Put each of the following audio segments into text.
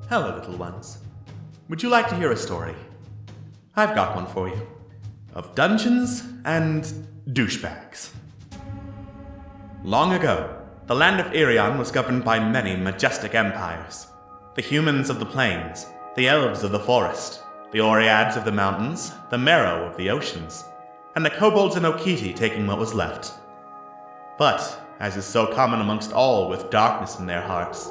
Hello, little ones. Would you like to hear a story? I've got one for you. Of dungeons and douchebags. Long ago, the land of Irion was governed by many majestic empires. The humans of the plains, the elves of the forest, the Oreads of the mountains, the Merrow of the oceans, and the kobolds and Okiti taking what was left. But, as is so common amongst all with darkness in their hearts,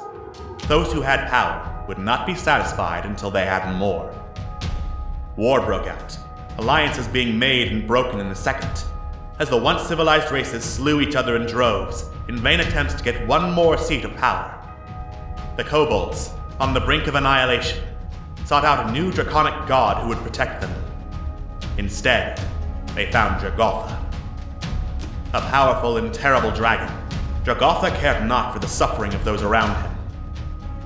those who had power would not be satisfied until they had more. War broke out, alliances being made and broken in a second, as the once civilized races slew each other in droves in vain attempts to get one more seat of power. The kobolds, on the brink of annihilation, sought out a new draconic god who would protect them. Instead, they found Jogotha. A powerful and terrible dragon, Jogotha cared not for the suffering of those around him.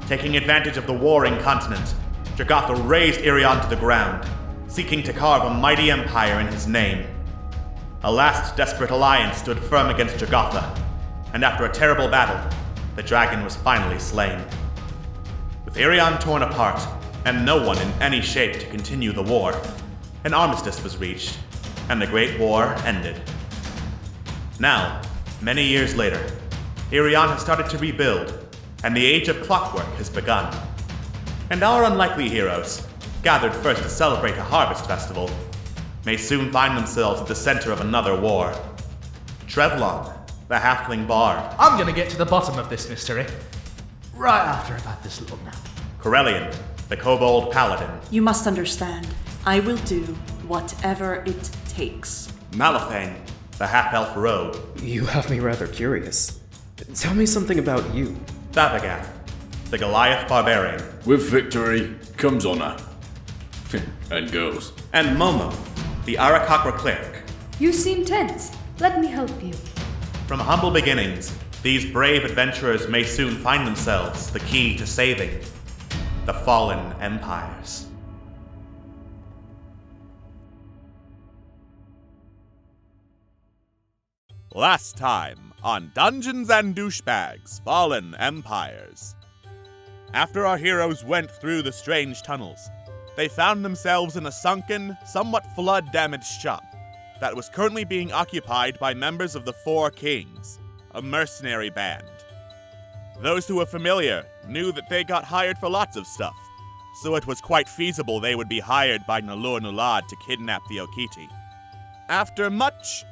Taking advantage of the warring continent, Jogotha razed Irion to the ground, seeking to carve a mighty empire in his name. A last desperate alliance stood firm against Jogotha, and after a terrible battle, the dragon was finally slain. With Irion torn apart, and no one in any shape to continue the war, an armistice was reached, and the Great War ended. Now, many years later, Irion has started to rebuild, and the age of clockwork has begun. And our unlikely heroes, gathered first to celebrate a harvest festival, may soon find themselves at the center of another war. Trevlon, the halfling bard. I'm gonna get to the bottom of this mystery right after I've had this little nap. Corellian, the kobold paladin. You must understand, I will do whatever it takes. Malifane, the half-elf rogue. You have me rather curious. Tell me something about you. Thavagath, the Goliath barbarian. With victory comes honor. And goes. And Momo, the Arakakra cleric. You seem tense. Let me help you. From humble beginnings, these brave adventurers may soon find themselves the key to saving the fallen empires. Last time on Dungeons and Douchebags, Fallen Empires. After our heroes went through the strange tunnels, they found themselves in a sunken, somewhat flood-damaged shop that was currently being occupied by members of the Four Kings, a mercenary band. Those who were familiar knew that they got hired for lots of stuff, so it was quite feasible they would be hired by Nalur Nulad to kidnap the Okiti. After much,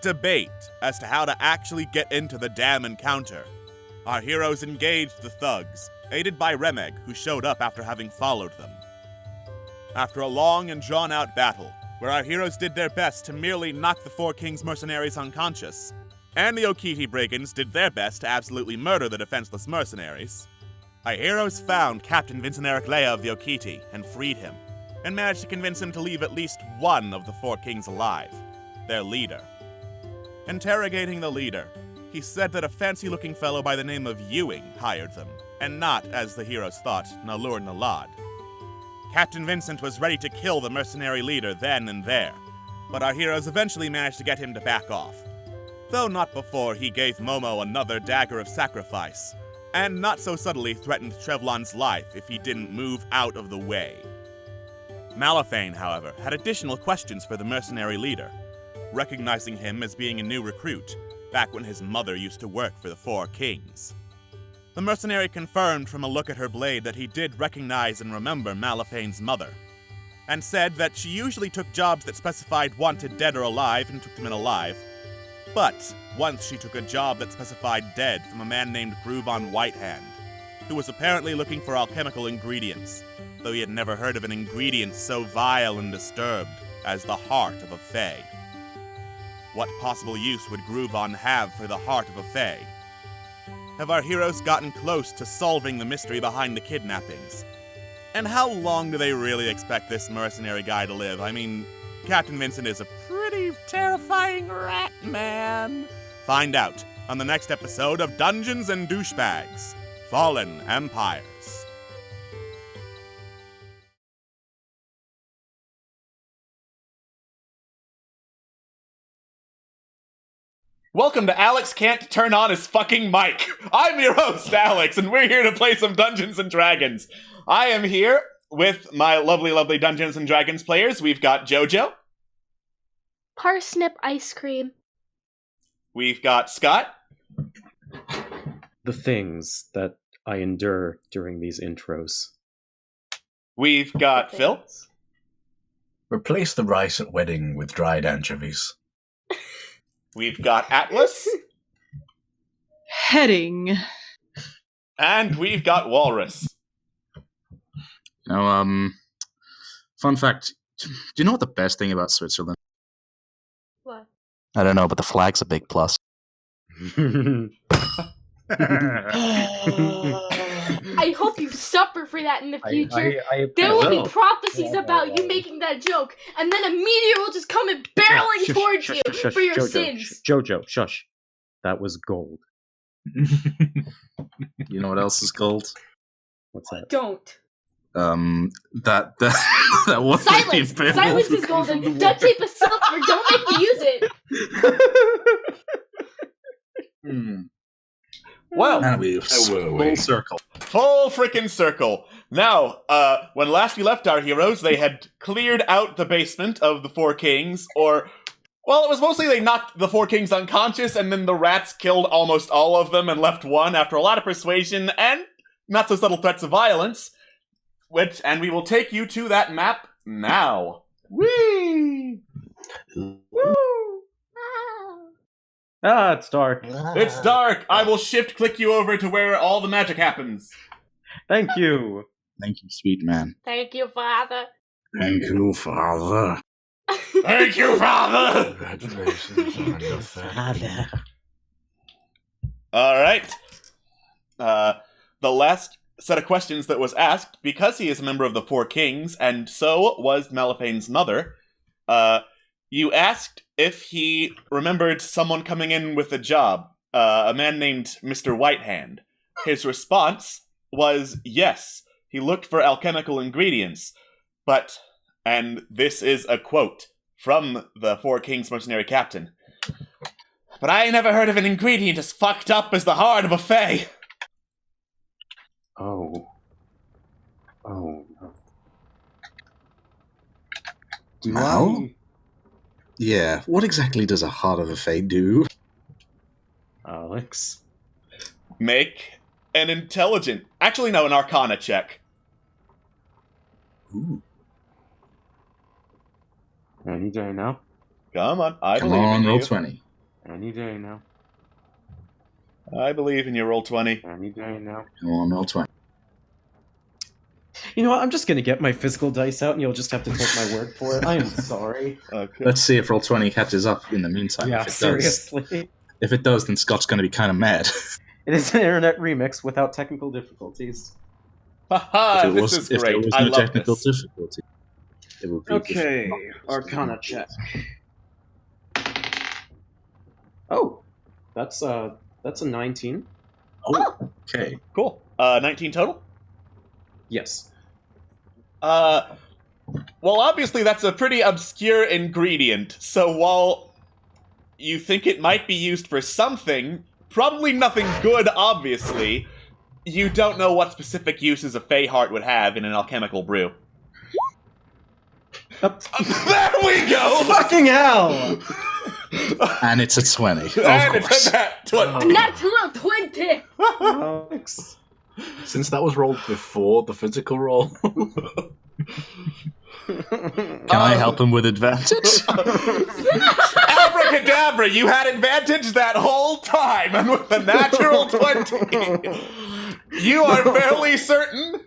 debate as to how to actually get into the dam encounter, our heroes engaged the thugs, aided by Remeg, who showed up after having followed them. After a long and drawn-out battle, where our heroes did their best to merely knock the Four Kings mercenaries unconscious, and the Okiti brigands did their best to absolutely murder the defenseless mercenaries, our heroes found Captain Vincent Eric Leia of the Okiti and freed him, and managed to convince him to leave at least one of the Four Kings alive, their leader. Interrogating the leader, he said that a fancy-looking fellow by the name of Ewing hired them, and not, as the heroes thought, Nalur Nalad. Captain Vincent was ready to kill the mercenary leader then and there, but our heroes eventually managed to get him to back off, though not before he gave Momo another dagger of sacrifice, and not so subtly threatened Trevlon's life if he didn't move out of the way. Malifane, however, had additional questions for the mercenary leader, recognizing him as being a new recruit, back when his mother used to work for the Four Kings. The mercenary confirmed from a look at her blade that he did recognize and remember Malifane's mother, and said that she usually took jobs that specified wanted dead or alive and took them in alive, but once she took a job that specified dead from a man named Gruvon Whitehand, who was apparently looking for alchemical ingredients, though he had never heard of an ingredient so vile and disturbed as the heart of a fae. What possible use would Gruvon have for the heart of a fae? Have our heroes gotten close to solving the mystery behind the kidnappings? And how long do they really expect this mercenary guy to live? I mean, Captain Vincent is a pretty terrifying rat man. Find out on the next episode of Dungeons and Douchebags, Fallen Empires. Welcome to Alex Can't Turn On His Fucking Mic. I'm your host, Alex, and we're here to play some Dungeons and Dragons. I am here with my lovely, lovely Dungeons and Dragons players. We've got JoJo. Parsnip ice cream. We've got Scott. The things that I endure during these intros. We've got Phil. Replace the rice at wedding with dried anchovies. We've got Atlas. Heading. And we've got Walrus. Now, fun fact. Do you know what the best thing about Switzerland? What? I don't know, but the flag's a big plus. I hope you suffer for that in the future. I There will will. be prophecies about you making that joke, and then a meteor will just come and barreling towards you for your sins. Jojo, shush. That was gold. You know what else is gold? What's that? Don't. That was Silence! Silence is golden. Duct tape is silver. Don't make me use it. Well, And we Full circle. full frickin' circle. Now, when last we left our heroes, they had cleared out the basement of the Four Kings, or... Well, it was mostly they knocked the Four Kings unconscious, and then the rats killed almost all of them and left one after a lot of persuasion and not-so-subtle threats of violence. And we will take you to that map now. Whee! Ah, it's dark. It's dark. I will shift-click you over to where all the magic happens. Thank you. Thank you, sweet man. Thank you, Father. Thank you, Father. Thank you, Father! Congratulations on your family. All right. The last set of questions that was asked, because he is a member of the Four Kings, and so was Malaphane's mother, you asked if he remembered someone coming in with a job, a man named Mr. Whitehand. His response was yes. He looked for alchemical ingredients, but, and this is a quote from the Four Kings mercenary captain, but I ain't never heard of an ingredient as fucked up as the heart of a fae. Oh. Oh, no. Do Mal? I... Yeah, what exactly does a heart of a fae do? Alex? Make an an arcana check. Ooh. Any day now. Come on, I Come believe on, in roll you. 20. Any day now. I believe in you, roll 20. Any day now. Come on, roll 20. You know what? I'm just gonna get my physical dice out and you'll just have to take my word for it. I am sorry. Okay. Let's see if roll 20 catches up in the meantime. Yeah, If it seriously. Does, if it does, then Scott's going to be kind of mad. It is an internet remix without technical difficulties. Haha, if this is if there great. was I no love technical this. difficulty, it would be Okay, difficult. Arcana check. Oh, that's a 19. Oh, okay. Cool. 19 total? Yes. Well, obviously that's a pretty obscure ingredient, so while you think it might be used for something, probably nothing good, obviously, you don't know what specific uses a Fey heart would have in an alchemical brew. There we go! Fucking hell! And it's a 20. Of And course. it's a nat 20. Natural 20! Alex. Since that was rolled before the physical roll. Can I help him with advantage? Abracadabra, you had advantage that whole time, and with a natural 20, you are fairly certain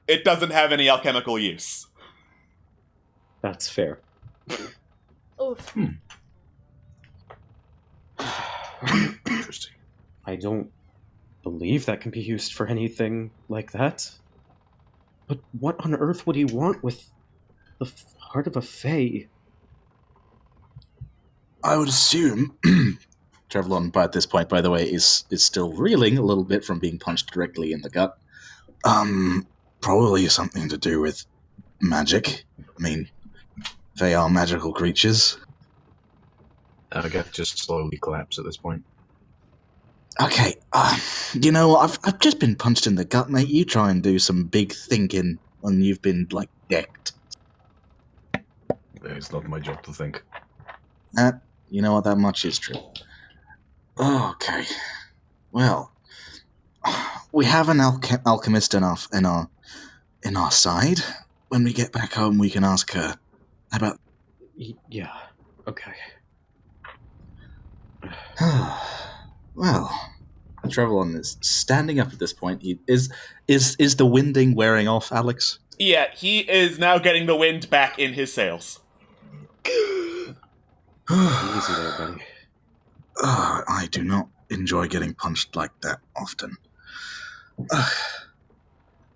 it doesn't have any alchemical use. That's fair. Oof. Interesting. I don't believe that can be used for anything like that. But what on earth would he want with the heart of a fae? I would assume Trevlon, by this point, by the way, is still reeling a little bit from being punched directly in the gut. Probably something to do with magic. I mean, they are magical creatures. Abigail just slowly collapse at this point. Okay, you know what? I've just been punched in the gut, mate. You try and do some big thinking when you've been, like, decked. It's not my job to think. You know what? That much is true. Okay. Well, we have an alchemist in our side. When we get back home, we can ask her about... Yeah, okay. Well, Trevelyan is standing up at this point. Is the winding wearing off, Alex? Yeah, he is now getting the wind back in his sails. Easy there, buddy. I do not enjoy getting punched like that often.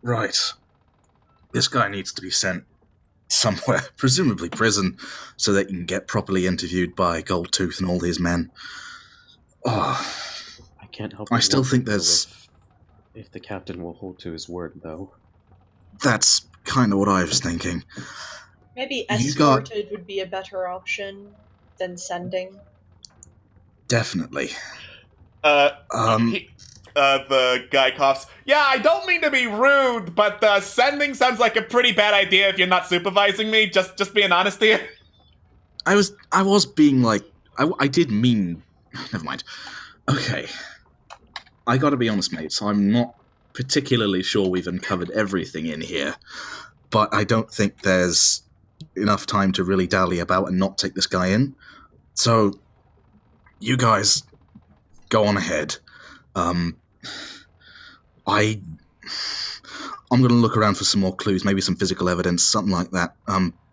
Right. This guy needs to be sent somewhere, presumably prison, so that he can get properly interviewed by Goldtooth and all his men. Oh, I can't help. I still think there's... If the captain will hold to his word, though. That's kind of what I was thinking. Maybe escorted would be a better option than sending. Definitely. The guy coughs. Yeah, I don't mean to be rude, but sending sounds like a pretty bad idea if you're not supervising me. Just being honest here. I was being like... I did mean... Never mind. Okay. I gotta be honest, mates. I'm not particularly sure we've uncovered everything in here, but I don't think there's enough time to really dally about and not take this guy in. So, you guys, go on ahead. I'm gonna look around for some more clues, maybe some physical evidence, something like that.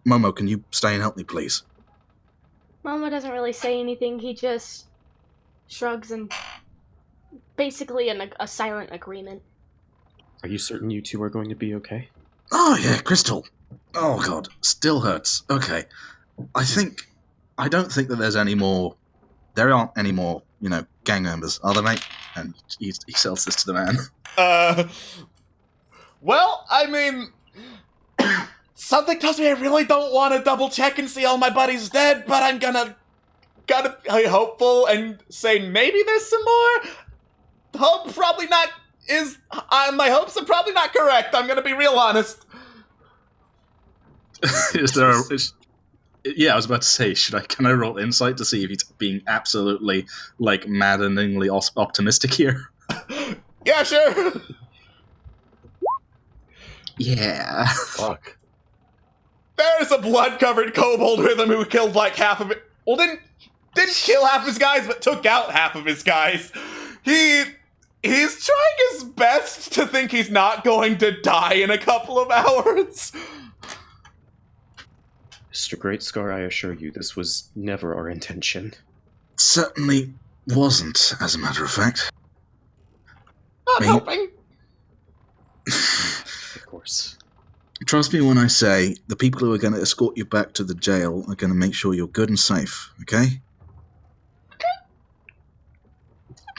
Momo, can you stay and help me, please? Momo doesn't really say anything. He just shrugs and basically a silent agreement. Are you certain you two are going to be okay? Oh, yeah, Crystal. Oh, God. Still hurts. Okay. I don't think that there aren't any more, gang members, are there, mate? And he sells this to the man. Well, I mean... something tells me I really don't want to double check and see all my buddies dead, but I'm gotta be hopeful and say maybe there's some more. Hope probably not my hopes are probably not correct. I'm gonna be real honest. Yeah, I was about to say, can I roll insight to see if he's being absolutely, maddeningly optimistic here? Yeah, sure. Yeah. Fuck. There's a blood-covered kobold with him who killed half of it. Well, didn't kill half his guys, but took out half of his guys. He's trying his best to think he's not going to die in a couple of hours. Mr. Great Scar, I assure you, this was never our intention. Certainly wasn't, as a matter of fact. Not helping. Of course. Trust me when I say the people who are going to escort you back to the jail are going to make sure you're good and safe, okay?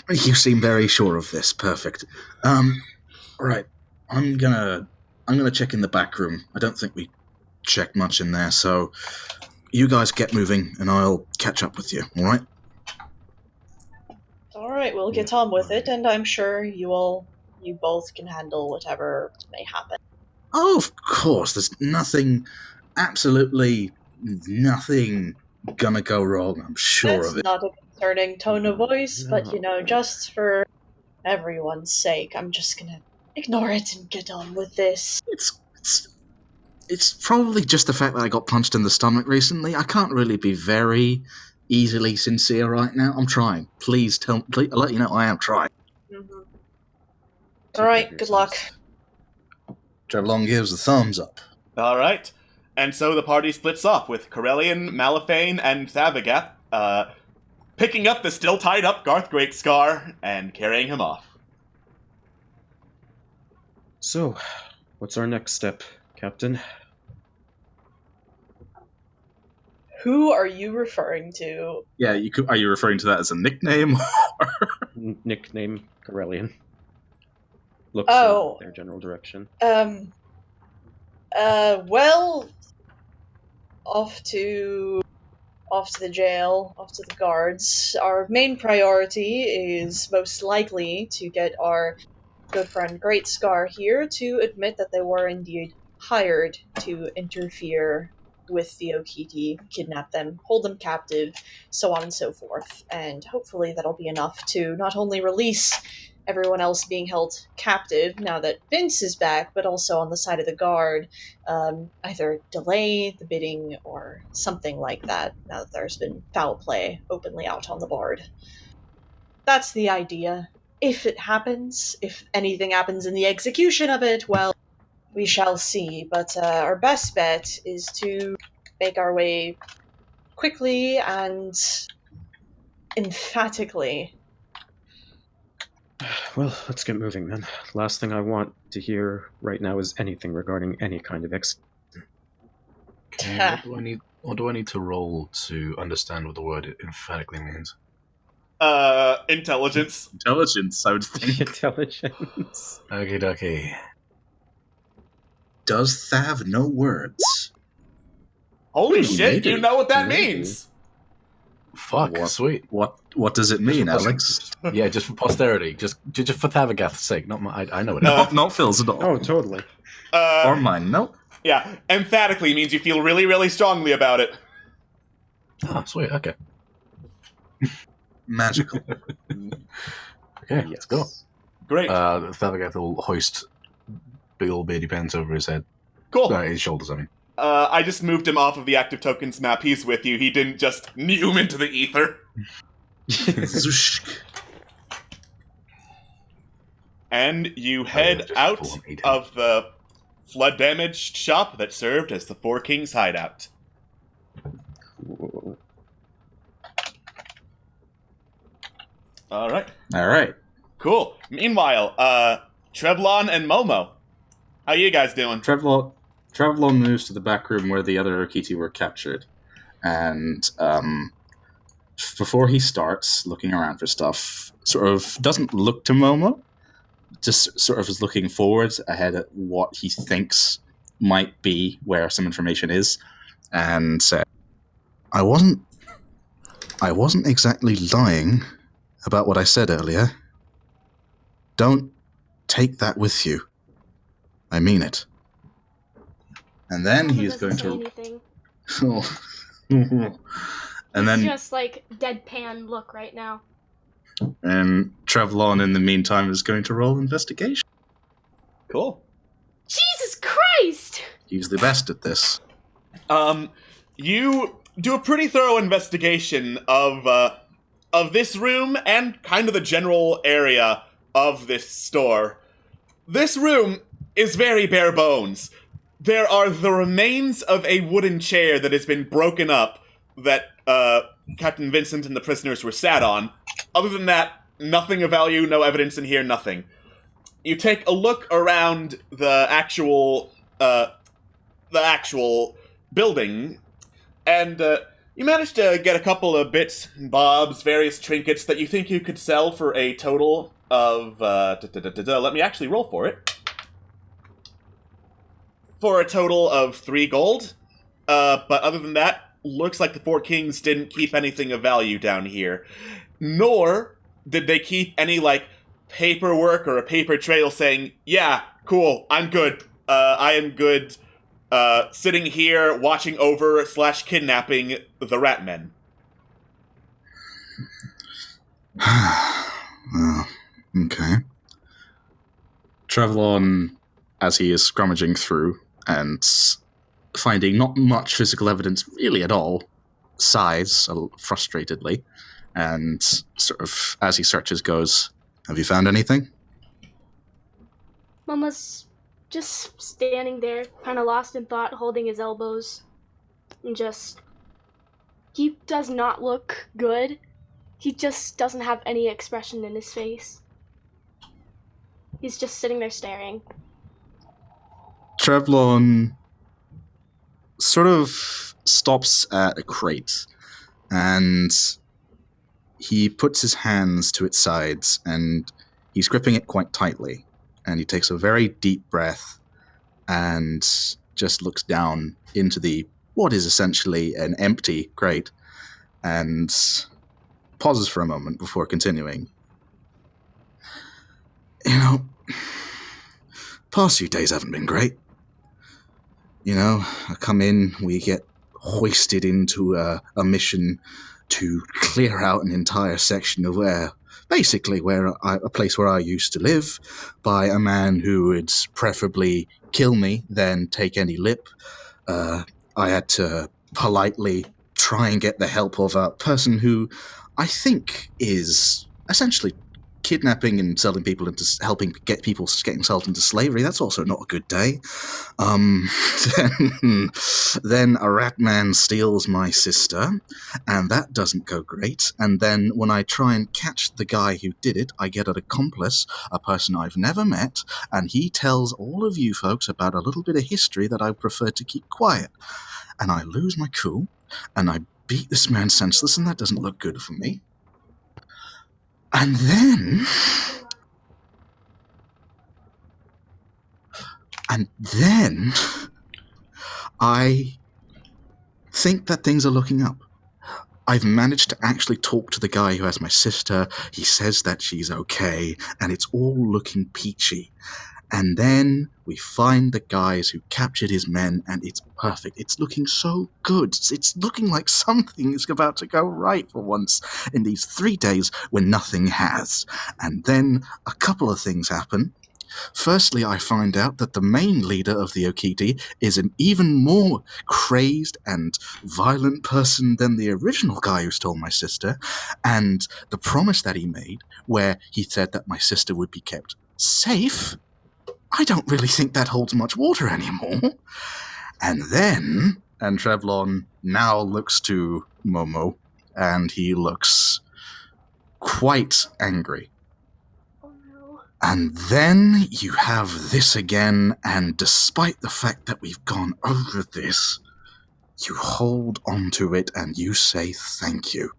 You seem very sure of this. Perfect. Right. I'm gonna check in the back room. I don't think we checked much in there, so you guys get moving and I'll catch up with you, alright? Alright, we'll get on with it, and I'm sure you both can handle whatever may happen. Oh, of course. There's absolutely nothing gonna go wrong, I'm sure of it. That's not a concerning tone of voice, but just for everyone's sake, I'm just gonna ignore it and get on with this. It's probably just the fact that I got punched in the stomach recently. I can't really be very easily sincere right now. I'm trying. Please, I'll let you know I am trying. Mm-hmm. Alright, good luck. Trevelyan gives a thumbs up. Alright. And so the party splits off, with Corellian, Malifane, and Thavagath picking up the still tied up Garth Greatscar and carrying him off. So, what's our next step, Captain? Who are you referring to? Yeah, are you referring to that as a nickname? Nickname Corellian. Looks their general direction. Well, off to off to the jail, off to the guards. Our main priority is most likely to get our good friend Great Scar here to admit that they were indeed hired to interfere with the Okiti, kidnap them, hold them captive, so on and so forth. And hopefully that'll be enough to not only release everyone else being held captive now that Vince is back, but also on the side of the guard, either delay the bidding or something like that, now that there's been foul play openly out on the board. That's the idea. If it happens, if anything happens in the execution of it, well, we shall see. But our best bet is to make our way quickly and emphatically. Well, let's get moving then. Last thing I want to hear right now is anything regarding any kind of Okay, what do I need to roll to understand what the word emphatically means? Intelligence. Intelligence, I would think. Intelligence. Okie dokie. Does Thav know words? Holy shit, maybe. you know what that Maybe. means! Fuck, sweet. What does it mean, Alex? Yeah, just for posterity. Just for Thavagath's sake. Not my, I know it. Not Phil's at all. Oh, totally. Or mine, nope. Yeah, emphatically means you feel really, really strongly about it. Oh, sweet, okay. Magical. Okay, let's go. Great. Thavagath will hoist big old beardy pants over his head. Cool. His shoulders, I mean. I just moved him off of the active tokens map. He's with you. He didn't just neum into the ether. Zushk. And you head just out full on eating. of the flood-damaged shop that served as the Four Kings hideout. All right. Cool. Meanwhile, Trevlon and Momo, how you guys doing? Trevlon moves to the back room where the other Okiti were captured, and before he starts looking around for stuff, sort of doesn't look to Momo, just sort of is looking forward ahead at what he thinks might be where some information is, and said, I wasn't exactly lying about what I said earlier. Don't take that with you. I mean it. And then he is going to. Anything. Oh. And then, It's just like deadpan look right now. and Trevlon, in the meantime, is going to roll investigation. Cool. Jesus Christ! He's the best at this. You do a pretty thorough investigation of this room and kind of the general area of this store. This room is very bare bones. There are the remains of a wooden chair that has been broken up that Captain Vincent and the prisoners were sat on. Other than that, nothing of value, no evidence in here, nothing. You take a look around the actual building, and you manage to get a couple of bits and bobs, various trinkets that you think you could sell for a total of, let me actually roll for it. For a total of 3 gold. But other than that, looks like the Four Kings didn't keep anything of value down here. Nor did they keep any, paperwork or a paper trail saying, yeah, cool, I'm good. I am good sitting here watching over / kidnapping the rat men. Oh, okay. Trevlon, as he is scrummaging through and finding not much physical evidence really at all, sighs frustratedly, and sort of, as he searches, goes, have you found anything? Mama's just standing there, kind of lost in thought, holding his elbows, and just... He does not look good. He just doesn't have any expression in his face. He's just sitting there staring. Trevlon sort of stops at a crate, and he puts his hands to its sides, and he's gripping it quite tightly, and he takes a very deep breath and just looks down into what is essentially an empty crate, and pauses for a moment before continuing. You know, past few days haven't been great. You know, I come in, we get hoisted into a mission to clear out an entire section of a place where I used to live, by a man who would preferably kill me than take any lip. I had to politely try and get the help of a person who I think is essentially kidnapping and selling people into helping get people getting sold into slavery. That's also not a good day. Then a rat man steals my sister, and that doesn't go great. And then when I try and catch the guy who did it, I get an accomplice, a person I've never met, and he tells all of you folks about a little bit of history that I prefer to keep quiet. And I lose my cool, and I beat this man senseless, and that doesn't look good for me. And then I think that things are looking up. I've managed to actually talk to the guy who has my sister. He says that she's okay, and it's all looking peachy. And then we find the guys who captured his men, and it's perfect. It's looking so good. It's looking like something is about to go right for once in these 3 days when nothing has. And then a couple of things happen. Firstly, I find out that the main leader of the Okiti is an even more crazed and violent person than the original guy who stole my sister, and the promise that he made, where he said that my sister would be kept safe, I don't really think that holds much water anymore. And Trevlon now looks to Momo, and he looks quite angry. And then you have this again, and despite the fact that we've gone over this, you hold on to it and you say thank you.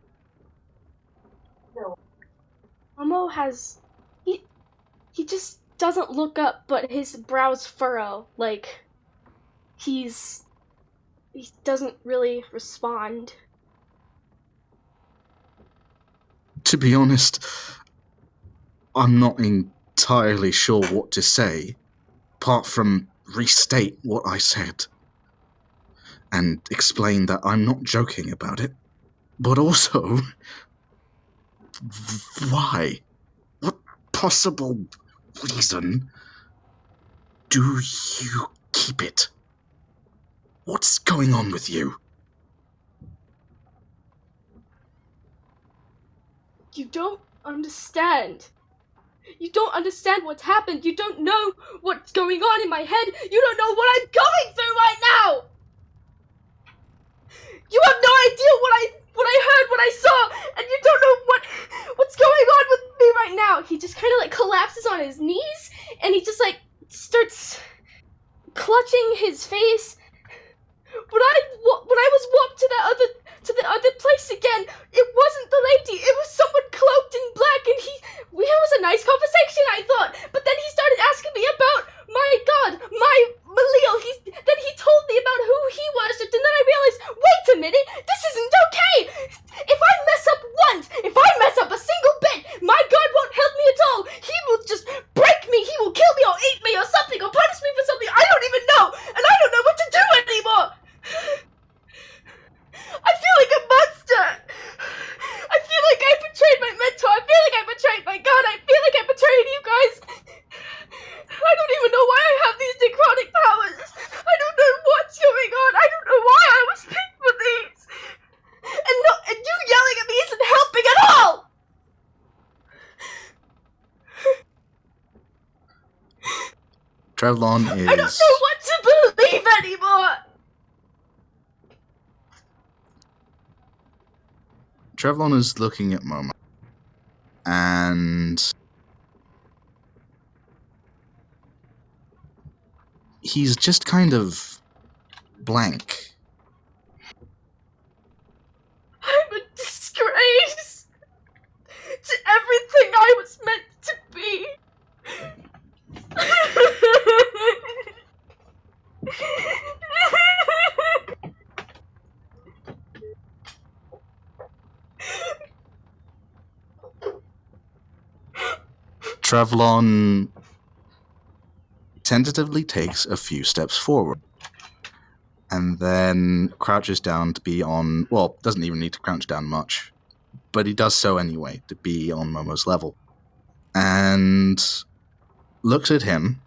No. Momo has... He just doesn't look up, but his brows furrow, like he doesn't really respond. To be honest, I'm not entirely sure what to say, apart from restate what I said and explain that I'm not joking about it, but also, why? What possible reason do you keep it? What's going on with you? You don't understand. You don't understand what's happened. You don't know what's going on in my head. You don't know what I'm going through right now. You have no idea what I heard, what I saw, and you don't know what's going on with me right now. He just kind of like collapses on his knees, and he just like starts clutching his face. When I was walked to the other place again, it wasn't the lady. It was someone cloaked in black, and it was a nice conversation, I thought. But then he started asking me about my Malil. Then he told me about who he worshipped, and then I realized, wait a minute, this isn't okay. If I mess up once, if I mess up a single bit, my God won't help me at all. He will just break me. He will kill me or eat me or something or punish me for something I don't even know, and I don't know what to do anymore. I feel like a monster. I feel like I betrayed my mentor. I feel like I betrayed my God. I feel like I betrayed you guys. I don't even know why I have these necrotic powers. I don't know what's going on. I don't know why I was picked for these. And you yelling at me isn't helping at all. Trevlon is... I don't know what to believe anymore. Trevlon is looking at Momo, and he's just kind of blank. I'm a disgrace to everything I was meant to be. Trevlon tentatively takes a few steps forward and then crouches down to be on, well, doesn't even need to crouch down much, but he does so anyway to be on Momo's level, and looks at him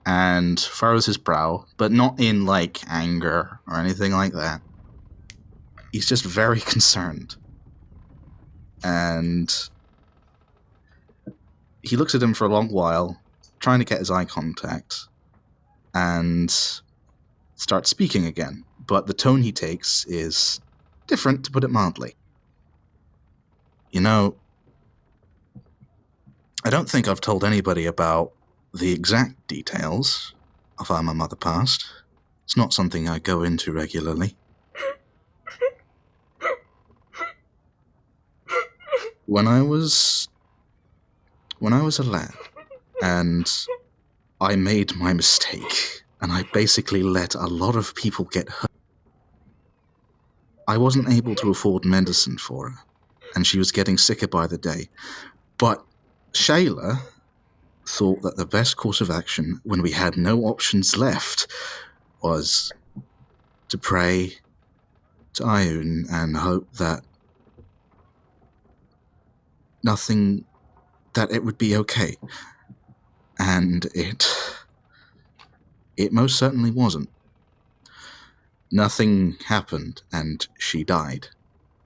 and furrows his brow, but not in like anger or anything like that. He's just very concerned. And he looks at him for a long while, trying to get his eye contact, and starts speaking again. But the tone he takes is different, to put it mildly. You know, I don't think I've told anybody about the exact details of how my mother passed. It's not something I go into regularly. When I was a lad, and I made my mistake, and I basically let a lot of people get hurt. I wasn't able to afford medicine for her, and she was getting sicker by the day. But Shayla thought that the best course of action, when we had no options left, was to pray to Ioun and hope that it would be okay. And it most certainly wasn't. Nothing happened, and she died.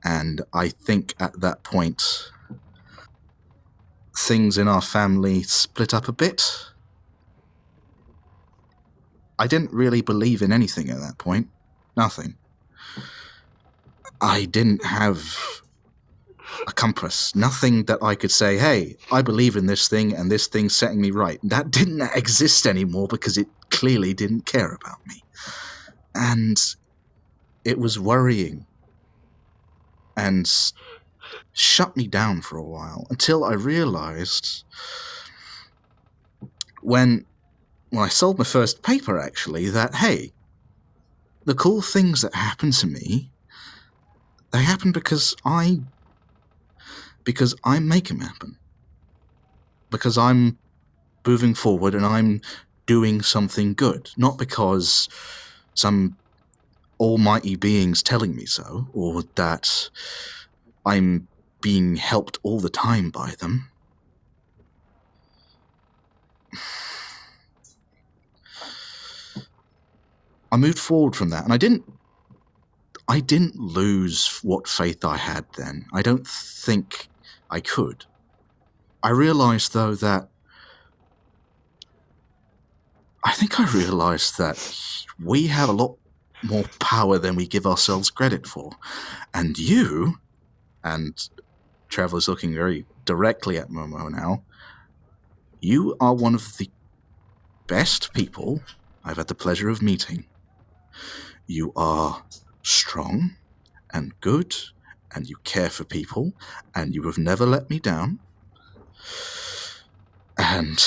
And I think at that point, things in our family split up a bit. I didn't really believe in anything at that point. Nothing. I didn't have a compass. Nothing that I could say, hey, I believe in this thing and this thing's setting me right. That didn't exist anymore because it clearly didn't care about me. And it was worrying and shut me down for a while until I realized when I sold my first paper, actually, that, hey, the cool things that happen to me, they happen because I make them happen. Because I'm moving forward and I'm doing something good. Not because some almighty being's telling me so, or that I'm being helped all the time by them. I moved forward from that, and I didn't lose what faith I had then. I don't think I could. I realized, though, that we have a lot more power than we give ourselves credit for. And you, and Traveler's looking very directly at Momo now, you are one of the best people I've had the pleasure of meeting. You are strong and good, and you care for people, and you have never let me down. And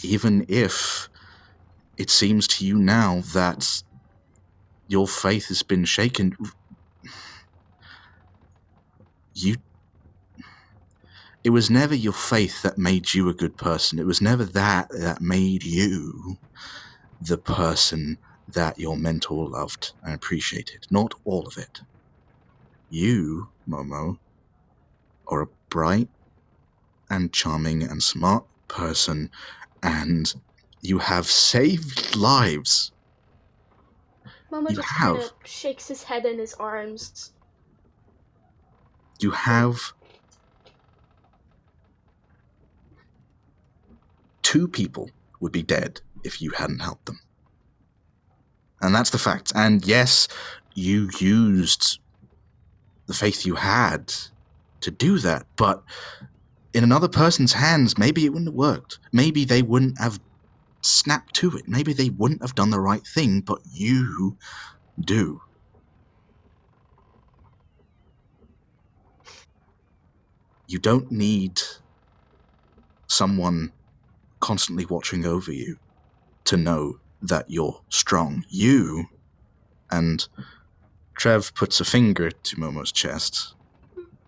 even if it seems to you now that your faith has been shaken, it was never your faith that made you a good person. It was never that made you the person that your mentor loved and appreciated. Not all of it. You, Momo, are a bright and charming and smart person, and you have saved lives. Momo just kind of shakes his head in his arms. You have 2 people would be dead if you hadn't helped them. And that's the fact. And yes, you used the faith you had to do that, but in another person's hands, maybe it wouldn't have worked. Maybe they wouldn't have snapped to it. Maybe they wouldn't have done the right thing, but you do. You don't need someone constantly watching over you to know that you're strong. You, and Trev puts a finger to Momo's chest,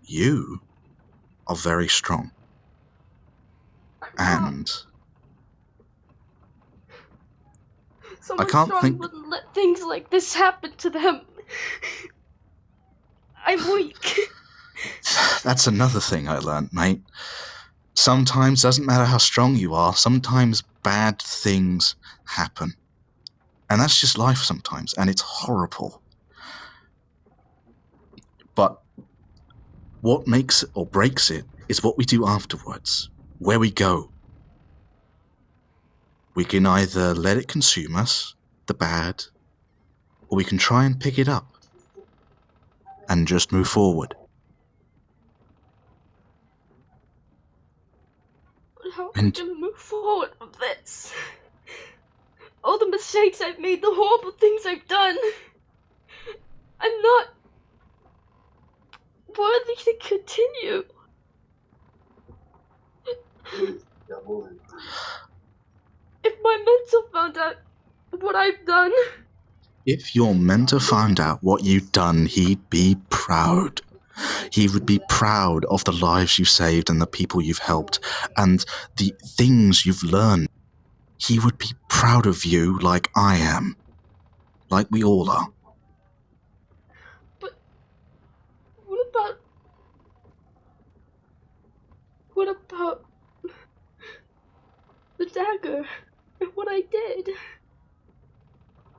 you are very strong. And Someone can't strong think- wouldn't let things like this happen to them. I'm weak. that's another thing I learned, mate. Sometimes, doesn't matter how strong you are, sometimes bad things happen. And that's just life sometimes, and it's horrible. But what makes it or breaks it is what we do afterwards, where we go. We can either let it consume us, the bad, or we can try and pick it up and just move forward. But how am I gonna move forward from this? All the mistakes I've made, the horrible things I've done. I'm not worthy to continue. If my mentor found out what I've done... If your mentor found out what you'd done, he'd be proud. He would be proud of the lives you saved and the people you've helped and the things you've learned. He would be proud of you like I am. Like we all are. But what about the dagger and what I did?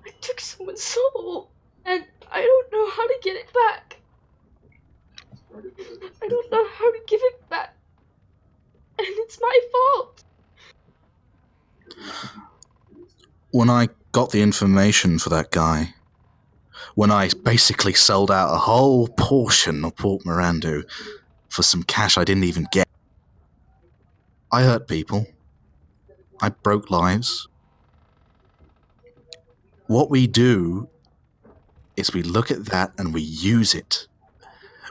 I took someone's soul, and I don't know how to get it back. I don't know how to give it back. And it's my fault. When I got the information for that guy, when I basically sold out a whole portion of Port Mirandu for some cash I didn't even get, I hurt people. I broke lives. What we do is we look at that and we use it.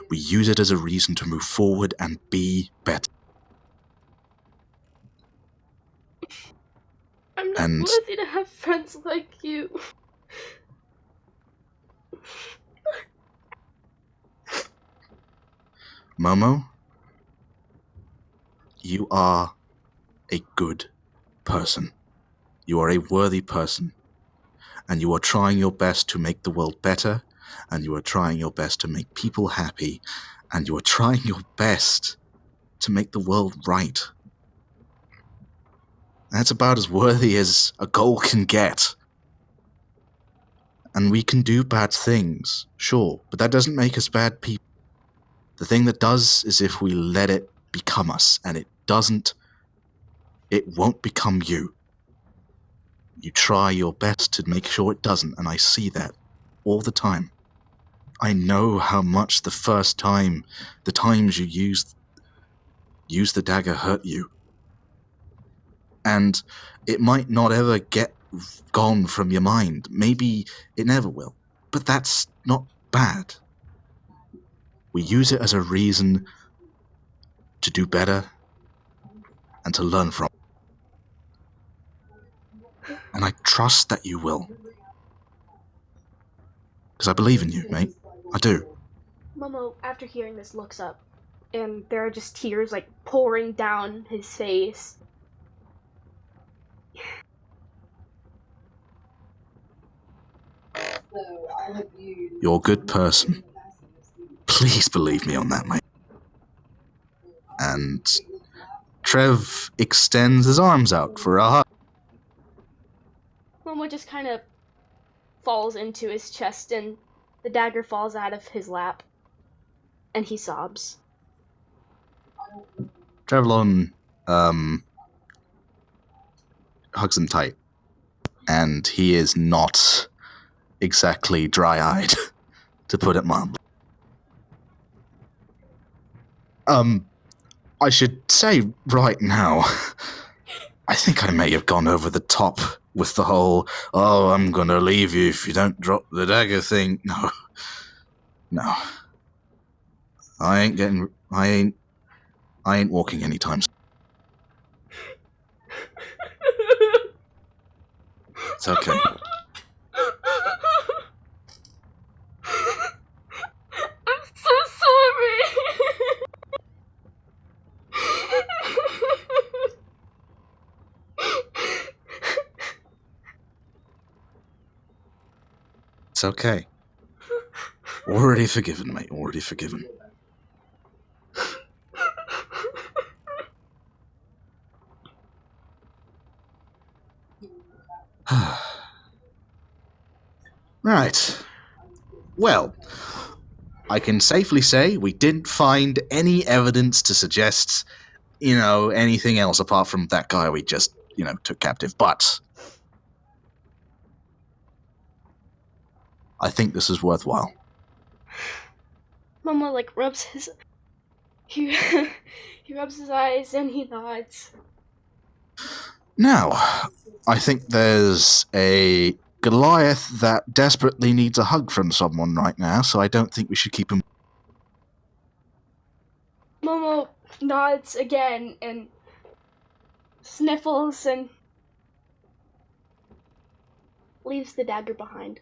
We use it as a reason to move forward and be better. I'm not worthy to have friends like you. Momo, you are a good person. You are a worthy person. And you are trying your best to make the world better, and you are trying your best to make people happy, and you are trying your best to make the world right. That's about as worthy as a goal can get. And we can do bad things, sure, but that doesn't make us bad people. The thing that does is if we let it become us, and it won't become you. You try your best to make sure it doesn't, and I see that all the time. I know how much the times you used the dagger hurt you. And it might not ever get gone from your mind. Maybe it never will. But that's not bad. We use it as a reason to do better and to learn from. And I trust that you will. Because I believe in you, mate. I do. Momo, after hearing this, looks up, and there are just tears, like, pouring down his face. You're a good person. Please believe me on that, mate. And Trev extends his arms out for a hug. Momo just kind of falls into his chest, and the dagger falls out of his lap, and he sobs. Trevelon hugs him tight, and he is not exactly dry-eyed, to put it mildly. I should say right now, I think I may have gone over the top with the whole, oh, I'm gonna leave you if you don't drop the dagger thing. No. I ain't walking anytime soon. It's okay. I'm so sorry. It's okay. Already forgiven, mate. Already forgiven. Right. Well, I can safely say we didn't find any evidence to suggest, anything else apart from that guy we just, took captive. But I think this is worthwhile. Momo rubs his he rubs his eyes and he nods. Now, I think there's a Goliath that desperately needs a hug from someone right now, so I don't think we should keep him. Momo nods again and sniffles and leaves the dagger behind.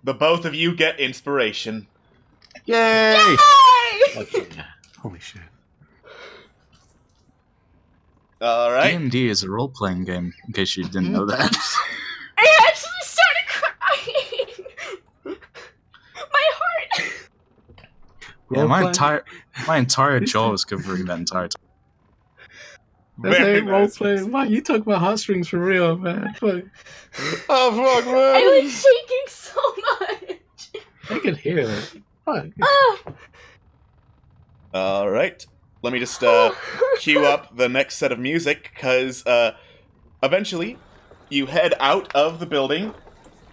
The both of you get inspiration. Yay! Yay! Holy shit. Alright. D&D is a role-playing game, in case you didn't know that. I actually started crying! My heart! Yeah, my entire jaw was covering that entire time. Very role-playing. Wow, you talk about heartstrings for real, man. Fuck. Oh, fuck, man! I was shaking so much! I can hear it. Fuck. Alright. Let me just cue up the next set of music, because eventually you head out of the building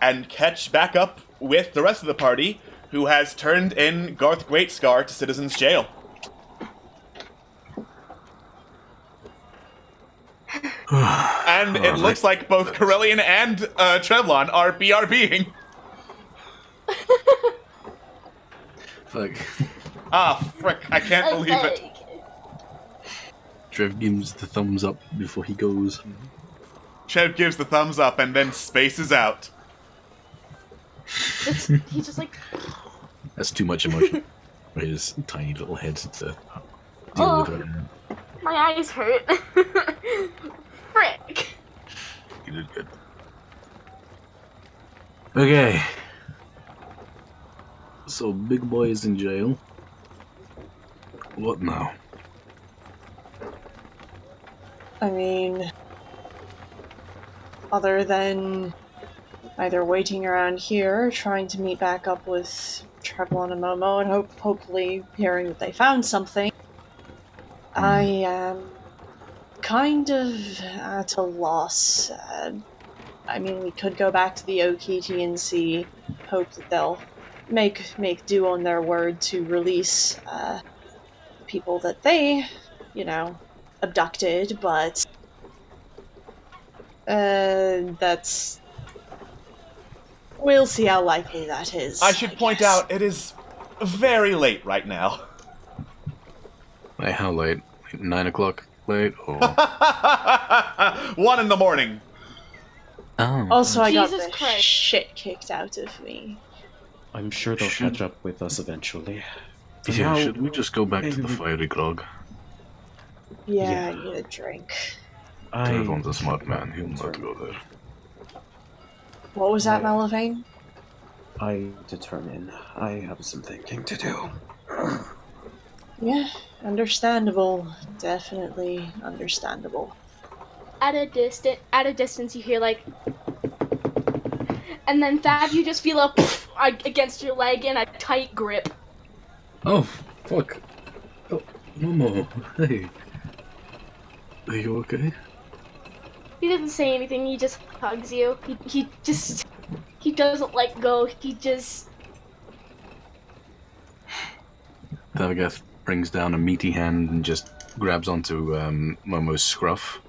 and catch back up with the rest of the party, who has turned in Garth Greatscar to Citizen's Jail. And it looks like both Corellian and Trevlon are BRBing. Fuck. Ah, frick, I can't believe it. Trev gives the thumbs up before he goes. Trev gives the thumbs up and then spaces out. He just That's too much emotion for his tiny little head to deal with right now. My eyes hurt. Frick. You did good. Okay. So, big boy is in jail. What now? I mean, other than either waiting around here, trying to meet back up with Trevlon and Momo, and hopefully hearing that they found something, I am kind of at a loss. I mean, we could go back to the Okiti and see, hope that they'll make do on their word to release people that they, abducted, but we'll see how likely that is. I should point out, it is very late right now. Like, how late? Like 9 o'clock late? Or... 1 in the morning. Oh. Also, I got Jesus the Christ. shit kicked out of me. I'm sure they'll catch up with us eventually. For Yeah, now, should we just go back to the fiery grog? Yeah, I need a drink. Everyone's a smart man, he'll not go there. What was that, Malivane? I determine I have some thinking to do. Yeah, understandable. Definitely understandable. At a distance, you hear and then Thad, you just feel a against your leg and a tight grip. Oh, fuck. Oh, Momo, hey. Are you okay? He doesn't say anything. He just hugs you. He doesn't let go. He just. Thavagath brings down a meaty hand and just grabs onto Momo's scruff,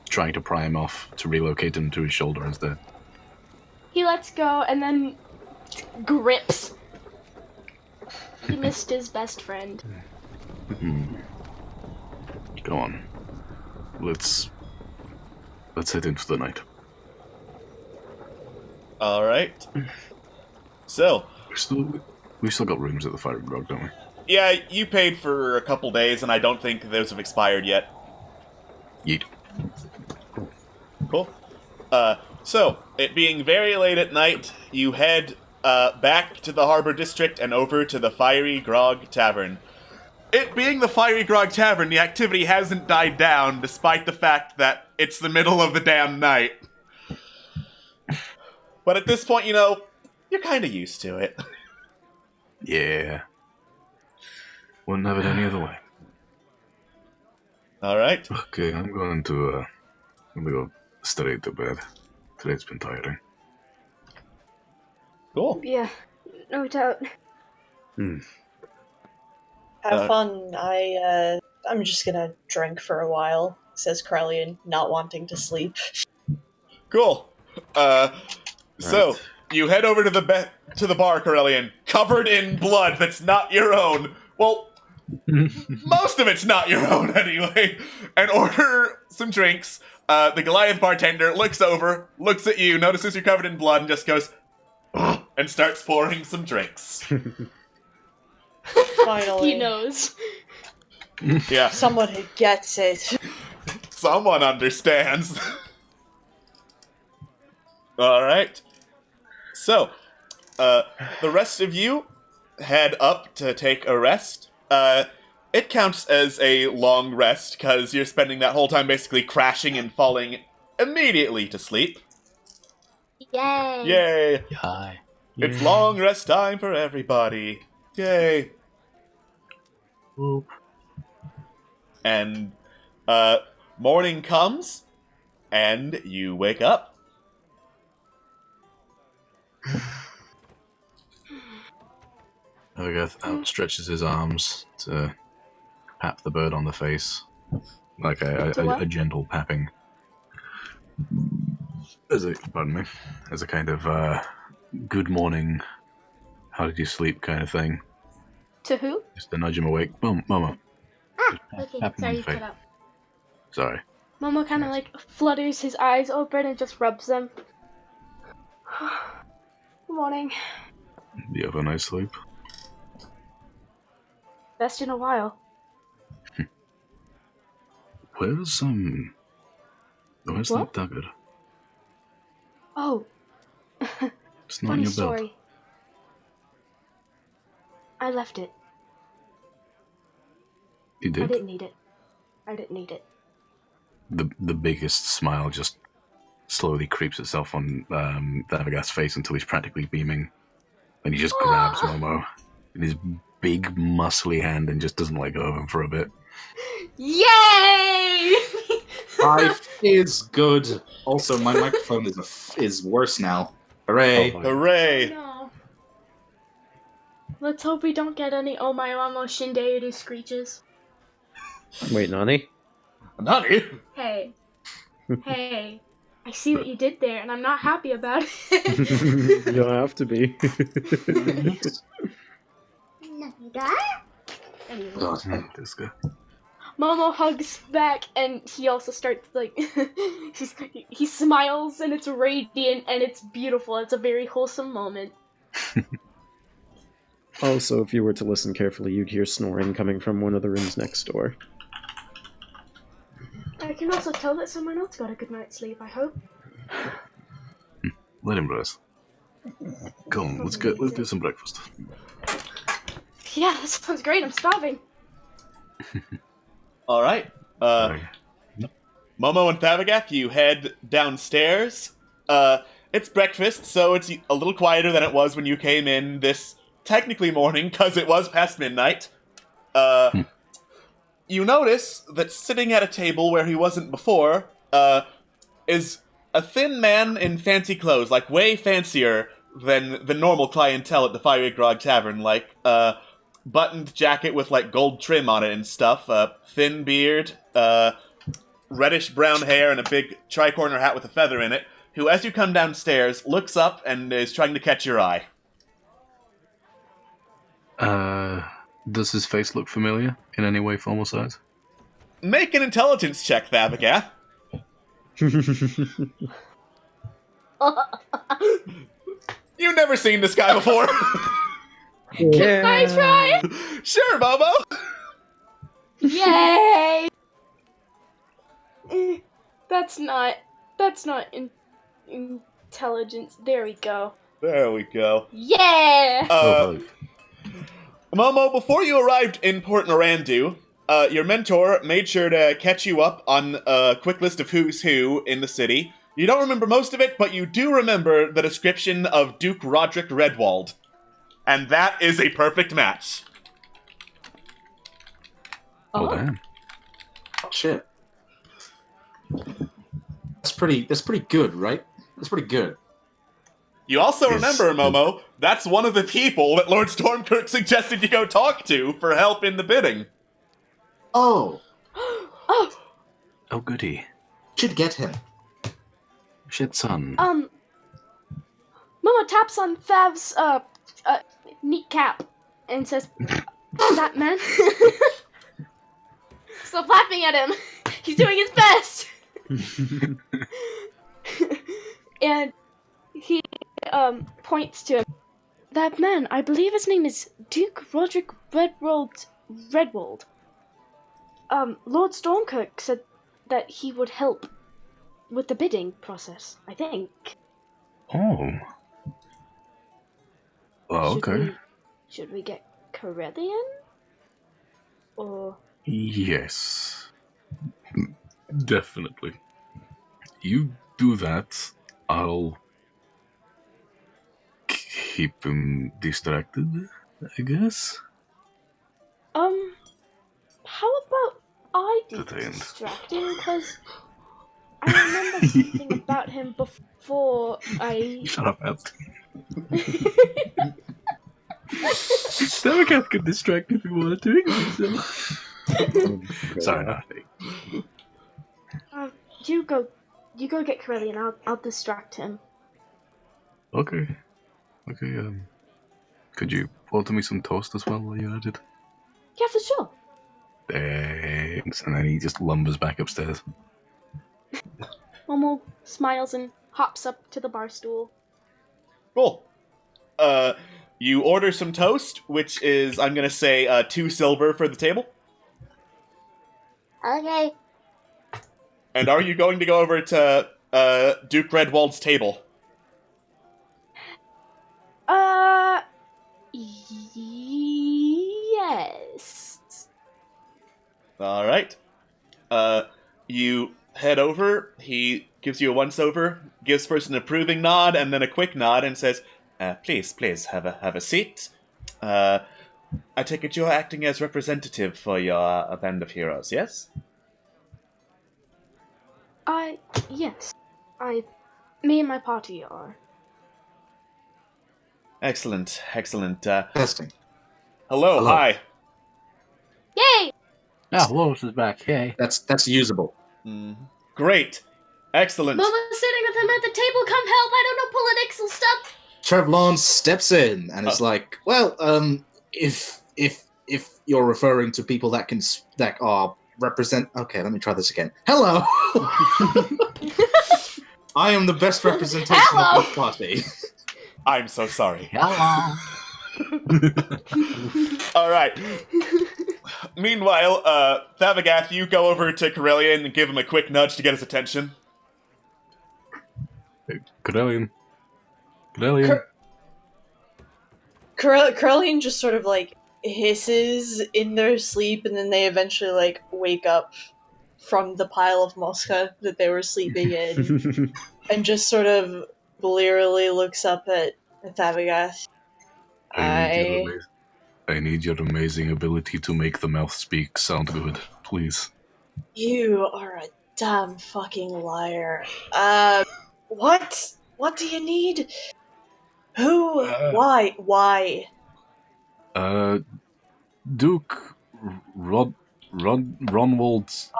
trying to pry him off to relocate him to his shoulder instead. He lets go and then grips. He missed his best friend. Go on. Let's head in for the night. Alright. So. We still got rooms at the Fiery Grog, don't we? Yeah, you paid for a couple days, and I don't think those have expired yet. Yeet. Cool. So, it being very late at night, you head back to the Harbor District and over to the Fiery Grog Tavern. It being the Fiery Grog Tavern, the activity hasn't died down, despite the fact that it's the middle of the damn night. But at this point, you're kind of used to it. Yeah. Wouldn't have it any other way. All right. Okay, I'm going to go straight to bed. Today's been tiring. Cool. Yeah, no doubt. Have fun. I'm just gonna drink for a while, says Krellian, not wanting to sleep. Cool. So, you head over to the bar, Corellian, covered in blood that's not your own. Well, most of it's not your own, anyway. And order some drinks. The Goliath bartender looks over, looks at you, notices you're covered in blood, and just goes, and starts pouring some drinks. Finally. He knows. Yeah. Someone who gets it. Someone understands. Alright. So, the rest of you head up to take a rest. It counts as a long rest, because you're spending that whole time basically crashing and falling immediately to sleep. Yay! Yay! Hi. It's long rest time for everybody. Yay! Oop. And, morning comes, and you wake up. Agath outstretches his arms to pat the bird on the face, like a gentle papping. As a kind of good morning, how did you sleep kind of thing. To who? Just to nudge him awake. Boom, Momo. Okay, Tap him sorry, on you the face. cut out. Sorry. Momo kind of flutters his eyes open and just rubs them. Good morning. Do you have a nice sleep? Best in a while. Where's What? that dagger? Oh. It's not in Funny your story. belt. I left it. You did? I didn't need it. The biggest smile just slowly creeps itself on Thavagas's face until he's practically beaming. And he just grabs Momo in his big, muscly hand and just doesn't let go of him for a bit. Yay! Life is good. Also, my microphone is worse now. Hooray! Hooray! No. Let's hope we don't get any Oh My Mamo Shinderu screeches. Wait, Nani? Nani? Hey. Hey. I see what you did there, and I'm not happy about it. You don't have to be. Anyway. God, this guy. Momo hugs back, and he also starts, he smiles, and it's radiant, and it's beautiful. It's a very wholesome moment. Also, if you were to listen carefully, you'd hear snoring coming from one of the rooms next door. I can also tell that someone else got a good night's sleep, I hope. Let him rest. Come on, let's get some breakfast. Yeah, that sounds great. I'm starving. All right. Momo and Thavagas, you head downstairs. It's breakfast, so it's a little quieter than it was when you came in this technically morning, because it was past midnight. You notice that sitting at a table where he wasn't before is a thin man in fancy clothes, way fancier than the normal clientele at the Fiery Grog Tavern, buttoned jacket with gold trim on it and stuff, thin beard, reddish brown hair, and a big tricorner hat with a feather in it, who, as you come downstairs, looks up and is trying to catch your eye. Does his face look familiar in any way, form, or size? Make an intelligence check, Thavagas. You've never seen this guy before. Can I try? Sure, Bobo. Yay! That's not Intelligence. There we go. There we go. Yeah! Momo, before you arrived in Port Norandu, your mentor made sure to catch you up on a quick list of who's who in the city. You don't remember most of it, but you do remember the description of Duke Roderick Redwald. And that is a perfect match. Oh, damn. Oh, shit. That's pretty good, right? That's pretty good. You also remember, Momo, that's one of the people that Lord Stormkirk suggested you go talk to for help in the bidding. Oh. Oh! Oh, goody. Should get him. Shit, son. Momo taps on Fav's, neat cap and says, that man. Stop laughing at him. He's doing his best. And he, points to him. That man, I believe his name is Duke Roderick Redwald. Lord Stormkirk said that he would help with the bidding process, I think. Oh. Oh, okay. Should we get Corellian? Or... Yes. Definitely. You do that, I'll keep him distracted, I guess? How about I do distracting? Because I remember something about him before I... Shut up, Ant. Stomach could distract if you wanted to. Sorry, no. You go get Corellian. I'll distract him. Okay. Could you order me some toast as well while you're at it? Yeah, for sure. Thanks. And then he just lumbers back upstairs. Momo smiles and hops up to the bar stool. Cool. You order some toast, which is, I'm gonna say, 2 silver for the table. Okay. And are you going to go over to Duke Redwald's table? Yes. Alright. You head over, he gives you a once-over, gives first an approving nod, and then a quick nod, and says, please, have a seat. I take it you're acting as representative for your band of heroes, yes? Yes. Me and my party are. Excellent. Testing. Hello, hi. Yay! Ah, Lois is back, yay. That's usable. Great. Excellent. Momo's sitting with him at the table, come help, I don't know political stuff. Trevlon steps in and is like, well, if you're referring to people that are represent... Okay, let me try this again. Hello! I am the best representation of this party. I'm so sorry. Hello. Alright. Meanwhile, Thavagath, you go over to Corellian and give him a quick nudge to get his attention. Hey, Corellian. Corellian just sort of like hisses in their sleep, and then they eventually like wake up from the pile of Mosca that they were sleeping in, and just sort of blearily looks up at Thavagath. I need your amazing ability to make the mouth speak sound good, please. You are a damn fucking liar. What? What do you need? Who? Why? Duke Ronwald's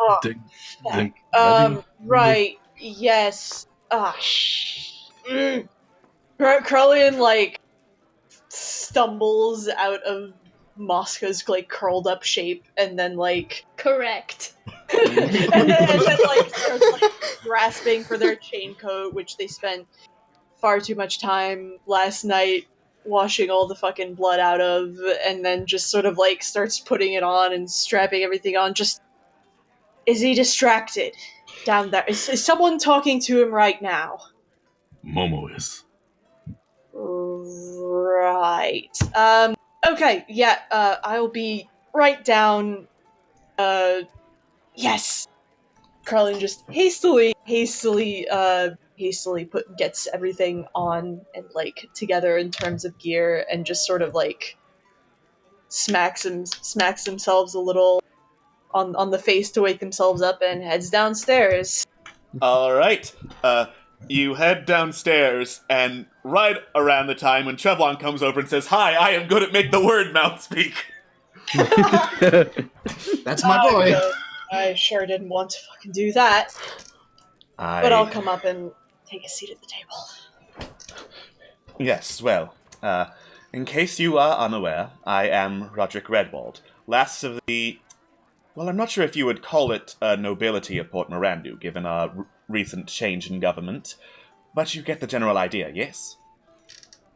right, yes. Corellian, like, stumbles out of Mosca's, like, curled up shape, and then, like... Correct. and then like, starts, like, grasping for their chain coat, which they spent far too much time last night washing all the fucking blood out of, and then just sort of, like, starts putting it on and strapping everything on. Just... Is he distracted down there? Is someone talking to him right now? Momo is. Right. Okay, yeah, I'll be right down. Yes! Carlin just hastily gets everything on and, like, together in terms of gear and just sort of, like, smacks themselves a little on the face to wake themselves up and heads downstairs. Alright. You head downstairs, and right around the time when Trevlon comes over and says, "Hi, I am good at make the word mouth speak." That's my boy. I sure didn't want to fucking do that. But I'll come up and take a seat at the table. Yes, well, in case you are unaware, I am Roderick Redwald, last of the... Well, I'm not sure if you would call it a nobility of Port Mirandu, given our recent change in government, but you get the general idea, yes?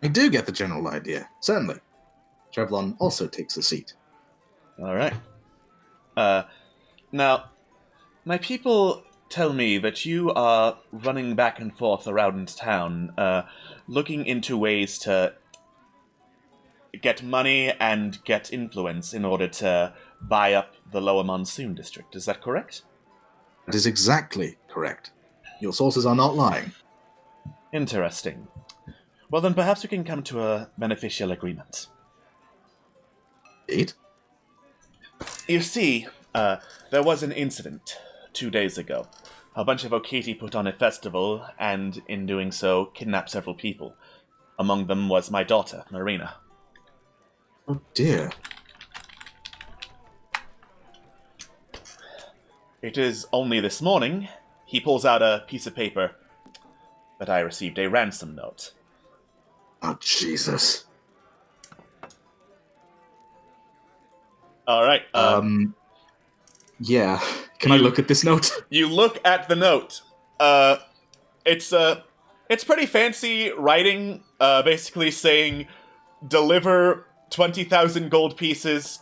I do get the general idea, certainly. Trevlon also takes a seat. Alright. Now, my people tell me that you are running back and forth around town, looking into ways to get money and get influence in order to buy up the Lower Monsoon District. Is that correct? That is exactly correct. Your sources are not lying. Interesting. Well, then perhaps we can come to a beneficial agreement. Indeed? You see, there was an incident 2 days ago. A bunch of Okiti put on a festival, and in doing so, kidnapped several people. Among them was my daughter, Marina. Oh dear. It is only this morning, he pulls out a piece of paper, that I received a ransom note. Oh, Jesus. Alright, Yeah. Can I look at this note? You look at the note. It's pretty fancy writing, basically saying, deliver 20,000 gold pieces,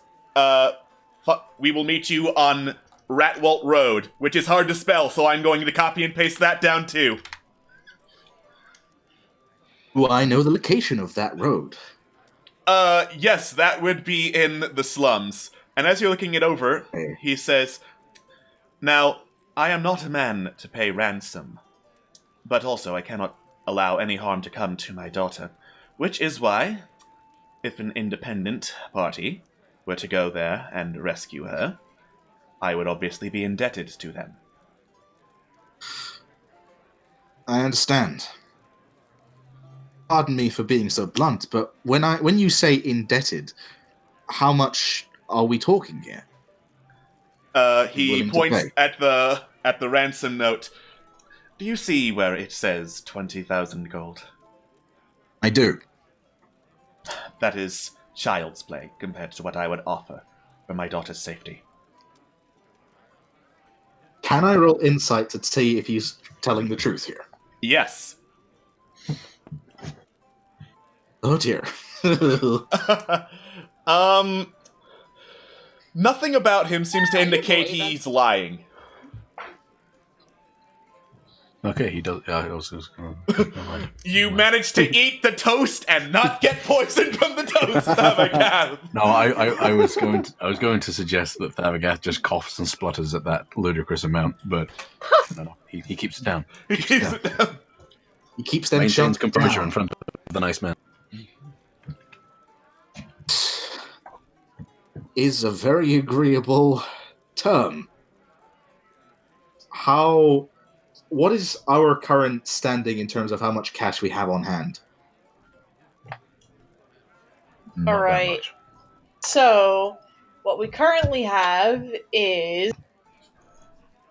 we will meet you on Ratwalt Road, which is hard to spell, so I'm going to copy and paste that down too. Do I know the location of that road? Yes, that would be in the slums. And as you're looking it over, he says, "Now, I am not a man to pay ransom, but also I cannot allow any harm to come to my daughter, which is why, if an independent party were to go there and rescue her, I would obviously be indebted to them." I understand. Pardon me for being so blunt, but when you say indebted, how much are we talking here? He points at the ransom note. Do you see where it says 20,000 gold? I do. That is child's play compared to what I would offer for my daughter's safety. Can I roll insight to see if he's telling the truth here? Yes. Oh dear. Nothing about him seems to indicate he's lying. Okay, he does. I was You managed to eat the toast and not get poisoned from the toast, Thavagas. No, I was going to suggest that Thavagas just coughs and splutters at that ludicrous amount, but no, he keeps it down. He keeps it down. He keeps them Maintains chunks composure down. in front of the nice man. Is a very agreeable term. What is our current standing in terms of how much cash we have on hand? All right. So, what we currently have is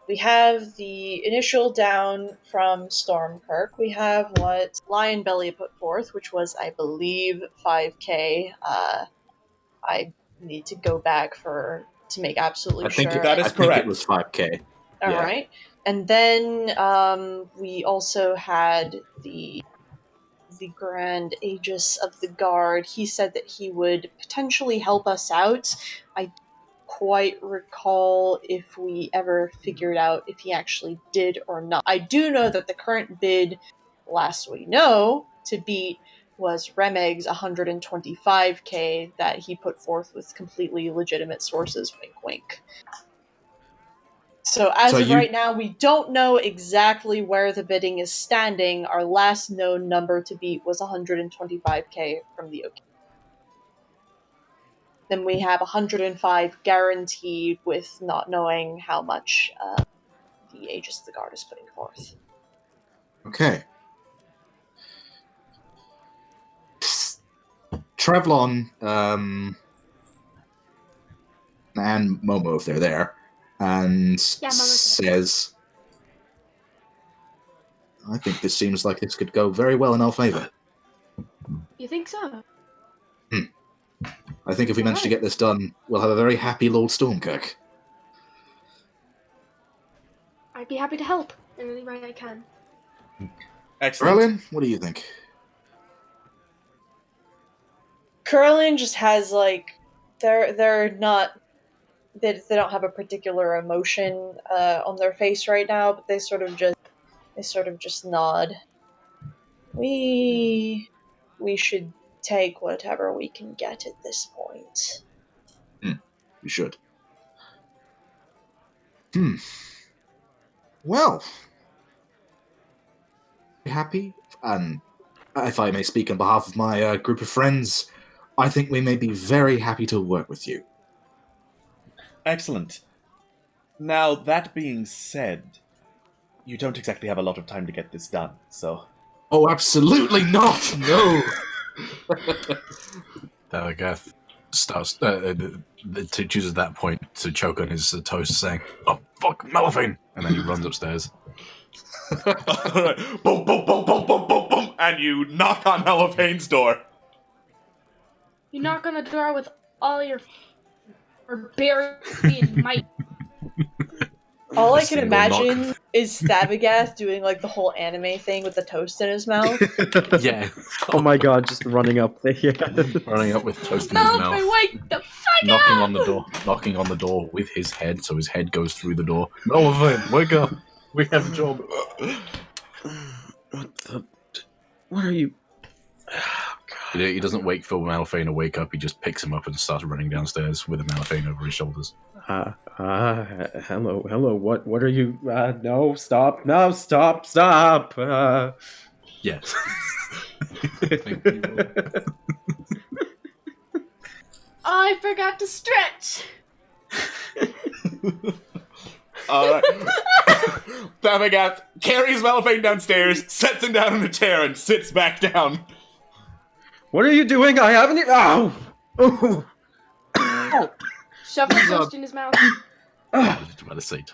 we have the initial down from Stormkirk. We have what Lion Belly put forth, which was, I believe, 5k. I need to go back to make absolutely sure. I think that is correct. I think it was 5k. All right. And then we also had the Grand Aegis of the Guard. He said that he would potentially help us out. I quite recall if we ever figured out if he actually did or not. I do know that the current bid last we know, to beat was Remeg's 125k that he put forth with completely legitimate sources, wink wink. So as of right now, we don't know exactly where the bidding is standing. Our last known number to beat was 125k from the OK. Then we have 105 guaranteed with not knowing how much the Aegis of the Guard is putting forth. Okay. Trevlon and Momo, if they're there, and says, I think this seems like this could go very well in our favor. You think so? I think if we manage to get this done, we'll have a very happy Lord Stormkirk. I'd be happy to help in any way I can. Excellent. Berlin, what do you think? Curlin just has they're not they don't have a particular emotion on their face right now, but they sort of just nod. We should take whatever we can get at this point. We should. Well, happy, and if I may speak on behalf of my group of friends, I think we may be very happy to work with you. Excellent. Now, that being said, you don't exactly have a lot of time to get this done, so... Oh, absolutely not! No! Dalagath starts chooses that point to choke on his toast, saying, "Oh fuck, Malafine!" And then he runs upstairs. Alright. Boom, boom, boom, boom, boom, boom, boom, and you knock on Malafane's door. You knock on the door with all your barbarian might. All I can imagine is Stabagath doing the whole anime thing with the toast in his mouth. Yeah. Oh my god, just running up there. Yeah. Running up with toast in his mouth. Wake the fuck knocking up! Knocking on the door with his head, so his head goes through the door. Malafine, wake up! We have a job. What are you... He doesn't wait for Malafine to wake up, he just picks him up and starts running downstairs with a Malafine over his shoulders. Hello, what are you... no, stop, Yes. I forgot to stretch! Alright. Thavagath carries Malafane downstairs, sets him down in a chair, and sits back down. What are you doing? I haven't... Ow! Oh! Shove the toast in his mouth. I was just about to say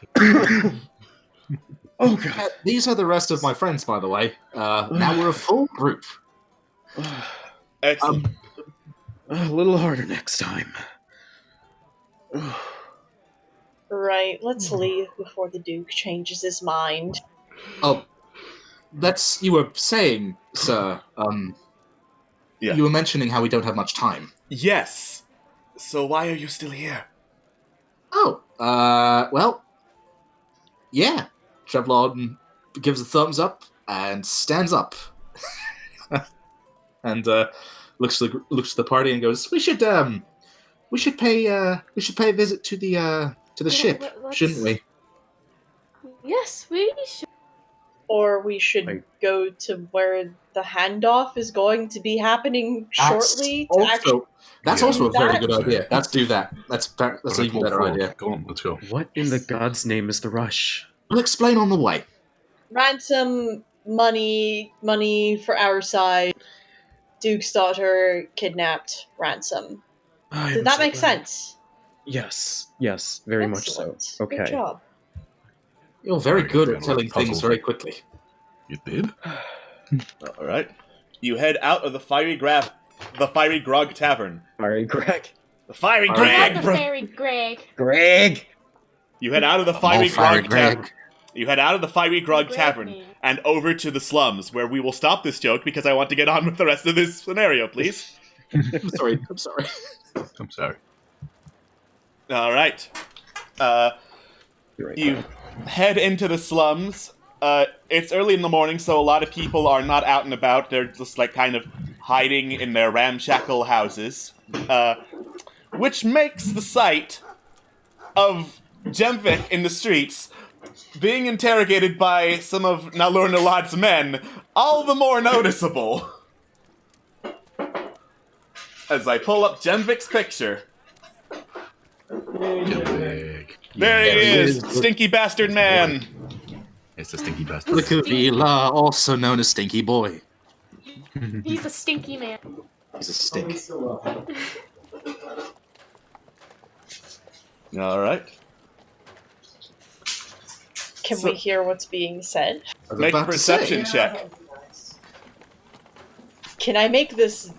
Oh god. These are the rest of my friends, by the way. Now we're a full group. Excellent. A little harder next time. Right, let's leave before the Duke changes his mind. Oh, you were saying, sir, Yeah. You were mentioning how we don't have much time. Yes. So why are you still here? Oh, well, yeah. Trevlon gives a thumbs up and stands up, and looks to the party and goes, "We should pay a visit to the ship, shouldn't we?" Yes, we should. Or we should go to where the handoff is going to be happening shortly. That's also a very good idea. Let's do that. That's an even better idea. Go on, let's go. What in the God's name is the rush? I'll explain on the way. Ransom, money for our side. Duke's daughter kidnapped, ransom. Did that make sense? Yes, very much so. Okay. Good job. You're very good at telling things very quickly. You did? Alright. You head out of the Fiery Grog Tavern. Fiery Greg. The Fiery Not Greg! the fairy Greg. Greg! You head out of the Fiery Grog Greg. Tavern. You head out of the Fiery Grog Greg Tavern me. and over to the slums, where we will stop this joke because I want to get on with the rest of this scenario, please. I'm sorry. I'm sorry. Alright. You head into the slums, it's early in the morning, so a lot of people are not out and about. They're just, like, kind of hiding in their ramshackle houses. Which makes the sight of Jemvik in the streets being interrogated by some of Nalur Nalad's men all the more noticeable. As I pull up Jemvik's picture. Jemvik. There he is, stinky bastard man. It's the stinky bastard. Likavila, also known as Stinky Boy. He's a stinky man. He's a stink. Alright. Can we hear what's being said? Make a perception check. Can I make this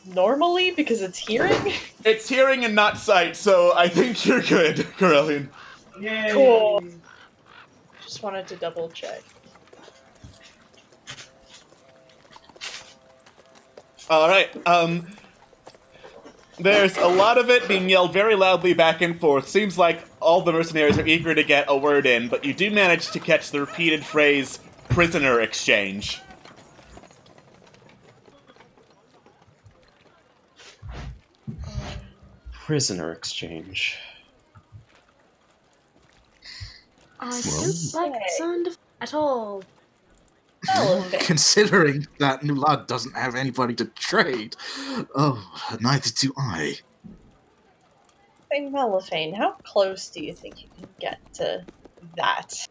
normally because it's hearing? It's hearing and not sight, so I think you're good, Corellian. Yay. Cool. Just wanted to double check. Alright, there's a lot of it being yelled very loudly back and forth. Seems like all the mercenaries are eager to get a word in, but you do manage to catch the repeated phrase, prisoner exchange. Prisoner exchange. I don't like the sound of at all. Considering that Nulad doesn't have anybody to trade, neither do I. Hey, Malifane, how close do you think you can get to that?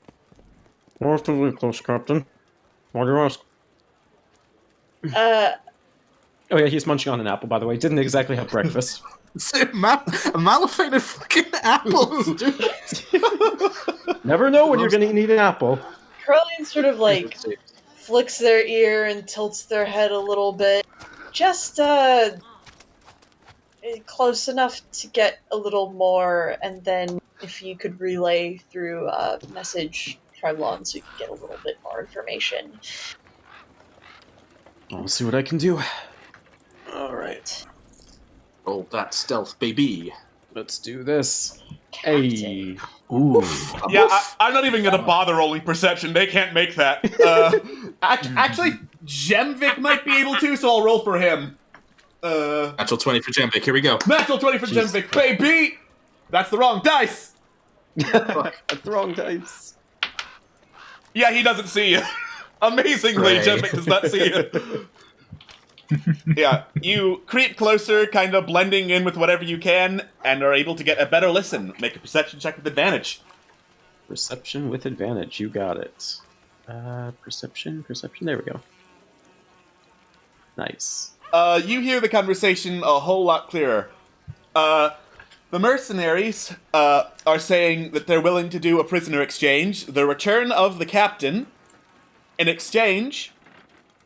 Relatively close, Captain. Why do you ask? Oh yeah, he's munching on an apple, by the way. Didn't exactly have breakfast. Malifane and fucking apples, dude. Never know when you're gonna need an apple. Corellian sort of like flicks their ear and tilts their head a little bit. Just close enough to get a little more, and then if you could relay through a message Trevlon so you could get a little bit more information. I'll see what I can do. Alright. Oh, that stealth, baby. Let's do this. Hey. Ooh. Yeah, I'm not even gonna bother rolling perception. They can't make that. Actually, Jemvik might be able to, so I'll roll for him. Natural 20 for Jemvik, here we go. Natural 20 for Jemvik, baby! That's the wrong dice! That's the wrong dice. Yeah, he doesn't see you. Amazingly, Jemvik does not see you. Yeah, you creep closer, kind of blending in with whatever you can, and are able to get a better listen. Make a perception check with advantage. Perception with advantage, you got it. Perception, there we go. Nice. You hear the conversation a whole lot clearer. The mercenaries are saying that they're willing to do a prisoner exchange, the return of the captain, in exchange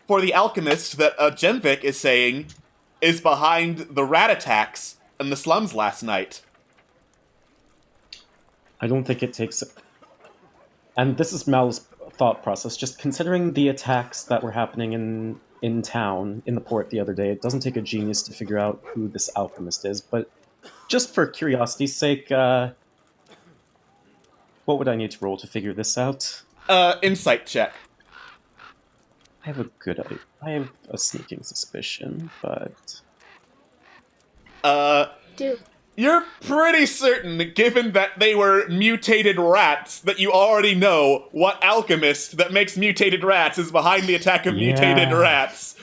for the alchemist that Jemvik is saying is behind the rat attacks in the slums last night. I don't think it takes... And this is Mal's thought process. Just considering the attacks that were happening in town, in the port the other day, it doesn't take a genius to figure out who this alchemist is, but just for curiosity's sake, what would I need to roll to figure this out? Insight check. I have a sneaking suspicion, but... Dude. You're pretty certain, given that they were mutated rats, that you already know what alchemist that makes mutated rats is behind the attack of mutated rats.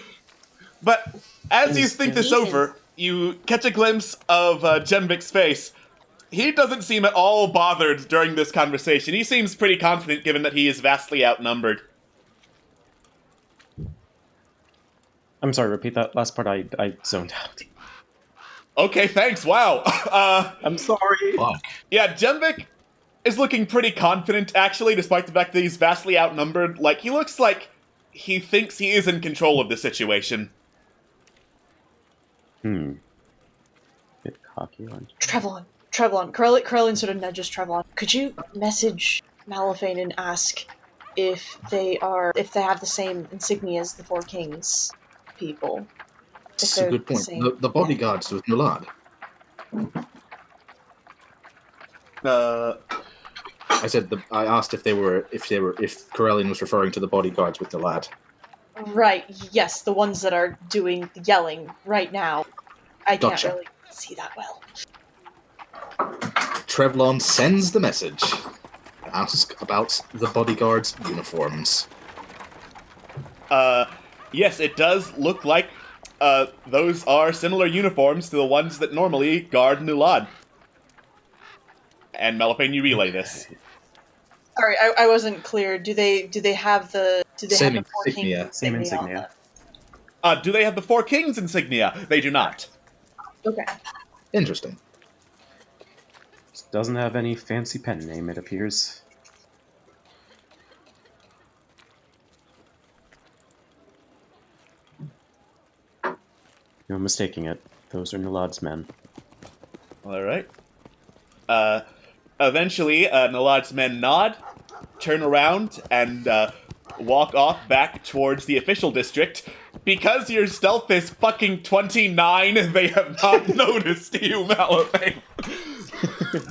But as you think this over, you catch a glimpse of Jemvik's face. He doesn't seem at all bothered during this conversation. He seems pretty confident, given that he is vastly outnumbered. I'm sorry, repeat that last part. I zoned out. Okay, thanks. Wow. I'm sorry. Fuck. Yeah, Jemvik is looking pretty confident, actually, despite the fact that he's vastly outnumbered. Like, he looks like he thinks he is in control of the situation. Bit cocky on... Trevlon. Corellian sort of nudges Trevlon. Could you message Malifane and ask if they have the same insignia as the Four Kings people? That's a good point. The bodyguards with Nulad. I said I asked if Corellian was referring to the bodyguards with the lad. Right, yes, the ones that are doing the yelling right now. I can't Gotcha. really see that well. Trevlon sends the message. Ask about the bodyguards' uniforms. Yes, it does look like those are similar uniforms to the ones that normally guard Nulad. And Melopane, you relay this. Sorry, I wasn't clear. Do they have the Same have the four insignia. kings Same on insignia. them? Do they have the Four Kings insignia? They do not. Okay. Interesting. Doesn't have any fancy pen name, it appears. No mistaking it. Those are Nalad's men. Alright. Eventually, Nalad's men nod, turn around, and walk off back towards the official district. Because your stealth is fucking 29, they have not noticed you, Malafane.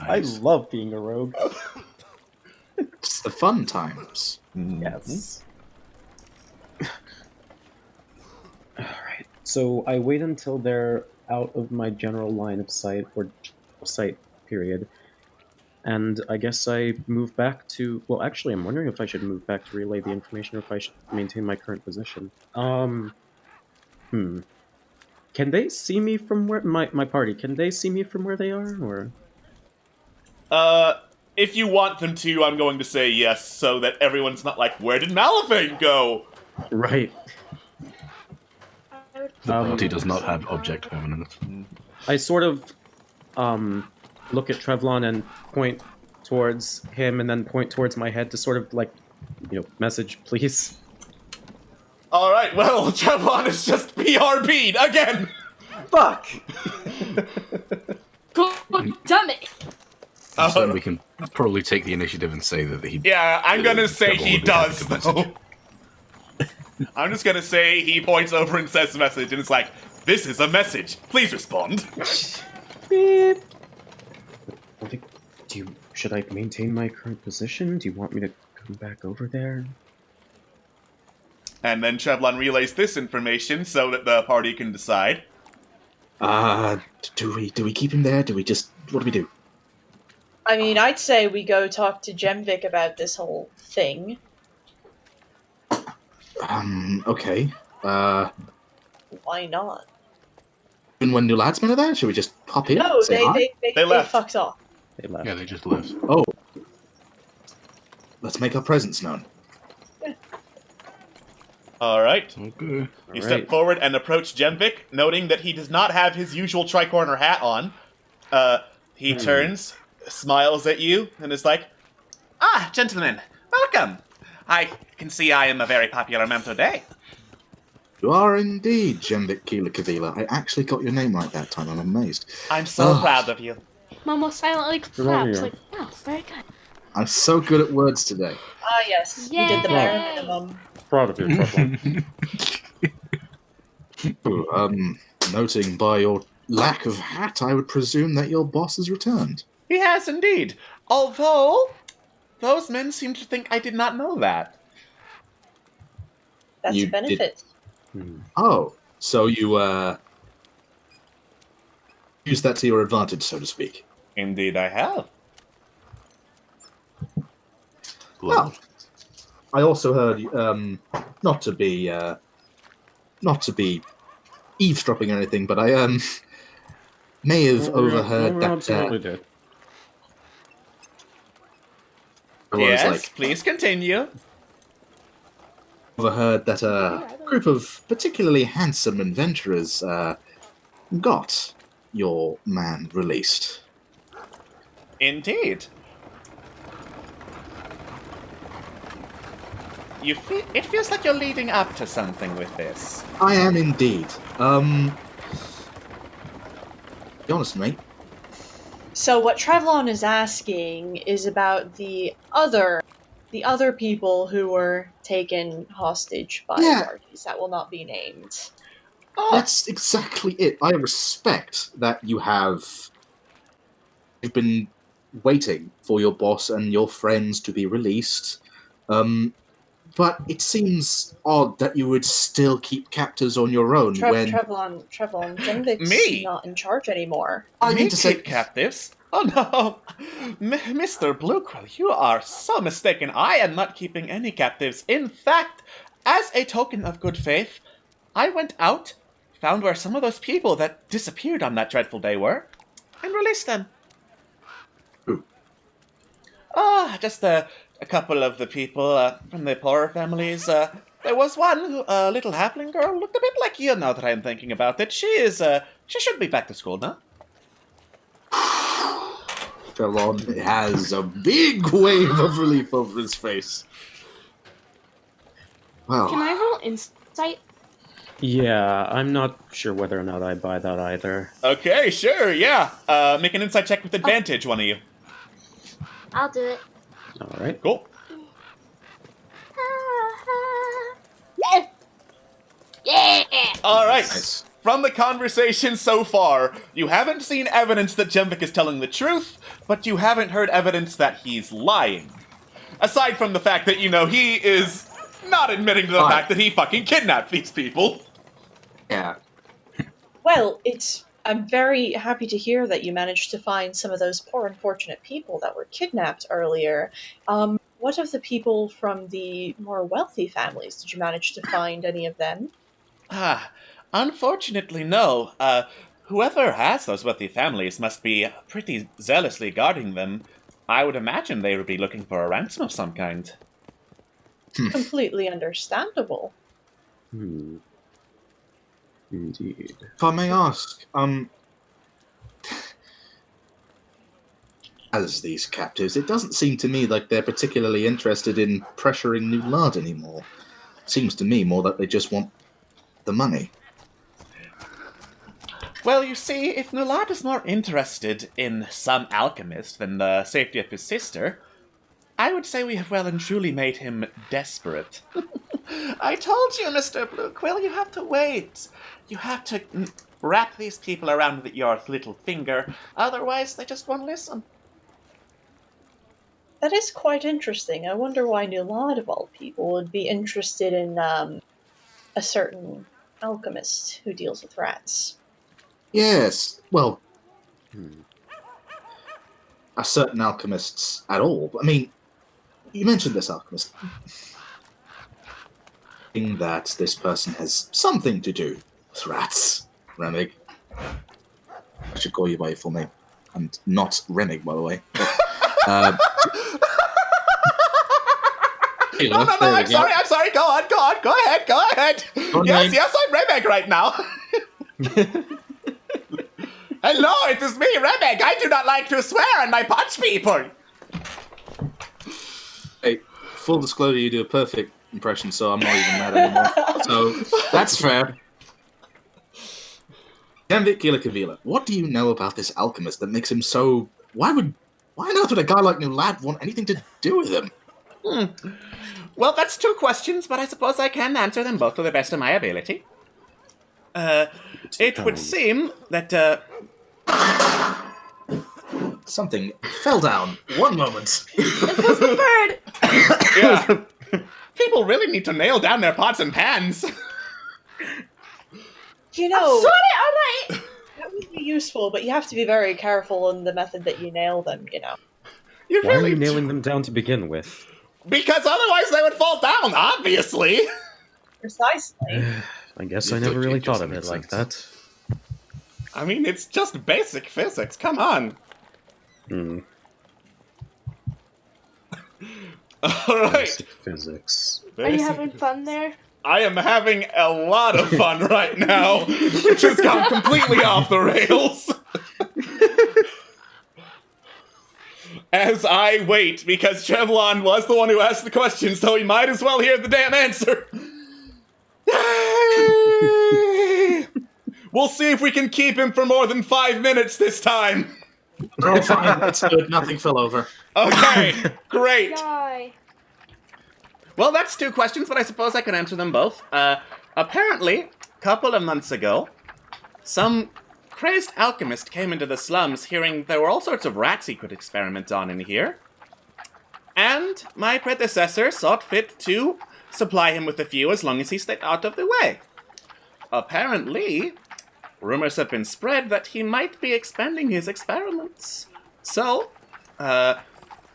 I love being a rogue. It's the fun times. Yes. Alright, so I wait until they're out of my general line of sight, or sight, period. And I guess I move back to... Well, actually, I'm wondering if I should move back to relay the information or if I should maintain my current position. Can they see me from where... My party, can they see me from where they are, or...? If you want them to, I'm going to say yes, so that everyone's not like, where did Malafane go? Right. The party does not have object permanence. I sort of look at Trevlon and point towards him and then point towards my head to sort of like, message, please. Alright, well, Trevlon is just PRB'd again! Fuck! God damn it! So we can probably take the initiative and say that he... Yeah, I'm gonna say Trevlon he would be happy does, to though. message. I'm just gonna say he points over and says the message, and it's like, this is a message. Please respond. Beep. Should I maintain my current position? Do you want me to come back over there? And then Trevlon relays this information so that the party can decide. Do we keep him there? What do we do? I mean, I'd say we go talk to Jemvik about this whole thing. Okay. Why not? And when new ladsmen are there, should we just pop in? No, say hi? they left. fucked off. They left. Yeah, they just left. Oh. Let's make our presence known. Alright. Okay. You step forward and approach Jemvik, noting that he does not have his usual tricorner hat on. He turns, smiles at you, and is like, "Ah, gentlemen, welcome. I can see I am a very popular member today." You are indeed Jemvik Keela Kavila. I actually got your name right that time. I'm amazed. I'm so proud of you. Momo silently claps, like, oh, very good. I'm so good at words today. Ah, yes. You did the bare minimum. Proud of you, Trevlon. Noting by your lack of hat, I would presume that your boss has returned. He has indeed. Although, those men seem to think I did not know that. That's a benefit. Oh, so you, use that to your advantage, so to speak. Indeed I have. Well, I also heard, not to be eavesdropping or anything, but I, may have overheard that, Yes, please continue. Overheard that a group of particularly handsome adventurers, got your man released. Indeed. It feels like you're leading up to something with this. I am indeed. Be honest, mate. So what Trevlon is asking is about the other people who were taken hostage by parties that will not be named. That's exactly it. I respect that you've been waiting for your boss and your friends to be released. But it seems odd that you would still keep captives on your own when... Trevlon, Genvik's Me? not in charge anymore. I mean Me to say... keep captives? Oh no! Mr. Bluequill, you are so mistaken. I am not keeping any captives. In fact, as a token of good faith, I went out, found where some of those people that disappeared on that dreadful day were, and released them. Who? Just a couple of the people from the poorer families. There was one who, a little halfling girl, looked a bit like you now that I'm thinking about it. She should be back to school now. Trevlon has a big wave of relief over his face. Wow. Can I roll insight? Yeah, I'm not sure whether or not I buy that either. Okay, sure, yeah. Make an insight check with advantage, one of you. I'll do it. All right. Cool. All right. Nice. From the conversation so far, you haven't seen evidence that Jemvik is telling the truth, but you haven't heard evidence that he's lying. Aside from the fact that, he is not admitting to the fact that he fucking kidnapped these people. Yeah. Well, I'm very happy to hear that you managed to find some of those poor unfortunate people that were kidnapped earlier. What of the people from the more wealthy families? Did you manage to find any of them? Unfortunately, no. Whoever has those wealthy families must be pretty zealously guarding them. I would imagine they would be looking for a ransom of some kind. Completely understandable. Indeed. If I may ask, as these captives, it doesn't seem to me like they're particularly interested in pressuring Nulad anymore. It seems to me more that they just want the money. Well, you see, if Nulad is more interested in some alchemist than the safety of his sister, I would say we have well and truly made him desperate. I told you, Mr. Bluequill, you have to wait. You have to wrap these people around your little finger, otherwise they just won't listen. That is quite interesting. I wonder why Nulad, of all people, would be interested in a certain alchemist who deals with rats. Yes, well, a certain alchemists at all. I mean, you mentioned this alchemist. That this person has something to do with rats, Remig. I should call you by your full name. And not Remig, by the way. No, I'm sorry, go on, go ahead. Yes, I'm Remeg right now. Hello, it is me, Remeg. I do not like to swear and I punch people. Hey, full disclosure, you do a perfect impression, so I'm not even mad anymore. So, that's fair. Genvik Gilakavila, what do you know about this alchemist that makes him so... Why on earth would a guy like Nulad want anything to do with him? Well, that's two questions, but I suppose I can answer them both to the best of my ability. It would seem that, Something fell down. One moment. It was the bird! Yeah. People really need to nail down their pots and pans. You know, Alright! that would be useful, but you have to be very careful in the method that you nail them, Why are you nailing them down to begin with? Because otherwise they would fall down, obviously. Precisely. I guess I never really thought of it like that. I mean, it's just basic physics. Come on. All right. Basic physics. Are you having fun there? I am having a lot of fun right now, which has gone completely off the rails. As I wait, because Trevlon was the one who asked the question, so he might as well hear the damn answer. We'll see if we can keep him for more than 5 minutes this time. Oh, fine, that's good. Nothing fell over. Okay, great. Yay. Well, that's two questions, but I suppose I can answer them both. Apparently, a couple of months ago, some crazed alchemist came into the slums hearing there were all sorts of rats he could experiment on in here. And my predecessor sought fit to supply him with a few as long as he stayed out of the way. Apparently, rumors have been spread that he might be expanding his experiments. So,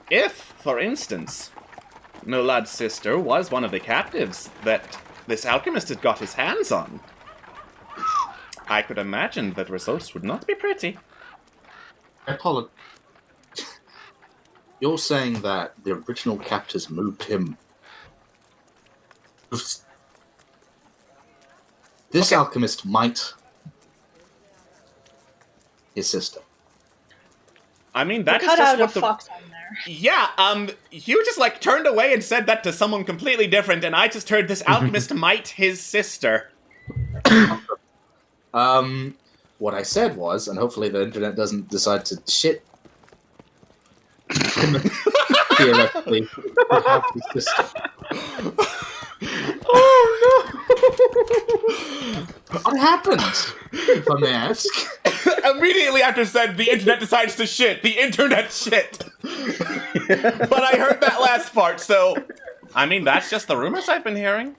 if, for instance, Nolad's sister was one of the captives that this alchemist had got his hands on, I could imagine that results would not be pretty. Apollo, you're saying that the original captors moved him. This alchemist might his sister. I mean, that is cut just out what a the... fox on there. Yeah, you just, like, turned away and said that to someone completely different, and I just heard this alchemist might his sister. What I said was, and hopefully the internet doesn't decide to shit. Theoretically, would have his sister. Oh, no! What happened, if I may ask? Immediately after said, the internet decides to shit. The internet shit. But I heard that last part, so... I mean, that's just the rumors I've been hearing.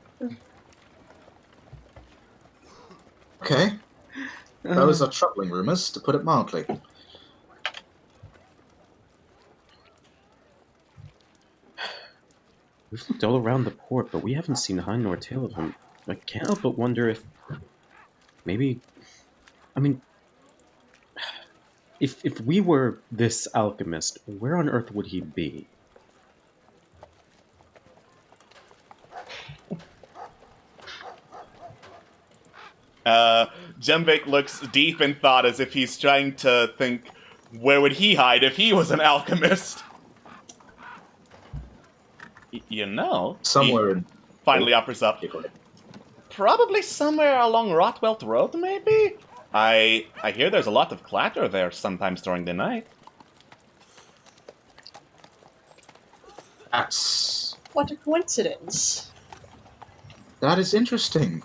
Okay. Those are troubling rumors, to put it mildly. We've looked all around the port, but we haven't seen hind nor tail of him. I can't help but wonder if... maybe... I mean... If we were this alchemist, where on earth would he be? Jemvik looks deep in thought as if he's trying to think, where would he hide if he was an alchemist? You know... Somewhere in... Finally offers up. Probably somewhere along Rotwelt Road, maybe? I hear there's a lot of clatter there sometimes during the night. That's... What a coincidence. That is interesting.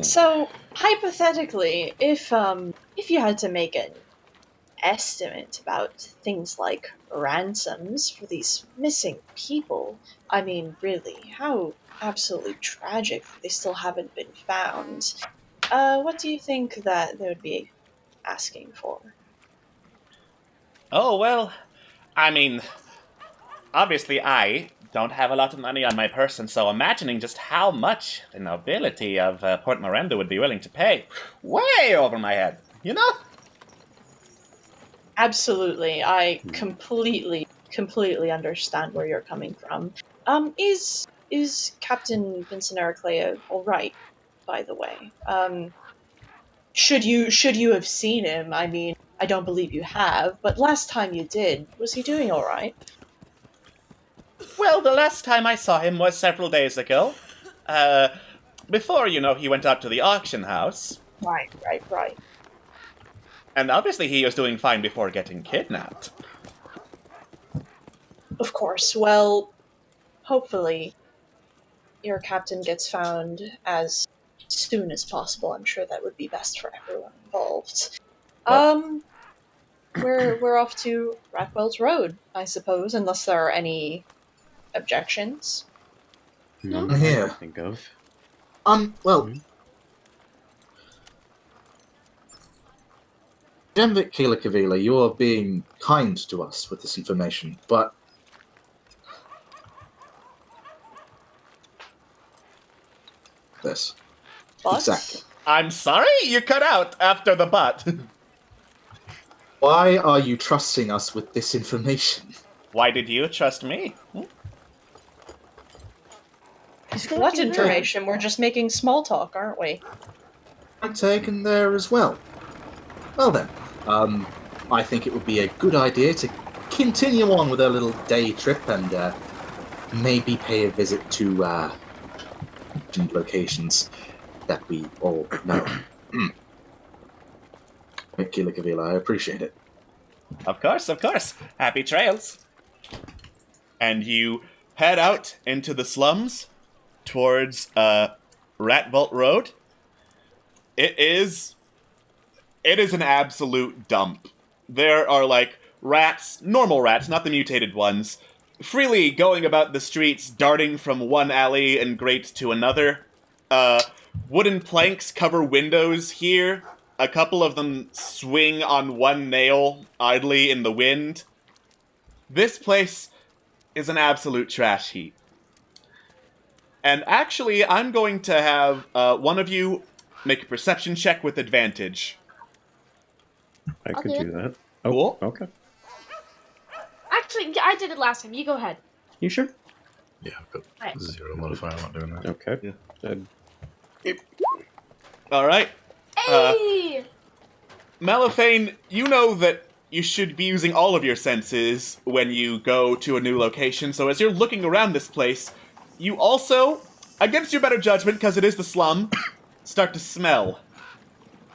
So, hypothetically, if you had to make an estimate about things like ransoms for these missing people, I mean, really, how absolutely tragic that they still haven't been found. What do you think that they would be asking for? Oh, well, I mean, obviously I don't have a lot of money on my person, so imagining just how much the nobility of Port Miranda would be willing to pay, way over my head, you know? Absolutely, I completely understand where you're coming from. Is Captain Vincent Araclea all right? By the way, should you have seen him? I mean, I don't believe you have, but last time you did, was he doing all right? Well, the last time I saw him was several days ago. Before, you know, he went out to the auction house. Right. And obviously he was doing fine before getting kidnapped. Of course. Well, hopefully your captain gets found as soon as possible. I'm sure that would be best for everyone involved. We're off to Ratwell's Road, I suppose, unless there are any objections. No, Here. I can think of. Well... Jemvik Keela Kavila, you are being kind to us with this information, but... This. But? Exactly. I'm sorry? You cut out after the but. Why are you trusting us with this information? Why did you trust me? What information? We're just making small talk, aren't we? I'm taken there as well. Well then, I think it would be a good idea to continue on with our little day trip and maybe pay a visit to locations that we all know. Thank you, Kavila. I appreciate it. Of course. Happy trails. And you head out into the slums towards Rat Vault Road. It is an absolute dump. There are like rats, normal rats, not the mutated ones, freely going about the streets, darting from one alley and grate to another. Wooden planks cover windows here. A couple of them swing on one nail idly in the wind. This place is an absolute trash heap. And actually, I'm going to have one of you make a perception check with advantage. I could Okay. do that. Oh, Cool. okay. Actually, I did it last time. You go ahead. You sure? Yeah, I've got Right. 0 modifier. I'm not doing that. Okay. All right. Hey! Malifane, you know that you should be using all of your senses when you go to a new location, so as you're looking around this place, you also, against your better judgment, because it is the slum, start to smell.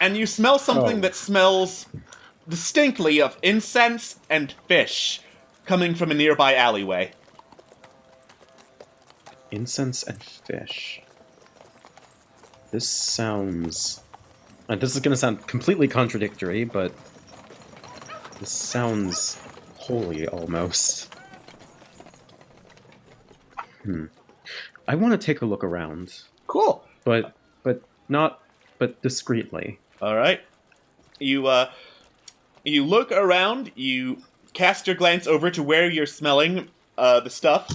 And you smell something that smells distinctly of incense and fish coming from a nearby alleyway. Incense and fish. This sounds... this is going to sound completely contradictory, but this sounds holy almost. I want to take a look around. Cool. But discreetly. All right. You look around, you cast your glance over to where you're smelling the stuff.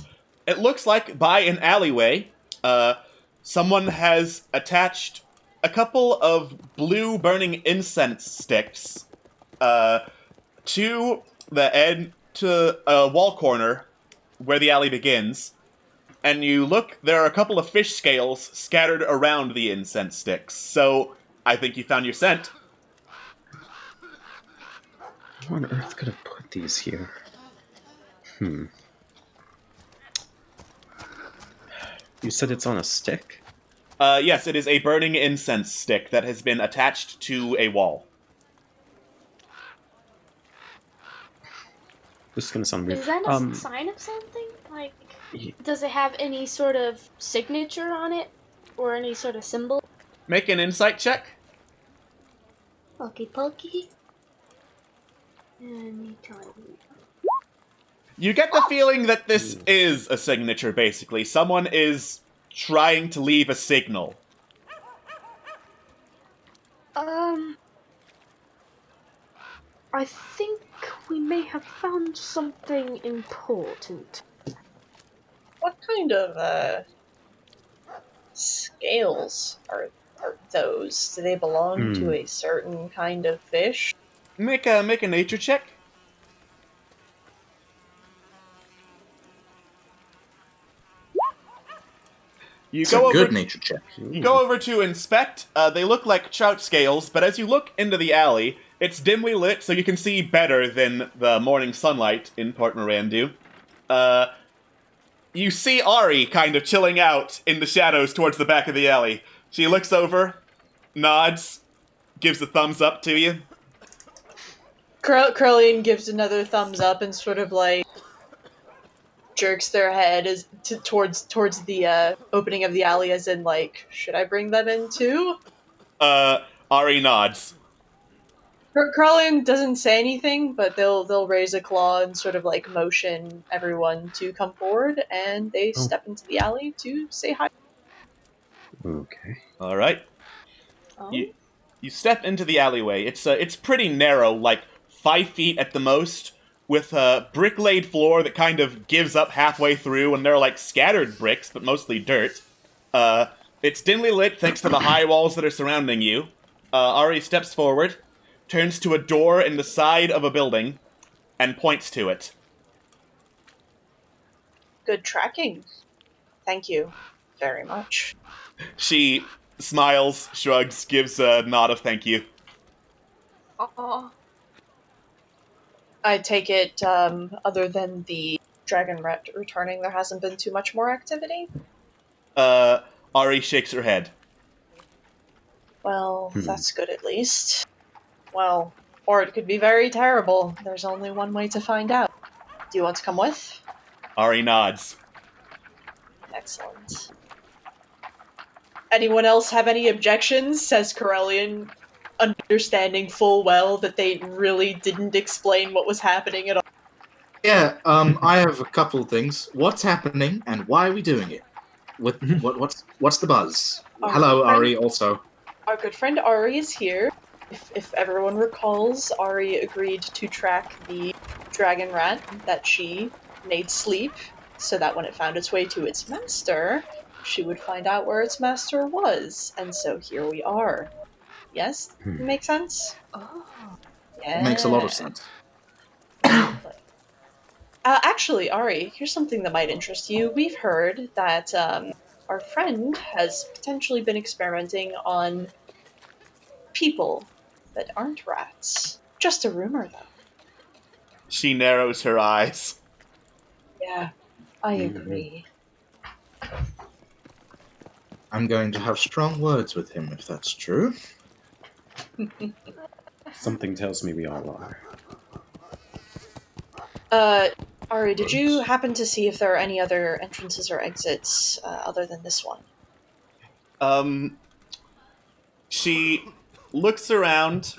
It looks like by an alleyway, someone has attached a couple of blue burning incense sticks to the end, to a wall corner where the alley begins. And you look, there are a couple of fish scales scattered around the incense sticks. So I think you found your scent. Who on earth could have put these here? You said it's on a stick? Yes, it is a burning incense stick that has been attached to a wall. This is gonna sound weird. Is that a sign of something? Like, does it have any sort of signature on it? Or any sort of symbol? Make an insight check. Pokey pokey. Anytime. You get the feeling that this is a signature, basically. Someone is trying to leave a signal. I think we may have found something important. What kind of scales are those? Do they belong to a certain kind of fish? Make a nature check. You go Good over nature check. You go over to inspect. They look like trout scales, but as you look into the alley, it's dimly lit, so you can see better than the morning sunlight in Port Mirandu. You see Ari kind of chilling out in the shadows towards the back of the alley. She looks over, nods, gives a thumbs up to you. Curlian gives another thumbs up and sort of like jerks their head towards the opening of the alley, as in like, should I bring them in too? Ari nods. Curlian doesn't say anything, but they'll raise a claw and sort of like motion everyone to come forward, and they step into the alley to say hi. Okay. All right. Oh. You step into the alleyway. It's pretty narrow, like 5 feet at the most, with a brick-laid floor that kind of gives up halfway through, and there are like scattered bricks, but mostly dirt. It's dimly lit thanks to the high walls that are surrounding you. Ari steps forward, turns to a door in the side of a building, and points to it. Good tracking. Thank you very much. She smiles, shrugs, gives a nod of thank you. Aw. I take it, other than the dragon rat returning, there hasn't been too much more activity? Ari shakes her head. Well, that's good at least. Well, or it could be very terrible. There's only one way to find out. Do you want to come with? Ari nods. Excellent. Anyone else have any objections? Says Corellian, understanding full well that they really didn't explain what was happening at all. Yeah, I have a couple of things. What's happening, and why are we doing it? What's the buzz? Hello, Ari. Also, our good friend Ari is here. If everyone recalls, Ari agreed to track the dragon rat that she made sleep, so that when it found its way to its master, she would find out where its master was. And so here we are. Yes? Makes sense? Oh. Yeah. makes a lot of sense. Actually, Ari, here's something that might interest you. We've heard that our friend has potentially been experimenting on people that aren't rats. Just a rumor, though. She narrows her eyes. Yeah, I agree. I'm going to have strong words with him if that's true. Something tells me we all are. Ari, did you happen to see if there are any other entrances or exits other than this one? She looks around,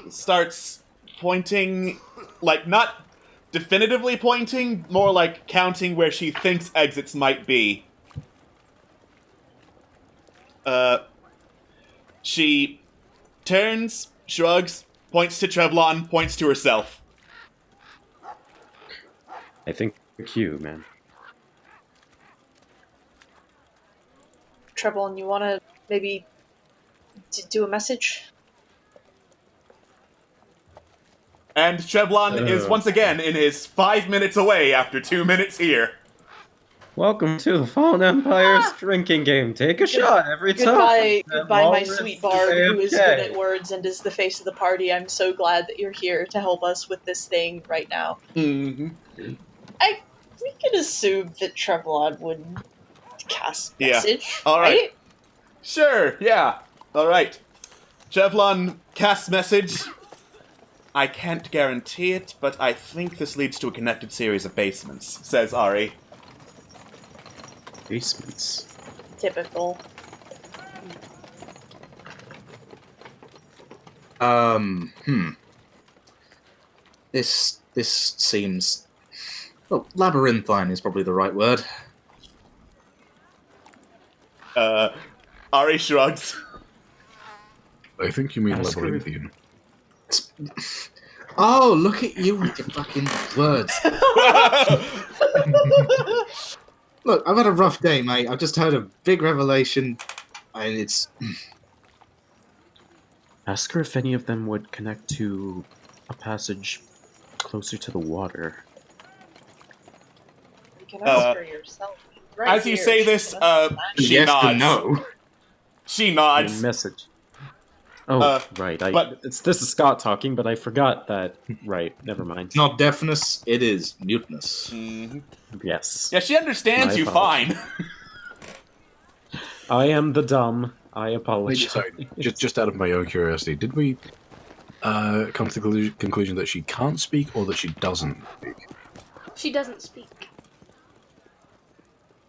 starts pointing, like, not definitively pointing, more like counting where she thinks exits might be. She turns, shrugs, points to Trevlon, points to herself. I think you, man. Treble, you want to maybe do a message? And Trevlon is once again in his 5 minutes away after 2 minutes here. Welcome to the Fallen Empire's drinking game. Take a shot every time. Goodbye, my sweet bard, who is good at words and is the face of the party. I'm so glad that you're here to help us with this thing right now. Mm-hmm. We can assume that Trevelon would cast message, All right. right? Sure, yeah. All right. Trevlon casts message. I can't guarantee it, but I think this leads to a connected series of basements, says Ari. Basements. Typical. This seems... Well, labyrinthine is probably the right word. Ari shrugs. I think you mean labyrinthian. Oh, look at you with your fucking words. Look, I've had a rough day, mate. I've just heard a big revelation, and it's... Ask her if any of them would connect to a passage closer to the water. You can ask her yourself. Right as you here. say this, she yes nods. and no. She nods. Message. Oh, right. This is Scott talking, but I forgot that. Right, never mind. It's not deafness, it is muteness. Mm-hmm. Yes. Yeah, she understands My you apologies. fine. I am the dumb. I Wait, apologize. sorry, just out of my own curiosity, did we come to the conclusion that she can't speak or that she doesn't speak? She doesn't speak.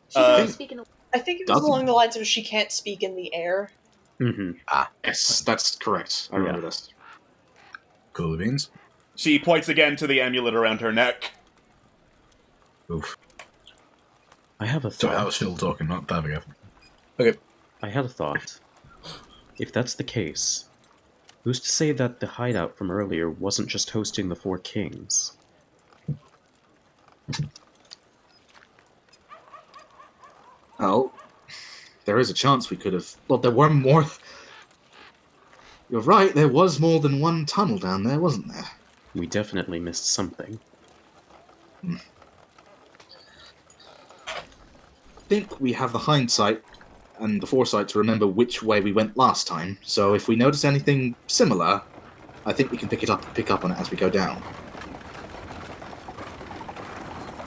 She doesn't speak in a... I think it was along the lines of she can't speak in the air. Mm-hmm. Yes, that's correct. I remember this. Cool beans. She points again to the amulet around her neck. Oof. I have a thought. Sorry, that was Phil talking, not Davigav. Okay. I had a thought. If that's the case, who's to say that the hideout from earlier wasn't just hosting the Four Kings? Well, there is a chance we could have... Well, there were more... You're right, there was more than one tunnel down there, wasn't there? We definitely missed something. I think we have the hindsight and the foresight to remember which way we went last time, so if we notice anything similar, I think we can pick up on it as we go down.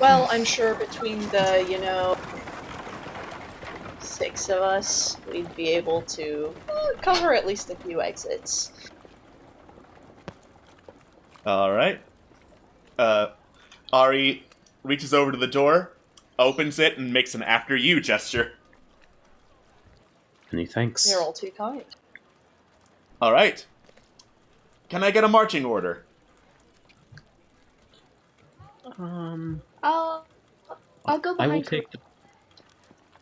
Well, I'm sure between the, 6 of us, we'd be able to cover at least a few exits. Alright. Ari reaches over to the door, opens it, and makes an after you gesture. Many thanks. You're all too kind. All right. Can I get a marching order? I'll go I will behind. take.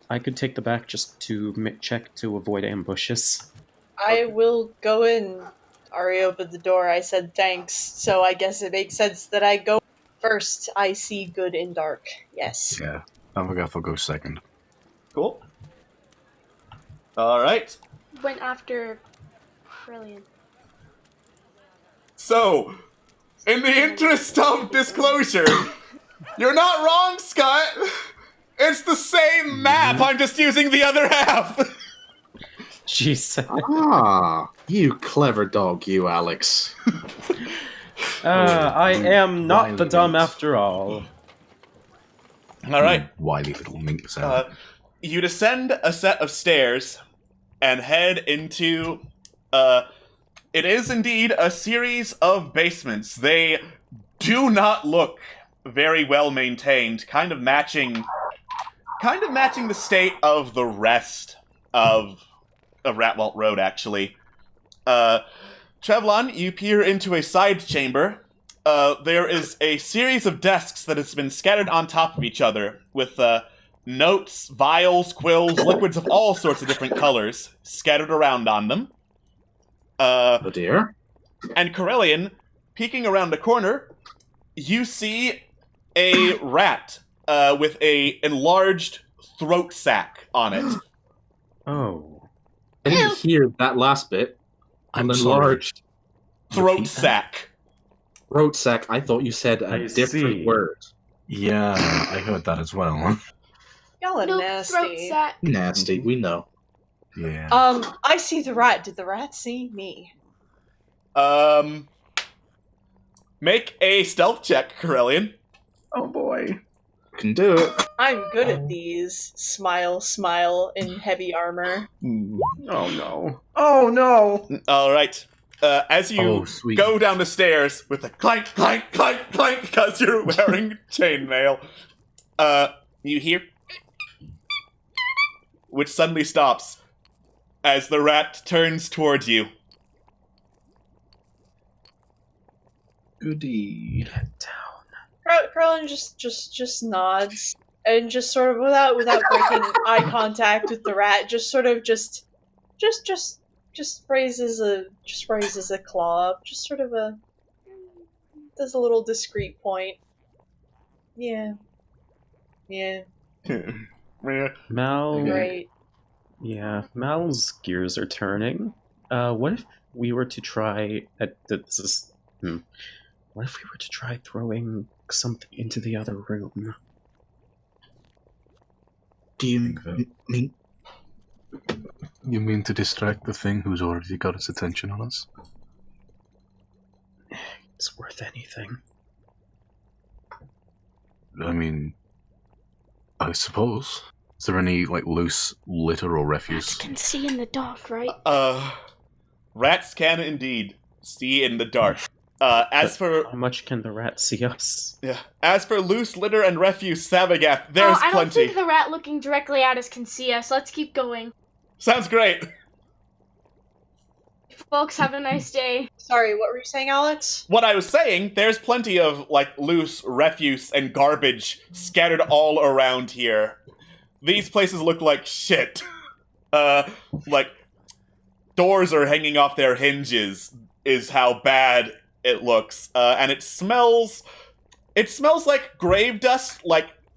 I could take the back just to check to avoid ambushes. I will go in. Ari opened the door. I said thanks, so I guess it makes sense that I go first. I see good in dark. Yes. Yeah, Avagath will go second. Cool. All right. Went after Brilliant. So, in the interest of disclosure, you're not wrong, Scott. It's the same map. I'm just using the other half. Jeez. You clever dog, you, Alex. I am not the dumb minx. after all. All right. Wily little minx out. You descend a set of stairs and head into. It is indeed a series of basements. They do not look very well maintained, kind of matching the state of the rest of Ratwalt Road, actually. Trevlon, you peer into a side chamber. There is a series of desks that has been scattered on top of each other, with notes, vials, quills, liquids of all sorts of different colors scattered around on them. Oh dear. And Corellian, peeking around the corner, you see a rat with a enlarged throat sack on it. Oh. I didn't hear that last bit. I'm An sorry. enlarged Throat sack. throat sack. I thought you said I a different see. word. Yeah, I heard that as well. Y'all are No nasty. throat sack. Nasty, we know. Yeah. I see the rat. Did the rat see me? Make a stealth check, Corellian. Oh boy. Can do it. I'm good at these. Smile, smile in heavy armor. Oh no. Oh no! All right. As you Oh, sweet. go down the stairs with a clank, clank, clank, clank, because you're wearing chainmail, you hear, which suddenly stops as the rat turns towards you. Goody. Krillin just nods and just sort of without breaking eye contact with the rat, just sort of just raises a claw, just sort of does a little discreet point. Yeah. Mal. Great. Yeah, Mal's gears are turning. What if we were to try what if we were to try throwing something into the other room? Do you mean You mean to distract the thing who's already got its attention on us? It's worth anything. I mean, I suppose. Is there any, loose litter or refuse? Can see in the dark, right? Rats can indeed see in the dark. As for how much can the rat see us? Yeah. As for loose litter and refuse, Savagath, there's I don't plenty. think the rat looking directly at us can see us. Let's keep going. Sounds great. Folks, have a nice day. Sorry, what were you saying, Alex? What I was saying, there's plenty of, loose refuse and garbage scattered all around here. These places look like shit. Doors are hanging off their hinges, is how bad it looks. And it smells like grave dust,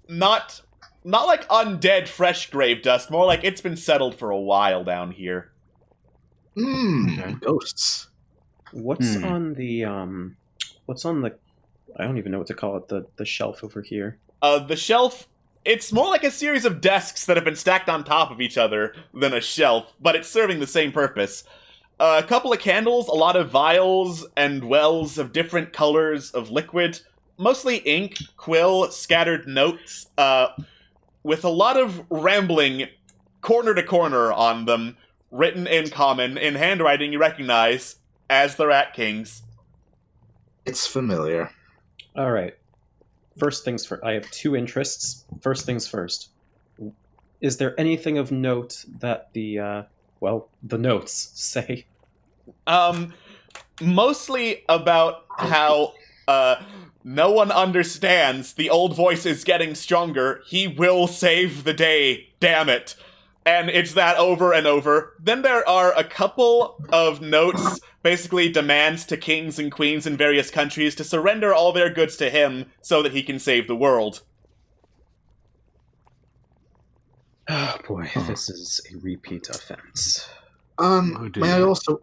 not like undead fresh grave dust, more like it's been settled for a while down here. Ghosts. What's on the I don't even know what to call it, the shelf over here. The shelf, it's more like a series of desks that have been stacked on top of each other than a shelf, but it's serving the same purpose. A couple of candles, a lot of vials and wells of different colors of liquid, mostly ink, quill, scattered notes, with a lot of rambling corner to corner on them, written in common, in handwriting you recognize as the Rat King's. It's familiar. Alright. First things first. I have 2 interests. First things first. Is there anything of note that the well, the notes say. Mostly about how no one understands. The old voice is getting stronger. He will save the day, damn it. And it's that over and over. Then there are a couple of notes, basically demands to kings and queens in various countries to surrender all their goods to him so that he can save the world. Oh boy, this is a repeat offense. May I also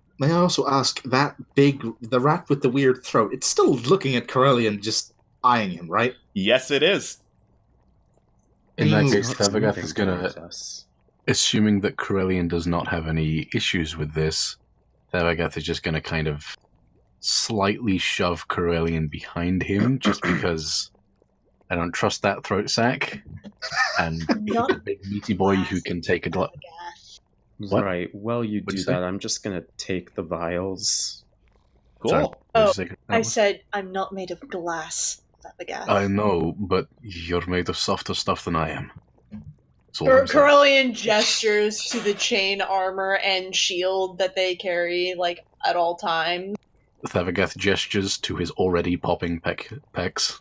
ask the rat with the weird throat? It's still looking at Corellian, just eyeing him, right? Yes, it is. In that Means- case, Tavagath is gonna, us. assuming that Corellian does not have any issues with this, Tavagath is just gonna kind of slightly shove Corellian behind him, just because I don't trust that throat sack, and he's a big meaty boy who can take a lot. What? Right, well, you What'd do you say? that. I'm just gonna take the vials. Cool. Sorry, Oh, say that I one. said I'm not made of glass, Tavagath. I know, but you're made of softer stuff than I am. That's all I'm saying. Corellian gestures to the chain armor and shield that they carry, like, at all times. Thavagath gestures to his already popping pecs.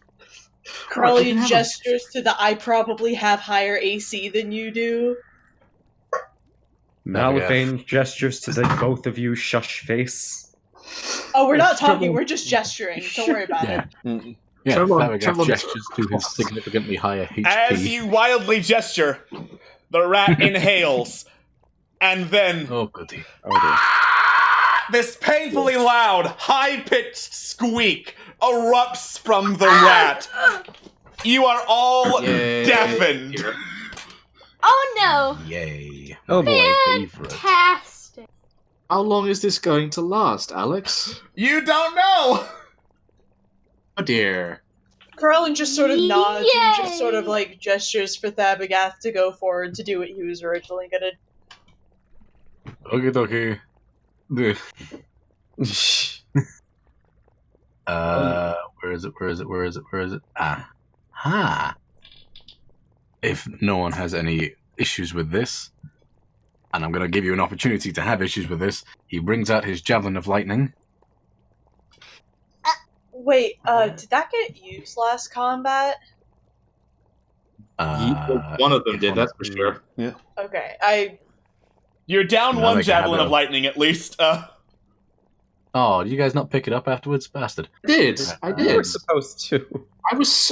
Corellian gestures to the I probably have higher AC than you do. Malifane gestures to the both of you shush face. Oh, we're not It's talking, trouble. we're just gesturing. Don't worry about Yeah. it. Yeah, Thavagath Trouble- gestures to his significantly higher HP. As you wildly gesture, the rat inhales, and then Oh, goody. this painfully loud, high-pitched squeak erupts from the rat. You are all Yay. deafened. Oh no! Yay. Oh boy. Fantastic! How long is this going to last, Alex? You don't know. Oh dear. Corellian just sort of nods and Yay! just sort of, like, gestures for Thabagath to go forward to do what he was originally gonna do. Okay. Where is it? Aha! If no one has any issues with this, and I'm going to give you an opportunity to have issues with this, he brings out his javelin of lightning. Wait, did that get used last combat? One of them did, that's for sure. Okay, You're down Now one they can have javelin of a- lightning at least. Oh, did you guys not pick it up afterwards, bastard? I You were did. supposed to.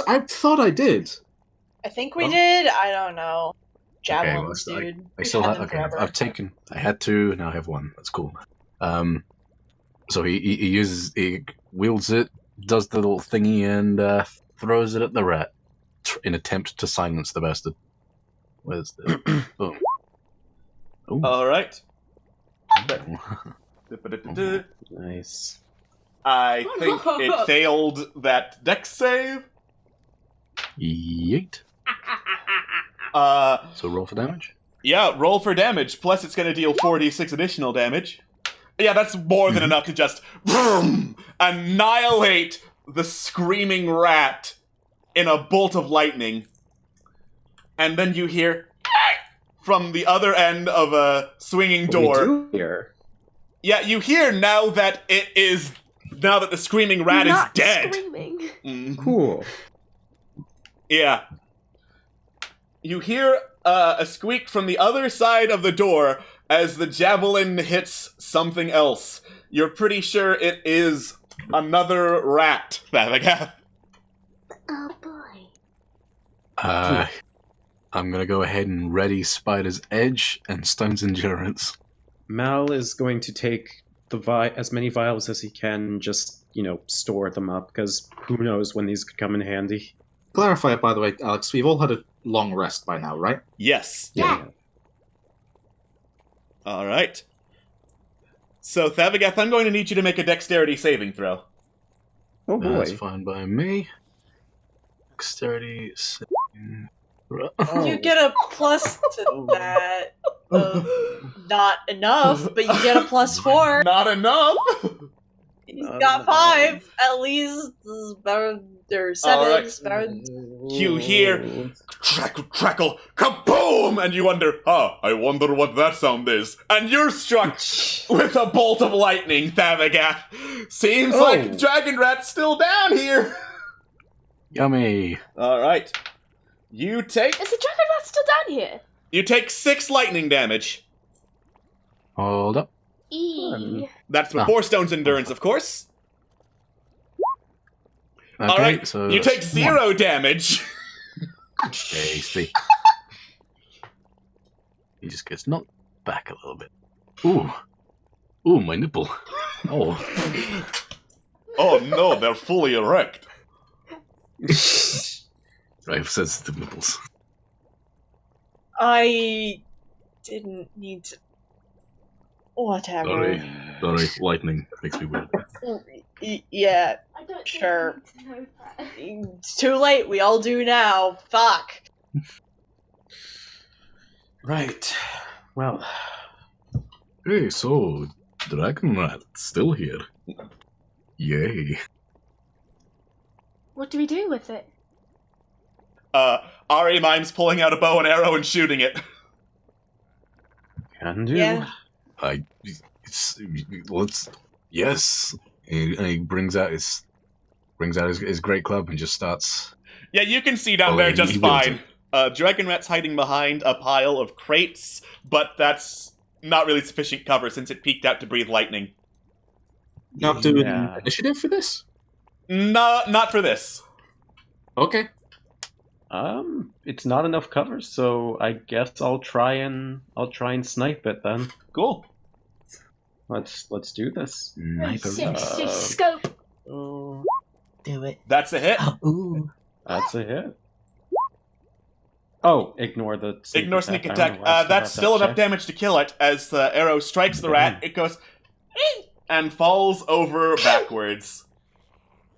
I thought I did. I think we did. I don't know. Javelins, well, dude. I still We've have. had them Okay, forever. I had two. Now I have one. That's cool. So he wields it, does the little thingy, and throws it at the rat in attempt to silence the bastard. Where's the boom? Ooh. All right. Nice. I think it failed that dex save. Yeet. So roll for damage. Yeah, roll for damage, plus it's going to deal 4d6 additional damage. Yeah, that's more than enough to just annihilate the screaming rat in a bolt of lightning. And then you hear from the other end of a swinging door. We do here. Yeah, you hear now that the screaming rat Not is dead. Screaming. Mhm. Cool. Yeah. You hear a squeak from the other side of the door as the javelin hits something else. You're pretty sure it is another rat, Thavagath. Oh boy. I'm gonna go ahead and ready Spider's Edge and Stone's Endurance. Mal is going to take as many vials as he can, just, store them up, because who knows when these could come in handy. Clarify it, by the way, Alex. We've all had a long rest by now, right? Yes. Yeah. All right. So, Thavagath, I'm going to need you to make a dexterity saving throw. Oh boy. That's fine by me. Dexterity saving. You get a plus to that. Not enough, but you get a +4. Not enough! He's got 5. At least this is better than Or 7, All right. about... You hear crackle, crackle, kaboom, and you wonder, I wonder what that sound is. And you're struck with a bolt of lightning, Thavagath. Seems like Dragon Rat's still down here. Yummy. All right. You take... Is the Dragon Rat still down here? You take 6 lightning damage. Hold up. That's with 4 stones endurance, of course. Okay, All right, so you take 0 damage. Tasty. He just gets knocked back a little bit. Ooh, my nipple. Oh. Oh no, they're fully erect. I have sensitive nipples. I didn't need to... Whatever. Sorry, lightning makes me weird. Yeah, I don't sure. think I need to know that. It's too late, we all do now. Fuck. Right. Well, Hey, so Dragon Rat still here. Yay. What do we do with it? Ari Mime's pulling out a bow and arrow and shooting it. can do. Yeah. Yes. He brings out his great club and just starts. Yeah, you can see down Oh, there he just wields fine. Dragon Rat's hiding behind a pile of crates, but that's not really sufficient cover since it peeked out to breathe lightning. Not doing Yeah. initiative for this? No, not for this. Okay. It's not enough cover, so I guess I'll try and snipe it then. Cool. Let's do this. Sniper. Scope. Oh, Do it. That's a hit. Ooh. that's a hit. Oh, ignore the Ignore sneak I don't attack. know why I still That's have still that enough check. damage to kill it. As the arrow strikes the rat, it goes "Eek," and falls over backwards.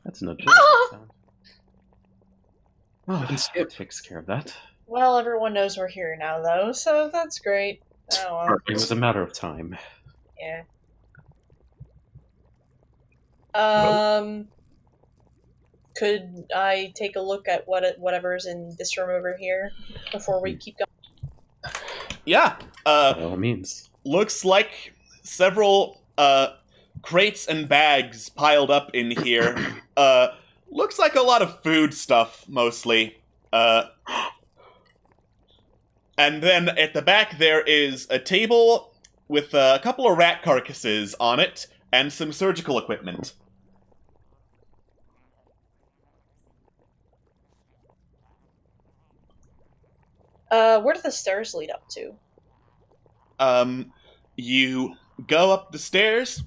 That's no joke. Ah! sound. Oh, skip. takes care of that. Well, everyone knows we're here now, though, so that's great. Oh, well. It was a matter of time. Yeah. Could I take a look at whatever's in this room over here before we keep going? Yeah. By all means. Looks like several crates and bags piled up in here. Looks like a lot of food stuff, mostly. And then at the back there is a table with a couple of rat carcasses on it and some surgical equipment. Where do the stairs lead up to? You go up the stairs,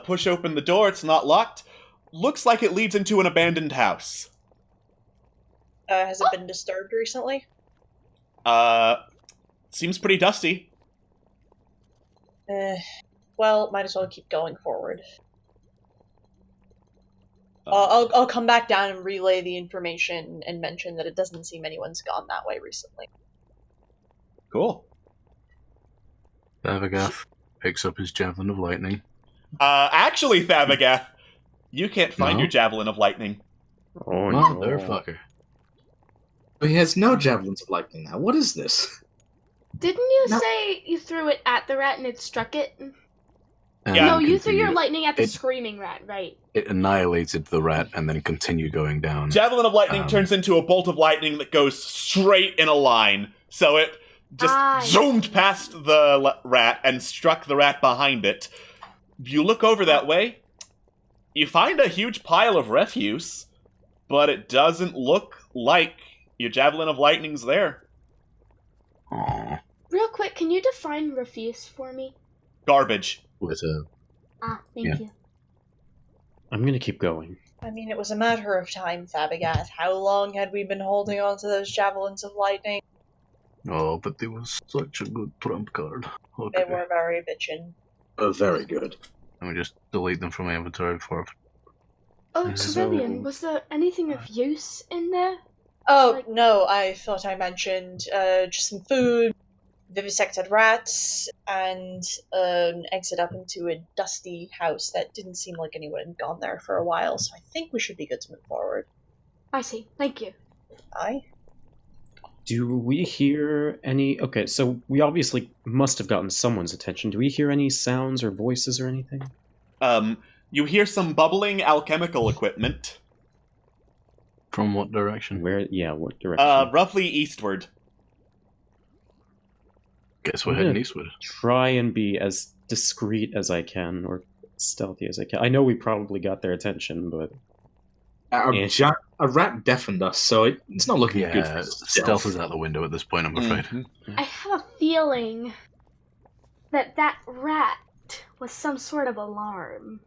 push open the door, it's not locked. Looks like it leads into an abandoned house. Has it been disturbed recently? Seems pretty dusty. Well, might as well keep going forward. I'll come back down and relay the information and mention that it doesn't seem anyone's gone that way recently. Cool. Thavagath picks up his javelin of lightning. Actually, Thavagath, you can't find No? your javelin of lightning. Oh no. Motherfucker. But he has no javelins of lightning now. What is this? Didn't you No. say you threw it at the rat and it struck it? And Yeah. No, then you threw your continued- lightning at the It- screaming rat, right? It annihilated the rat and then continued going down. Javelin of lightning Um, turns into a bolt of lightning that goes straight in a line. So it just zoomed past the rat and struck the rat behind it. You look over that way, you find a huge pile of refuse, but it doesn't look like your javelin of lightning's there. Aww. Real quick, can you define refuse for me? Garbage. With a Thank Yeah. you. I'm gonna keep going. I mean, it was a matter of time, Thabagath. How long had we been holding on to those javelins of lightning? Oh, but it was such a good trump card. They Okay. were very bitchin'. Oh, very good. Let me just delete them from my inventory before. Oh, So- Civilian, was there anything of use in there? Oh, Like- no, I thought I mentioned just some food, vivisected rats, and an exit up into a dusty house that didn't seem like anyone had gone there for a while, so I think we should be good to move forward. I see. Thank you. Aye. Do we hear any... Okay, so we obviously must have gotten someone's attention. Do we hear any sounds or voices or anything? You hear some bubbling alchemical equipment. From what direction? Where? Yeah, what direction? Roughly eastward. Guess we're heading eastward. Try and be as discreet as I can, or stealthy as I can. I know we probably got their attention, but... A rat deafened us, so it's not looking good for stealth is out the window at this point, I'm afraid. Mm-hmm. I have a feeling that rat was some sort of alarm.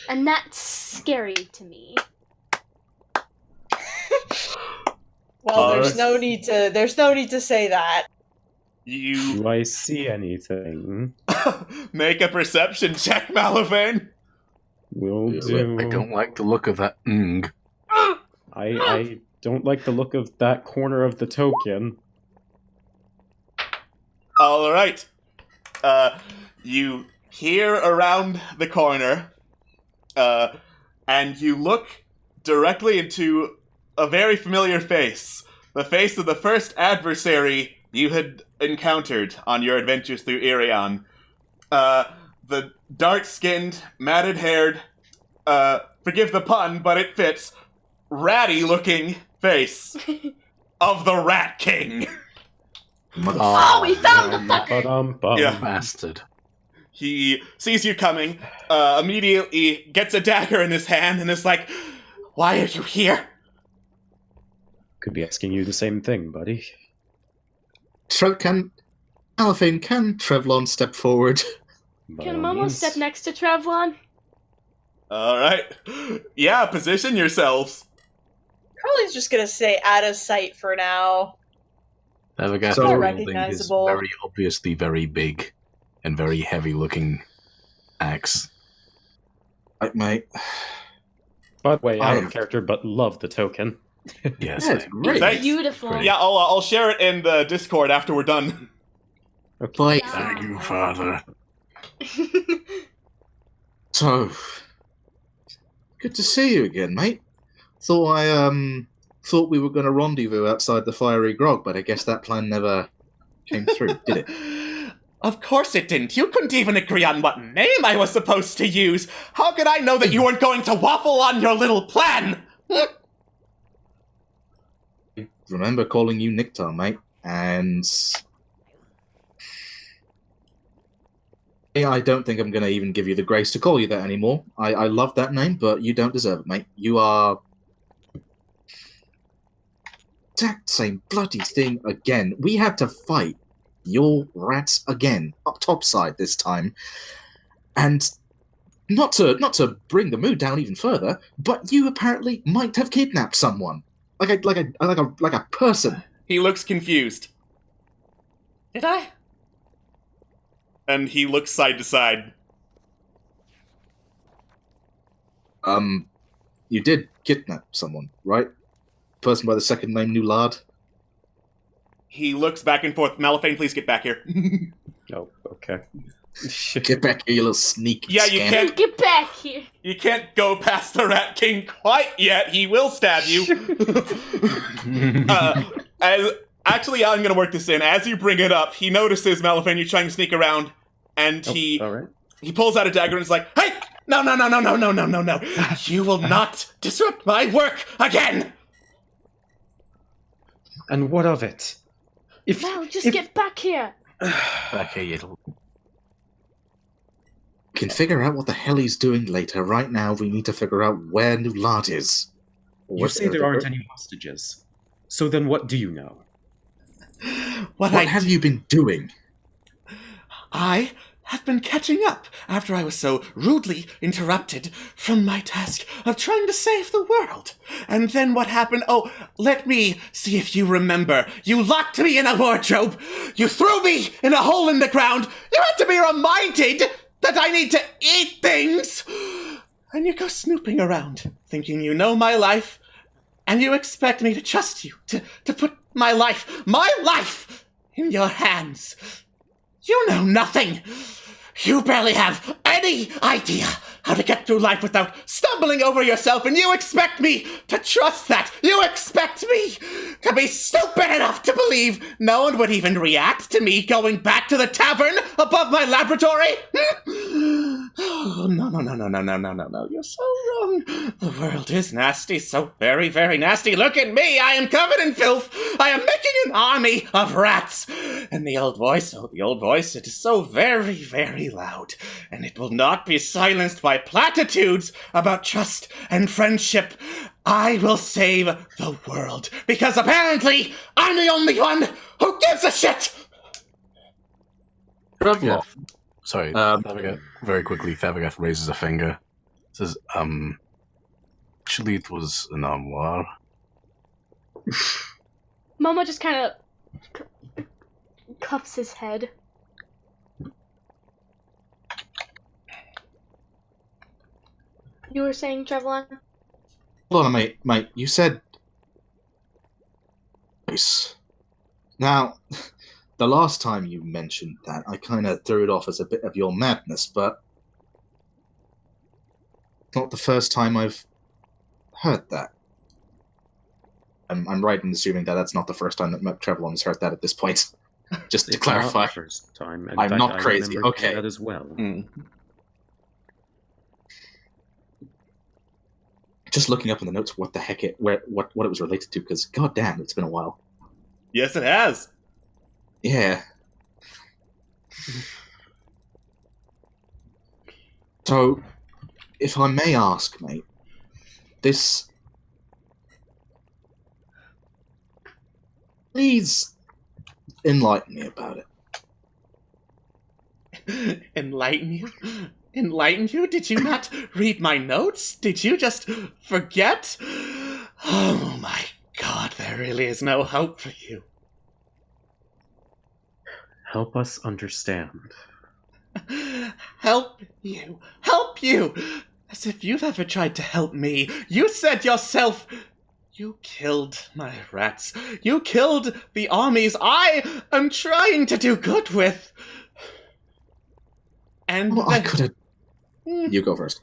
And that's scary to me. Well, there's no need to say that. Do I see anything? Make a perception check, Malivane. Will do. I don't like the look of that I don't like the look of that corner of the token. Alright. You hear around the corner, and you look directly into a very familiar face. The face of the first adversary you had encountered on your adventures through Irion. The dark-skinned, matted-haired, forgive the pun, but it fits, ratty-looking face of the Rat King. Oh, we found the fucker! Yeah. Bastard. He sees you coming, immediately gets a dagger in his hand, and is like, "Why are you here?" Could be asking you the same thing, buddy. Can Trevlon step forward? Can Momo step next to Trevlon? Alright. Yeah, position yourselves. Carly's just gonna say out of sight for now. Navigast So is recognizable. very obviously very big and very heavy-looking axe. Mate. By the way, out of character, but love the token. Yes, it's great. Thanks. Beautiful. Yeah, I'll share it in the Discord after we're done. Okay. Thank you, Father. So, good to see you again, mate. Thought we were going to rendezvous outside the Fiery Grog, but I guess that plan never came through, did it? Of course it didn't. You couldn't even agree on what name I was supposed to use. How could I know that you weren't going to waffle on your little plan? Remember calling you Niktar, mate, and... I don't think I'm going to even give you the grace to call you that anymore. I love that name, but you don't deserve it, mate. You are... exact same bloody thing again. We had to fight your rats again, up topside this time. And not to bring the mood down even further, but you apparently might have kidnapped someone. Like a person. He looks confused. Did I? And he looks side to side. You did kidnap someone, right? Person by the second name Nulard? He looks back and forth. Malifane, please get back here. Oh, okay. Get back here, you little sneak. Yeah, you can't Get back here! You can't go past the Rat King quite yet. He will stab you. Actually, I'm going to work this in. As you bring it up, he notices, Malifane, you're trying to sneak around, and he pulls out a dagger and is like, "Hey! No. You will not disrupt my work again!" And what of it? Mal, just get back here! Back here, you little... We can figure out what the hell he's doing later. Right now, we need to figure out where Nulard is. You say there aren't any hostages. So then what do you know? What have you been doing? I have been catching up after I was so rudely interrupted from my task of trying to save the world. And then what happened? Oh, let me see if you remember. You locked me in a wardrobe. You threw me in a hole in the ground. You had to be reminded that I need to eat things. And you go snooping around, thinking you know my life, and you expect me to trust you, to put my life in your hands. You know nothing. You barely have any idea how to get through life without stumbling over yourself, and you expect me to trust that? You expect me to be stupid enough to believe no one would even react to me going back to the tavern above my laboratory? Oh, no. You're so wrong. The world is nasty, so very, very nasty. Look at me. I am covered in filth. I am making an army of rats. And the old voice, it is so very, very loud. And it will not be silenced by platitudes about trust and friendship. I will save the world, because apparently I'm the only one who gives a shit! Yeah. Sorry, Thavagath, very quickly, Thavagath raises a finger. Says, actually it was an armoire. Momo just kind of cuffs his head. You were saying, Trevlon? Hold on, mate. You said... Now, the last time you mentioned that, I kind of threw it off as a bit of your madness, but... not the first time I've heard that. I'm right in assuming that that's not the first time that Trevlon has heard that at this point. Just to clarify. Not the first time. In I'm fact, not I crazy. remember Okay. that as well. Just looking up in the notes what the heck what it was related to, because goddamn, it's been a while. Yes, it has. Yeah. So, if I may ask, mate, this... Please enlighten me about it. Enlighten you? Enlighten you? Did you not read my notes? Did you just forget? Oh my god, there really is no hope for you. Help us understand. Help you? Help you? As if you've ever tried to help me. You said yourself... You killed my rats. You killed the armies I am trying to do good with. And well, I could have... You go first.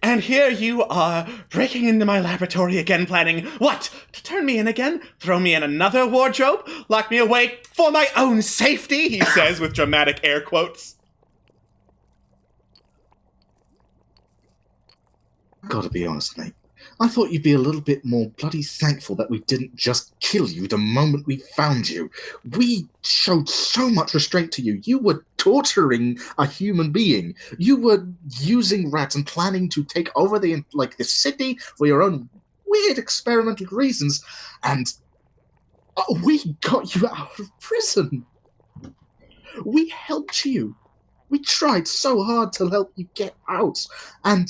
And here you are, breaking into my laboratory again, planning, what? To turn me in again? Throw me in another wardrobe? Lock me away for my own safety, he says with dramatic air quotes. Gotta be honest, mate. I thought you'd be a little bit more bloody thankful that we didn't just kill you the moment we found you. We showed so much restraint to you. You were torturing a human being. You were using rats and planning to take over the city for your own weird experimental reasons. And we got you out of prison. We helped you. We tried so hard to help you get out. And...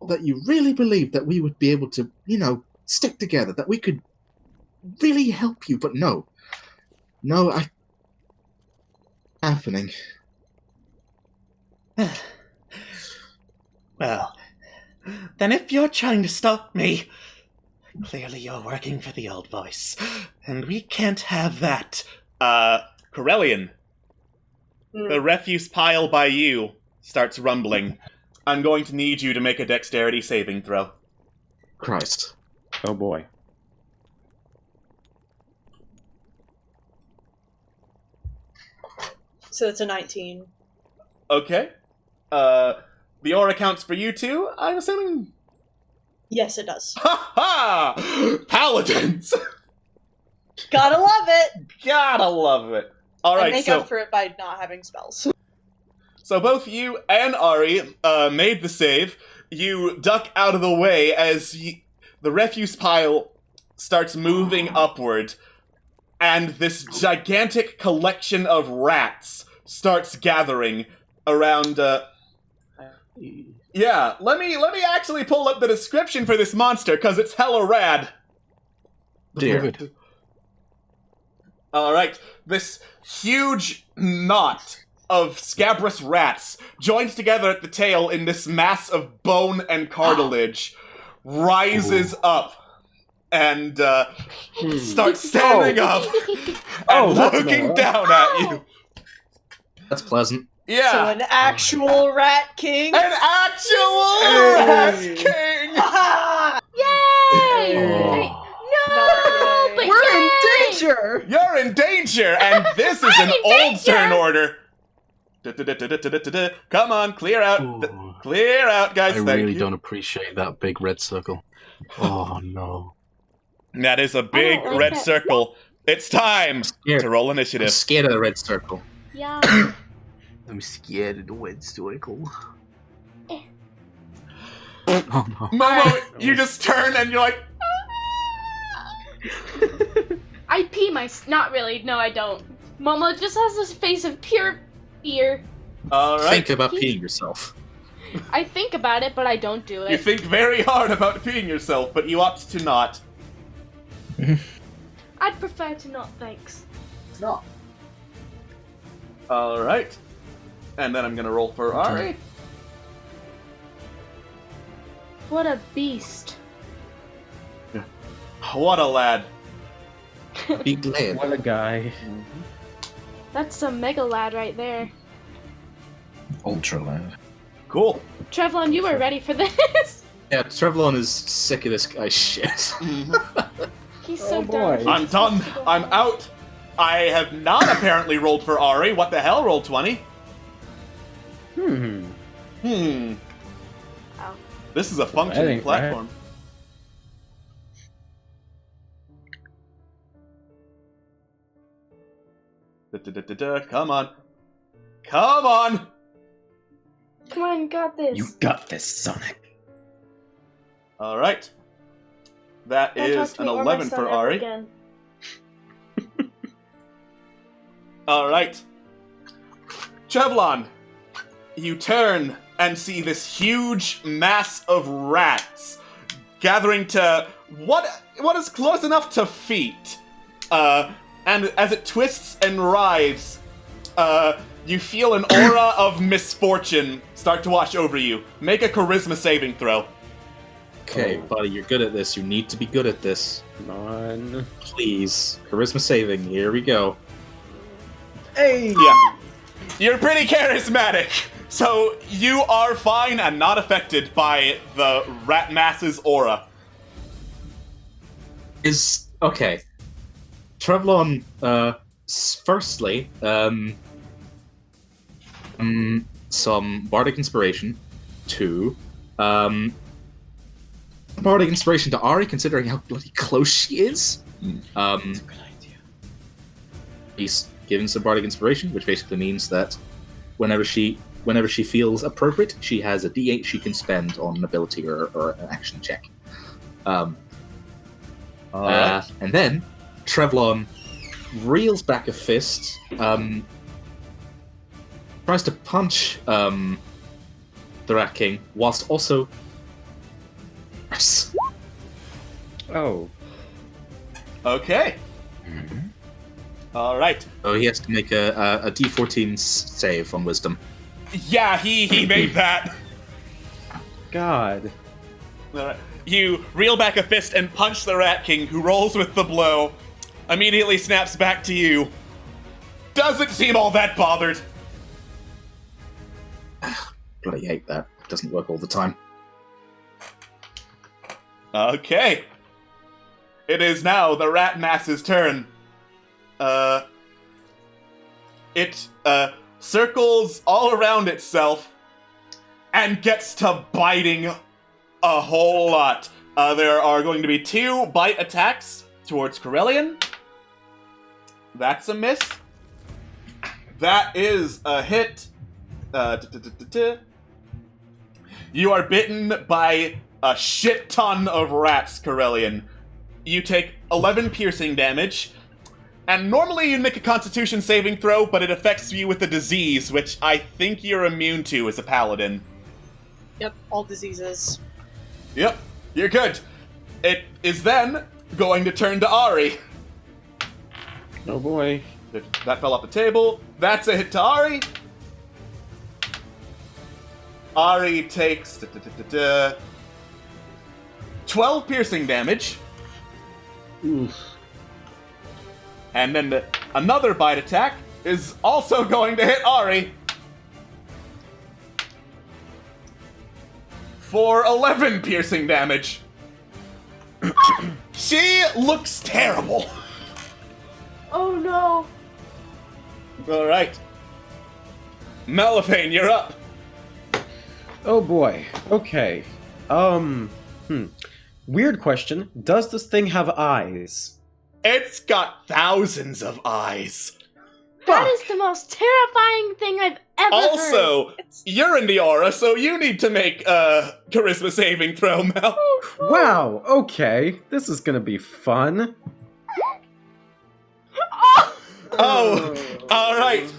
that you really believed that we would be able to, stick together, that we could really help you, but no. Happening. Well, then if you're trying to stop me, clearly you're working for the old voice, and we can't have that. Corellian, the refuse pile by you starts rumbling. I'm going to need you to make a dexterity saving throw. Christ. Oh boy. So it's a 19. Okay. The aura counts for you too, I'm assuming? Yes, it does. Ha ha! Paladins! Gotta love it! Gotta love it. Alright, I make up for it by not having spells. So both you and Ari made the save. You duck out of the way as the refuse pile starts moving upward, and this gigantic collection of rats starts gathering around. Yeah, let me actually pull up the description for this monster because it's hella rad. Dear. All right, this huge knot of scabrous rats joined together at the tail in this mass of bone and cartilage rises up and starts standing up and looking down at you. That's pleasant. Yeah. So an actual Rat King? An actual Rat King! Yay! Oh. No! But We're yay! in danger! You're in danger, and this is an in old danger! turn order. Come on, clear out. Ooh. Clear out, guys. I Thank really you. don't appreciate that big red circle. Oh no. That is a big like red that. circle. It's time scared. to roll I'm initiative. scared of the red circle. Yeah. I'm scared of the red circle. Eh. Oh no. Momo, you just turn and you're like, I pee not really. No, I don't. Momo just has this face of pure fear. all right. Think about peeing yourself. I think about it, but I don't do it. You think very hard about peeing yourself, but you opt to not. I'd prefer to not, thanks. Not. All right. And then I'm gonna roll for Ari. What a beast. What a lad. Big lad. What a guy. That's some mega lad right there. Ultra lad. Cool. Trevlon, you were ready for this. Yeah, Trevlon is sick of this guy's shit. He's so Oh, boy. dumb. I'm done. I'm out. I have not apparently rolled for Ari. What the hell? Roll 20. Hmm. Wow. This is a functioning ain't right. platform. Come on. Come on! Come on, you got this. You got this, Sonic. Alright. That Don't talk is to an me or my 11 son for ever Ari. again. Alright. Trevlon, you turn and see this huge mass of rats gathering to what is close enough to feet. And as it twists and writhes, you feel an aura of misfortune start to wash over you. Make a charisma saving throw. Okay, buddy, you're good at this. You need to be good at this. Come on. Please. Charisma saving. Here we go. Hey! Yeah. You're pretty charismatic, so you are fine and not affected by the rat mass's aura. Okay. Trevlon, firstly, some bardic inspiration. 2, bardic inspiration to Ari, considering how bloody close she is. That's a good idea. He's given some bardic inspiration, which basically means that whenever she feels appropriate, she has a D8 she can spend on an ability or an action check. And then Trevlon reels back a fist, tries to punch the Rat King, whilst also... Oh. Okay. Alright. So he has to make a D14 save on Wisdom. Yeah, he made that. God. Alright. You reel back a fist and punch the Rat King, who rolls with the blow, immediately snaps back to you. Doesn't seem all that bothered. Bloody hate that. It doesn't work all the time. Okay. It is now the rat mass's turn. It circles all around itself and gets to biting a whole lot. There are going to be 2 bite attacks towards Corellian. That's a miss. That is a hit. You are bitten by a shit ton of rats, Corellian. You take 11 piercing damage, and normally you'd make a constitution saving throw, but it affects you with a disease, which I think you're immune to as a paladin. Yep, all diseases. Yep, you're good. It is then going to turn to Ari. Oh boy. That fell off the table. That's a hit to Ari. Ari takes 12 piercing damage. Oof. And then another bite attack is also going to hit Ari. for 11 piercing damage. She looks terrible. Oh no. Alright. Malifane, you're up. Oh boy. Okay. Weird question. Does this thing have eyes? It's got thousands of eyes. That is the most terrifying thing I've ever heard. Also, you're in the aura, so you need to make a charisma saving throw, Mel. Wow, okay. This is gonna be fun. Oh, alright.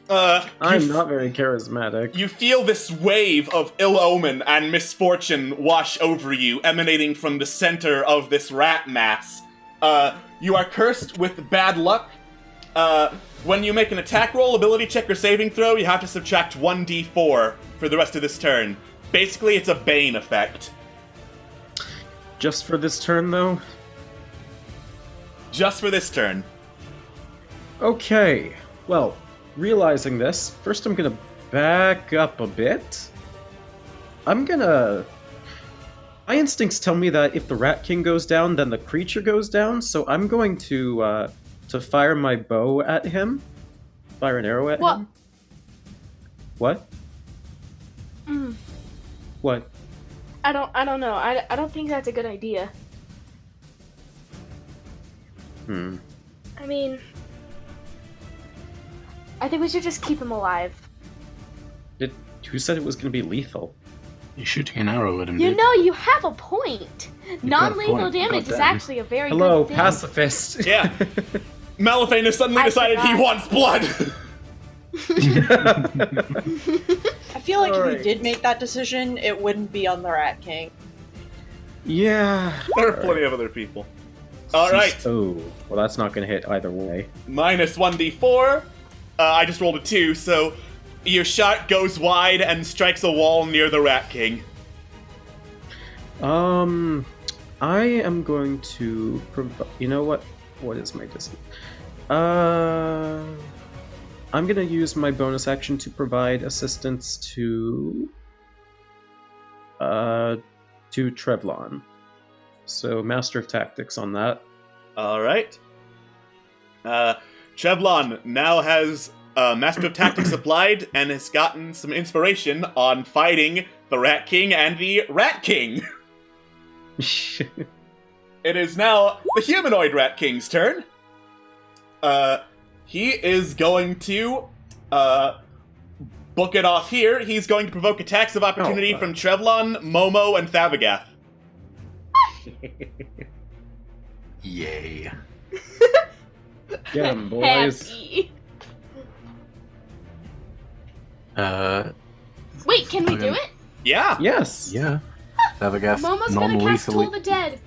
I'm not very charismatic. You feel this wave of ill omen and misfortune wash over you, emanating from the center of this rat mass. You are cursed with bad luck. When you make an attack roll, ability check, or saving throw, you have to subtract 1d4 for the rest of this turn. Basically, it's a Bane effect. Just for this turn, though? Just for this turn. Okay. Well, realizing this, first I'm gonna back up a bit. My instincts tell me that if the Rat King goes down, then the creature goes down, so I'm going to fire my bow at him. Fire an arrow at him. What? What? I don't know. I don't think that's a good idea. I mean, I think we should just keep him alive. Who said it was going to be lethal? You're shooting an arrow at him, You dude. know, you have a point. Non-lethal point. damage is Goddamn. actually a very Hello, good thing. pacifist. Yeah. Malifane has suddenly decided he wants blood. I feel like if Alright. you did make that decision, it wouldn't be on the Rat King. Yeah. There are plenty of other people. Alright. Oh, well that's not going to hit either way. Minus 1d4. I just rolled a 2, so your shot goes wide and strikes a wall near the Rat King. I am going to provide. You know what? What is my distance? I'm gonna use my bonus action to provide assistance to Trevlon. So Master of Tactics on that. Alright. Trevlon now has Master of Tactics applied and has gotten some inspiration on fighting the Rat King and the Rat King. It is now the humanoid Rat King's turn. He is going to book it off here. He's going to provoke attacks of opportunity from Trevlon, Momo, and Thavagath. Yay. Get 'em, boys. Happy. Wait, can we do it? Yeah. Yes. Yeah. Thavagath Momo's gonna cast Toll the Dead.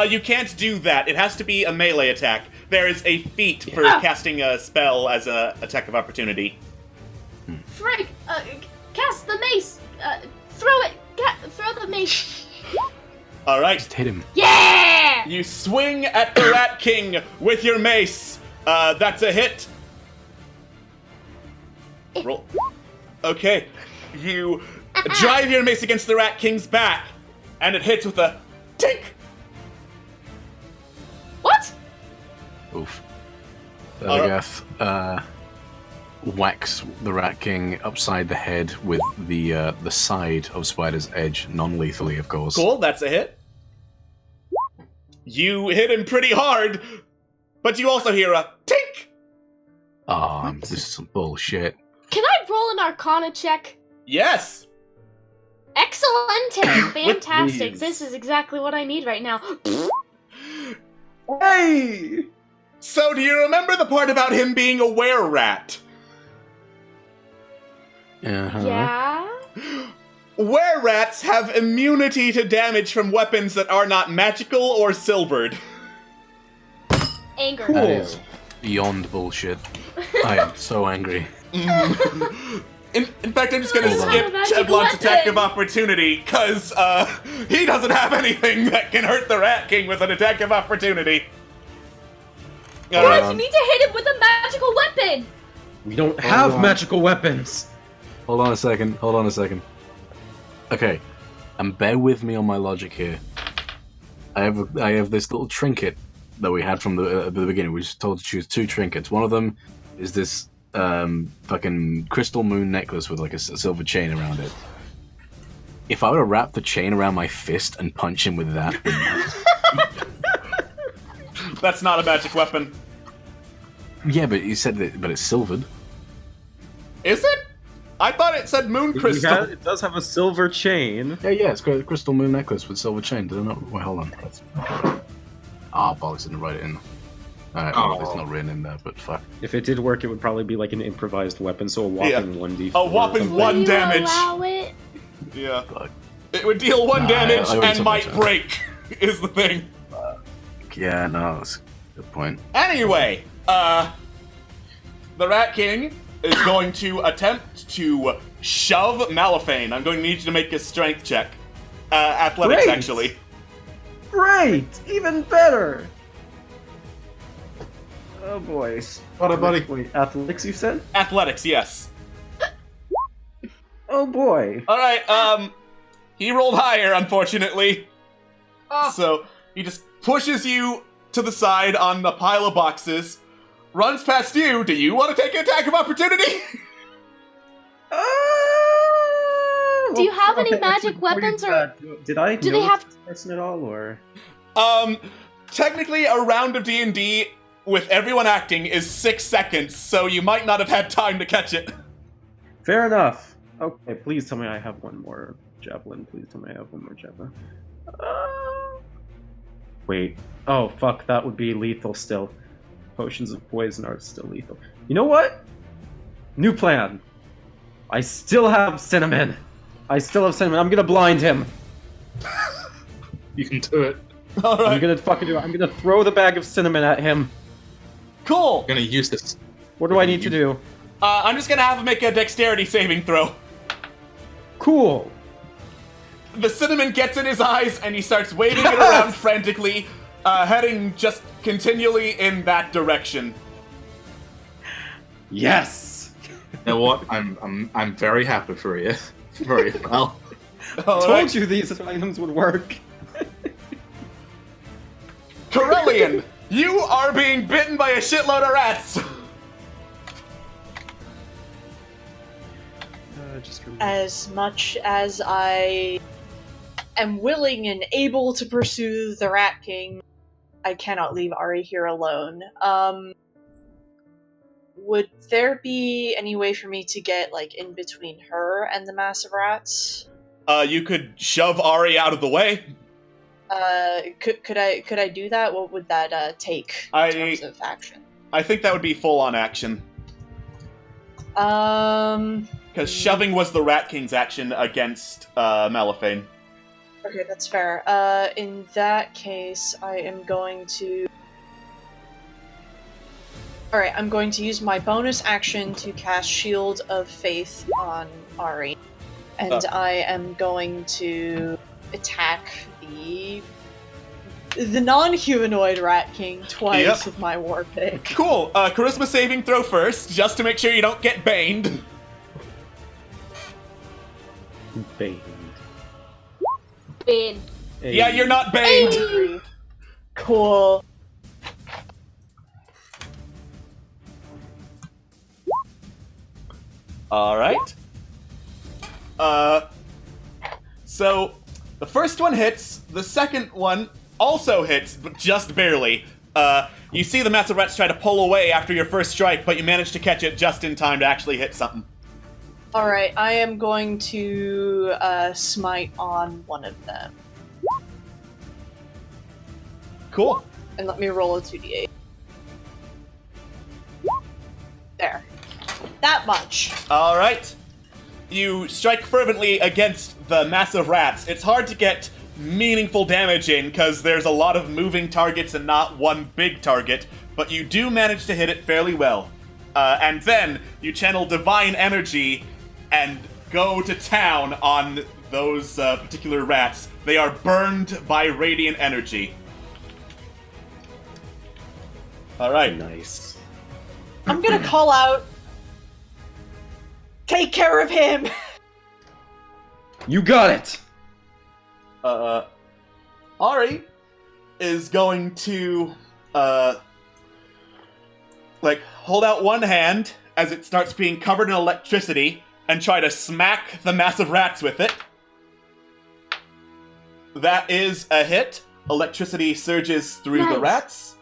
You can't do that. It has to be a melee attack. There is a feat for casting a spell as an attack of opportunity. Frick! Cast the mace! Throw it! Throw the mace! Alright. Just hit him. Yeah! You swing at the Rat King with your mace. That's a hit. Roll. Okay. You drive your mace against the Rat King's back, and it hits with a tink. What? Oof. Thavagath whacks the Rat King upside the head with the side of Spider's edge, non-lethally, of course. Cool, that's a hit. You hit him pretty hard, but you also hear a tink. This is some bullshit. Can I roll an Arcana check? Yes. Excellent! Fantastic. these. This is exactly what I need right now. Hey! So do you remember the part about him being a were-rat? Uh-huh. Yeah? Were-rats have immunity to damage from weapons that are not magical or silvered. Anger. That is beyond bullshit. I am so angry. In fact, I'm just gonna Hold on. skip Magic Chevlon's attack weapon. of opportunity, because, he doesn't have anything that can hurt the Rat King with an attack of opportunity. Guys, you need to hit him with a magical weapon! We don't have on. magical weapons. Hold on a second. Okay. and bear with me on my logic here. I have this little trinket that we had from the beginning. We were told to choose 2 trinkets. One of them is this fucking crystal moon necklace with like a silver chain around it. If I were to wrap the chain around my fist and punch him with that, That's not a magic weapon. yeah, but you said that, but it's silvered. Is it? I thought it said moon crystal. It does have a silver chain. Yeah, it's got a crystal moon necklace with silver chain. Did I not? Wait, hold on. Bollocks, didn't write it in. Alright, well, it's not written in there, but fuck. If it did work, it would probably be like an improvised weapon, so a whopping 1d4. A whopping 1 damage. Allow it? Yeah. It would deal 1 damage and might break, is the thing. Yeah, no, that's a good point. Anyway, the Rat King is going to attempt to shove Malifane. I'm going to need you to make a strength check. Athletics, Great. actually. Great! Even better! Oh boy. What a buddy. Wait, athletics you said? Athletics, yes. Oh boy. Alright, he rolled higher, unfortunately. Oh. So, he just pushes you to the side on the pile of boxes, runs past you. Do you want to take an attack of opportunity? Do you have any magic weapons, or Did I do know they have this person at all, or? Technically, a round of D&D with everyone acting is 6 seconds, so you might not have had time to catch it. Fair enough. Okay, please tell me I have one more javelin. Please tell me I have one more javelin. Wait. Oh, fuck, that would be lethal still. Potions of poison are still lethal. You know what? New plan. I still have cinnamon. I'm gonna blind him. You can do it. Alright. I'm gonna fucking do it. I'm gonna throw the bag of cinnamon at him. Cool. I'm gonna use this. What do I need to do? I'm just gonna have him make a dexterity saving throw. Cool. The cinnamon gets in his eyes, and he starts waving it around frantically, heading just continually in that direction. Yes. You know what? I'm very happy for you. Very well. Told you these items would work. Corellian, you are being bitten by a shitload of rats. As much as I am willing and able to pursue the Rat King, I cannot leave Ari here alone. Would there be any way for me to get, like, in between her and the mass of rats? You could shove Ari out of the way. Could I do that? What would that take in terms of action? I think that would be full-on action. Because shoving was the Rat King's action against Malifane. Okay, that's fair. In that case, I am going to... Alright, I'm going to use my bonus action to cast Shield of Faith on Ari. And I am going to attack the non-humanoid Rat King twice with my war pick. Cool. Charisma saving throw first, just to make sure you don't get baned. Baned. Bane? Hey. Yeah, you're not baned. Hey. Cool. Alright. So, the first one hits, the second one also hits, but just barely. You see the massive rats try to pull away after your first strike, but you manage to catch it just in time to actually hit something. Alright, I am going to smite on one of them. Cool. And let me roll a 2d8. There. That much. Alright. You strike fervently against the massive rats. It's hard to get meaningful damage in because there's a lot of moving targets and not one big target, but you do manage to hit it fairly well. And then you channel divine energy and go to town on those particular rats. They are burned by radiant energy. Alright. Nice. I'm gonna call out. Take care of him! You got it! Ari is going to, hold out one hand as it starts being covered in electricity and try to smack the massive rats with it. That is a hit. Electricity surges through the rats.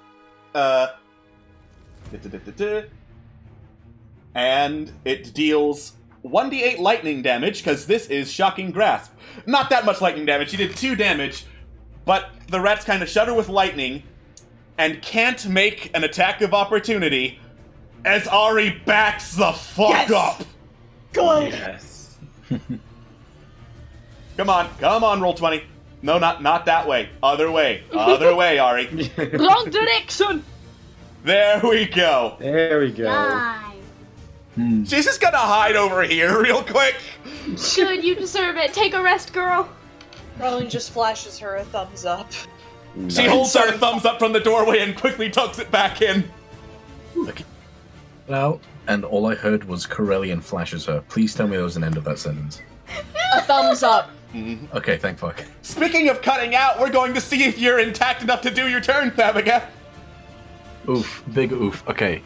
And it deals 1d8 lightning damage, because this is Shocking Grasp. Not that much lightning damage, he did 2 damage, but the rats kind of shudder with lightning and can't make an attack of opportunity as Ari backs the fuck up. Good. Yes. Come on, roll 20. No, not that way. Other way, Ari. Wrong direction! There we go. There we go. Nice. She's just gonna hide over here real quick. Good, you deserve it. Take a rest, girl. Rowan just flashes her a thumbs up. She holds her thumbs up from the doorway and quickly tucks it back in. Okay. Now, and all I heard was Corellian flashes her. Please tell me there was an end of that sentence. A thumbs up. Okay, thank fuck. Speaking of cutting out, we're going to see if you're intact enough to do your turn, Thabaga. Oof, big oof. Okay.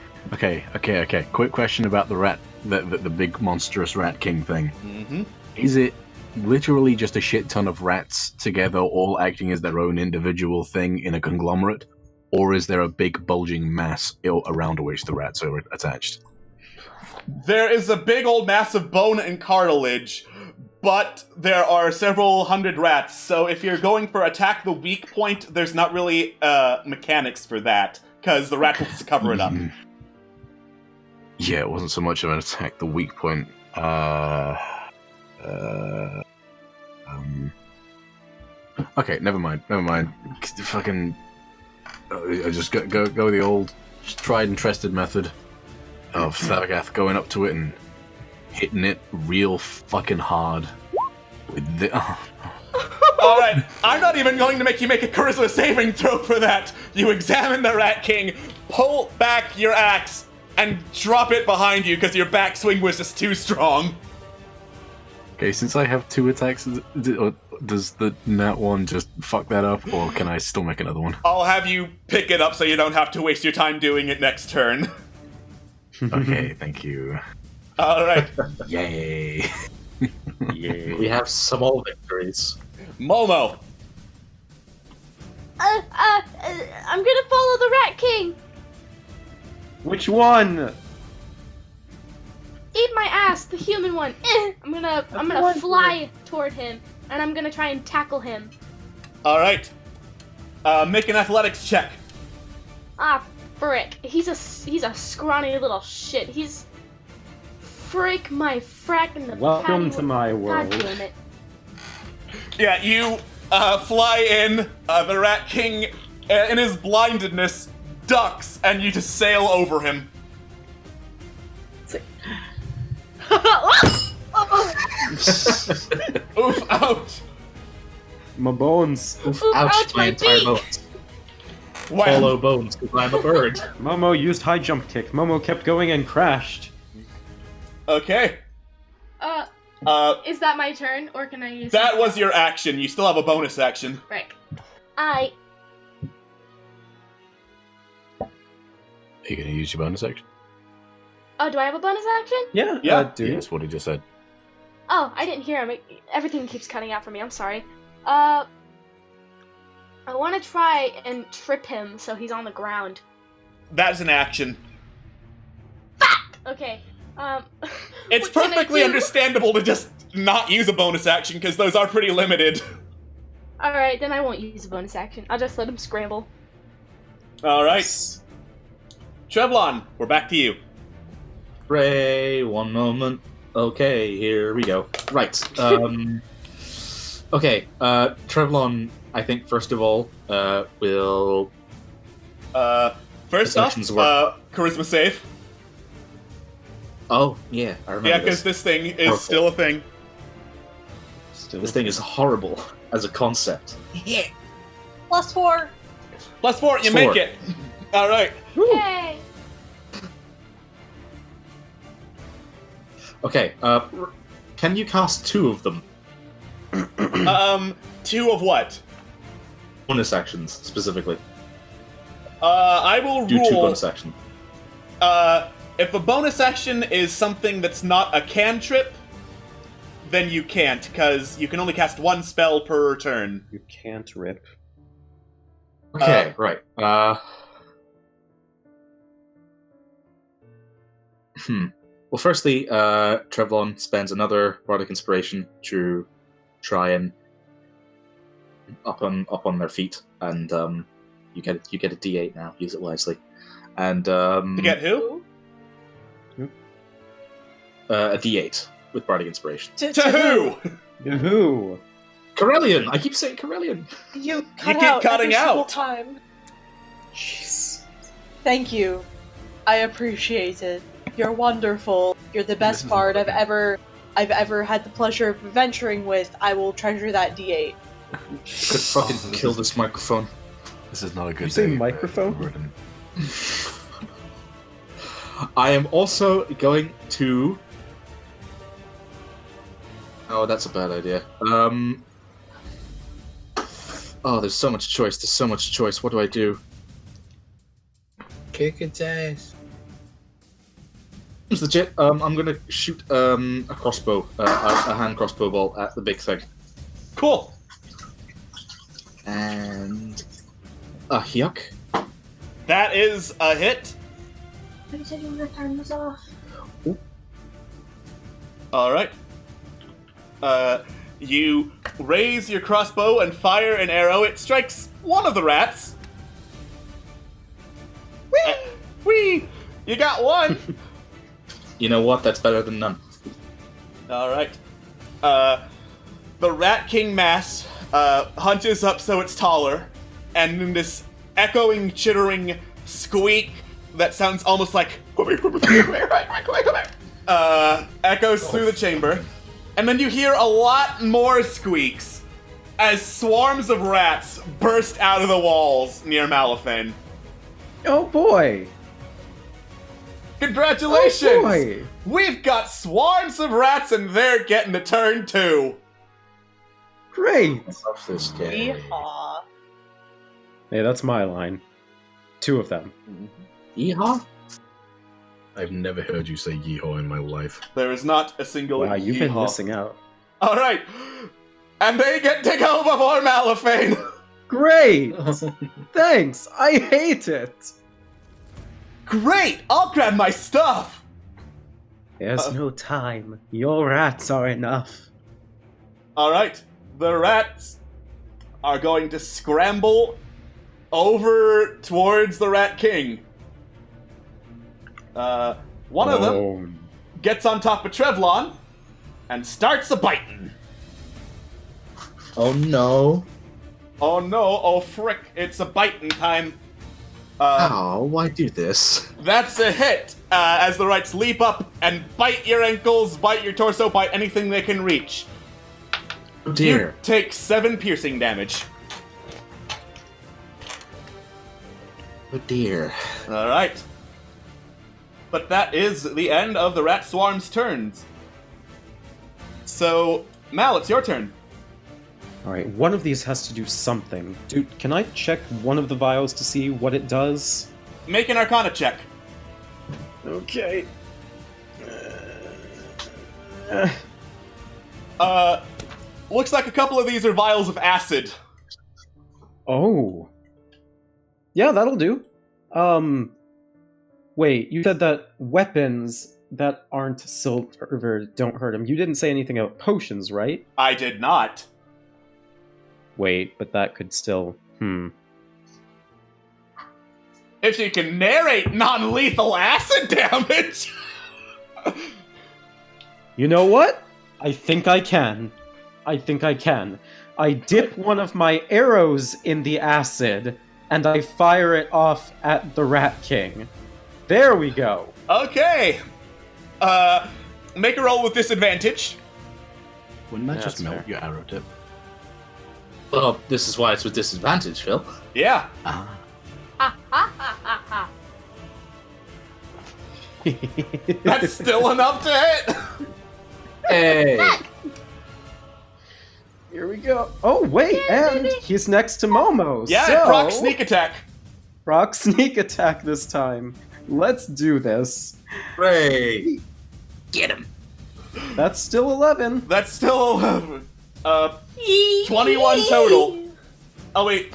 Quick question about the rat, the big monstrous rat king thing. Mm-hmm. Is it literally just a shit ton of rats together, all acting as their own individual thing in a conglomerate? Or is there a big bulging mass around which the rats are attached? There is a big old mass of bone and cartilage, but there are several hundred rats, so if you're going for attack the weak point, there's not really mechanics for that, because the rat wants to cover it up. Yeah, it wasn't so much of an attack the weak point. Okay, never mind. Fucking... I just go the old tried and trusted method of Thavagath going up to it and hitting it real fucking hard with the... Alright, I'm not even going to make you make a charisma saving throw for that. You examine the Rat King, pull back your axe, and drop it behind you because your backswing was just too strong. Okay, since I have 2 attacks, does the nat 1 just fuck that up, or can I still make another one? I'll have you pick it up so you don't have to waste your time doing it next turn. Okay, thank you. Alright. Yay. Yay. We have some more victories. Momo. I'm gonna follow the Rat King. Which one? Eat my ass, the human one. I'm gonna fly toward him, and I'm gonna try and tackle him. Alright. Make an athletics check. Ah, frick. He's a scrawny little shit. He's... Frick my frack in the Welcome patio. to my world. God damn it. Yeah, you fly in, the Rat King, in his blindedness, ducks, and you just sail over him. Oof, ouch. My bones. Oof, Ooh, ouch, ouch, my my entire beak. bones. Wow. Hollow bones, because I'm a bird. Momo used high jump kick. Momo kept going and crashed. Okay. Is that my turn, or can I use... That was your action. You still have a bonus action. Frick. Are you going to use your bonus action? Oh, do I have a bonus action? Yeah, Yeah. dude. Yes, what he just said. Oh, I didn't hear him. Everything keeps cutting out for me. I'm sorry. I want to try and trip him so he's on the ground. That's an action. Okay. It's what can I perfectly do? understandable to just not use a bonus action, because those are pretty limited. Alright, then I won't use a bonus action. I'll just let him scramble. Alright. Trevlon, we're back to you. Ray, one moment. Okay, here we go. Right. Okay, Trevlon, I think, first of all, will... First off, Perceptions work. charisma save. Oh, yeah, I remember Yeah, because this thing is Okay. still a thing. This thing is horrible as a concept. Yeah. +4. +4, you +4. make it. Alright. Yay! Okay, can you cast 2 of them? Two of what? Bonus actions, specifically. I will Do rule... 2 bonus actions. If a bonus action is something that's not a cantrip, then you can't, because you can only cast 1 spell per turn. You can't rip. Okay, right. Well, firstly, Trevlon spends another bardic inspiration to try and up on their feet, and you get a D8 now. Use it wisely. And To get who? a D8 with bardic inspiration. To who? Who? Corellian. I keep saying Corellian. You keep out cutting every single out. time. Jeez. Thank you. I appreciate it. You're wonderful. You're the best bard I've ever had the pleasure of adventuring with. I will treasure that D8. Could fucking kill this microphone. This is not a good You say day, microphone? Gordon. I am also going to... Oh, that's a bad idea. Oh, there's so much choice. There's so much choice. What do I do? Kick its ass. It's legit. I'm gonna shoot a crossbow, a hand crossbow bolt at the big thing. Cool. And a yuck. That is a hit. You said you were gonna turn this off. Alright. You raise your crossbow and fire an arrow. It strikes one of the rats. Whee! Whee! You got one! You know what? That's better than none. Alright. The Rat King mass hunches up so it's taller, and then this echoing, chittering squeak that sounds almost like echoes through the chamber. And then you hear a lot more squeaks as swarms of rats burst out of the walls near Malifane. Oh boy! Congratulations! Oh boy! We've got swarms of rats and they're getting a turn too. Great! I love this game. Yeehaw. Hey, that's my line. 2 of them. Yeehaw? I've never heard you say yeehaw in my life. There is not a single Wow, you've been yeehaw. missing out. Alright. And they get to go before Malifane. Great! Thanks! I hate it! Great! I'll grab my stuff! There's no time. Your rats are enough. Alright. The rats are going to scramble over towards the Rat King. One of them gets on top of Trevlon and starts a biting. Oh no. Oh no, oh frick, it's a biting time. Why do this? That's a hit, as the rats leap up and bite your ankles, bite your torso, bite anything they can reach. Oh dear. You take 7 piercing damage. Oh dear. Alright. But that is the end of the rat swarm's turns. So, Mal, it's your turn. Alright, one of these has to do something. Dude, can I check one of the vials to see what it does? Make an Arcana check. Okay. Looks like a couple of these are vials of acid. Oh. Yeah, that'll do. Wait, you said that weapons that aren't silver don't hurt him. You didn't say anything about potions, right? I did not. Wait, but that could still... If you can narrate non-lethal acid damage! You know what? I think I can. I dip one of my arrows in the acid, and I fire it off at the Rat King. There we go. Okay. Make a roll with disadvantage. Wouldn't that Yeah, just that's melt fair. your arrow tip? Well, this is why it's with disadvantage, Phil. Yeah. Ah. That's still enough to hit. Hey! Here we go. Oh, wait, and he's next to Momo. Yeah, so... proc sneak attack. Proc sneak attack this time. Let's do this. Hooray! Get him. That's still 11. That's still 21 total. Oh wait,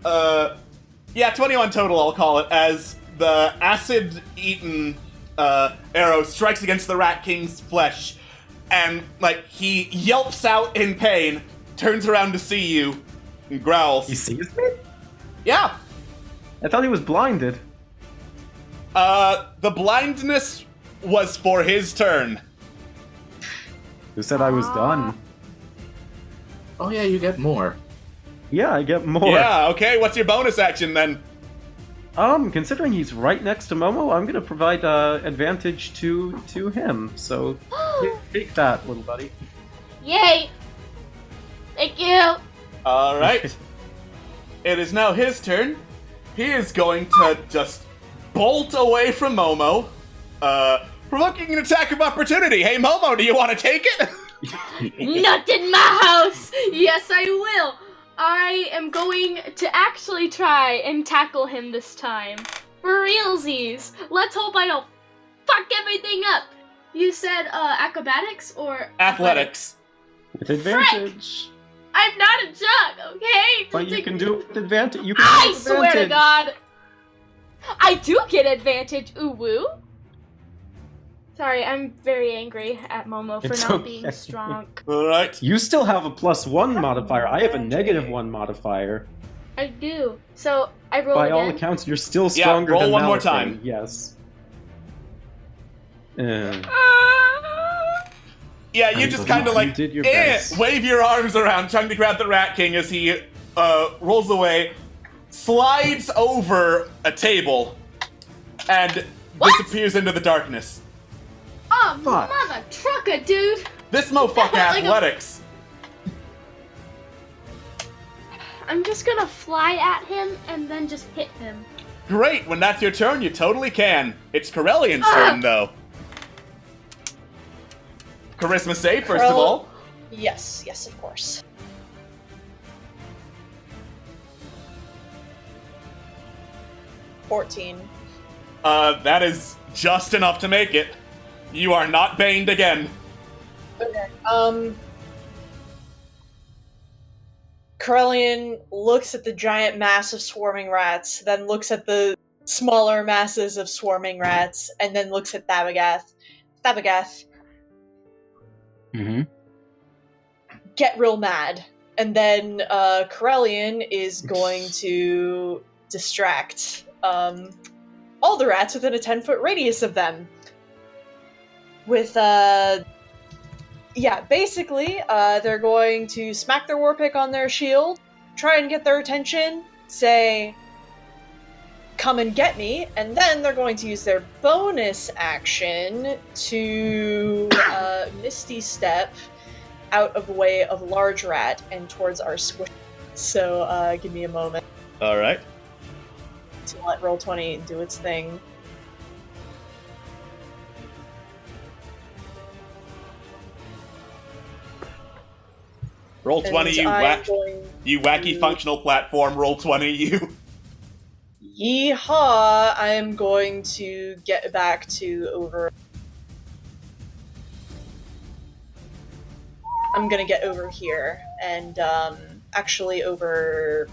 yeah, 21 total. I'll call it, as the acid-eaten arrow strikes against the Rat King's flesh, and like he yelps out in pain, turns around to see you, and growls. He sees me? Yeah. I thought he was blinded. The blindness was for his turn. Who said I was done? Oh yeah, you get more. Yeah, I get more. Yeah, okay, what's your bonus action then? Considering he's right next to Momo, I'm gonna provide advantage to him. So take that, little buddy. Yay! Thank you! Alright. It is now his turn. He is going to just bolt away from Momo, provoking an attack of opportunity. Hey Momo, do you want to take it? Not in my house! Yes, I will! I am going to actually try and tackle him this time. For realsies! Let's hope I don't fuck everything up! You said, acrobatics or... Athletics. With advantage. Frick! I'm not a jock, okay? But you can do it with advantage. You can I do it with swear advantage. to God! I do get advantage, ooh woo! Sorry, I'm very angry at Momo for It's not okay. being strong. Alright. You still have a +1 modifier. I have a -1 modifier. I do. So, I roll By again. all accounts, you're still stronger roll than one more Malachry. time. Yes. Yeah, you just kind of like did your best. wave your arms around, trying to grab the Rat King as he rolls away, slides over a table, and disappears into the darkness. Oh, Fuck. mother trucker, dude! This motherfucker Like a- athletics. I'm just gonna fly at him and then just hit him. Great, when that's your turn, you totally can. It's Corellian's turn, though. Charisma save, first of all. Yes, of course. $14. That is just enough to make it. You are not baned again. Okay. Corellian looks at the giant mass of swarming rats, then looks at the smaller masses of swarming rats, and then looks at Thabagath. Thabagath, Mm-hmm. get real mad. And then Corellian is going to distract all the rats within a 10-foot radius of them. With, basically, they're going to smack their war pick on their shield, try and get their attention, say, come and get me, and then they're going to use their bonus action to Misty Step out of the way of Large Rat and towards our squish. So, give me a moment Alright. to let Roll20 do its thing. Roll 20, And I'm going you wacky to- functional platform. Roll 20, you. Yeehaw! I am going to get back to over. I'm gonna get over here, and actually over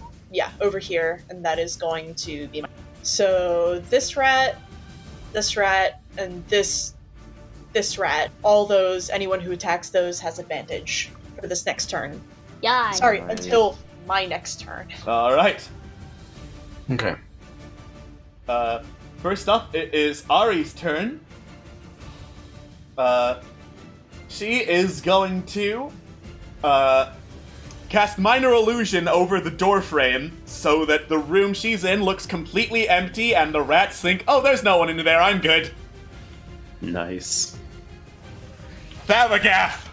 here, and that is going to be my. So this rat, and this rat. All those, anyone who attacks those has advantage for this next turn. Yeah. Sorry, Right. until my next turn. Alright. Okay. First up, it is Ari's turn. She is going to cast Minor Illusion over the door frame so that the room she's in looks completely empty and the rats think, oh, there's no one in there, I'm good. Nice. Thabagath,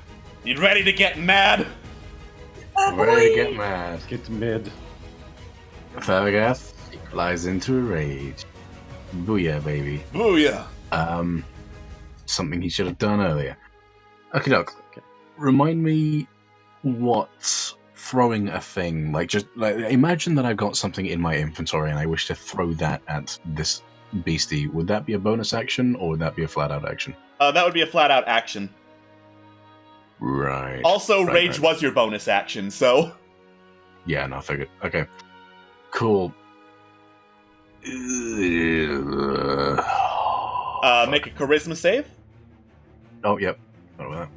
you ready to get mad? Ready to get mad. Get mid. Thavagath flies into a rage. Booyah, baby. Booyah. Something he should have done earlier. Okay, doc. Remind me, what throwing a thing, like, just like, imagine that I've got something in my inventory and I wish to throw that at this beastie. Would that be a bonus action, or would that be a flat-out action? That would be a flat-out action. Right. Also, right, rage was your bonus action, so... Yeah, no, I figured. Okay. Cool. Make a charisma save. Oh, yep. What about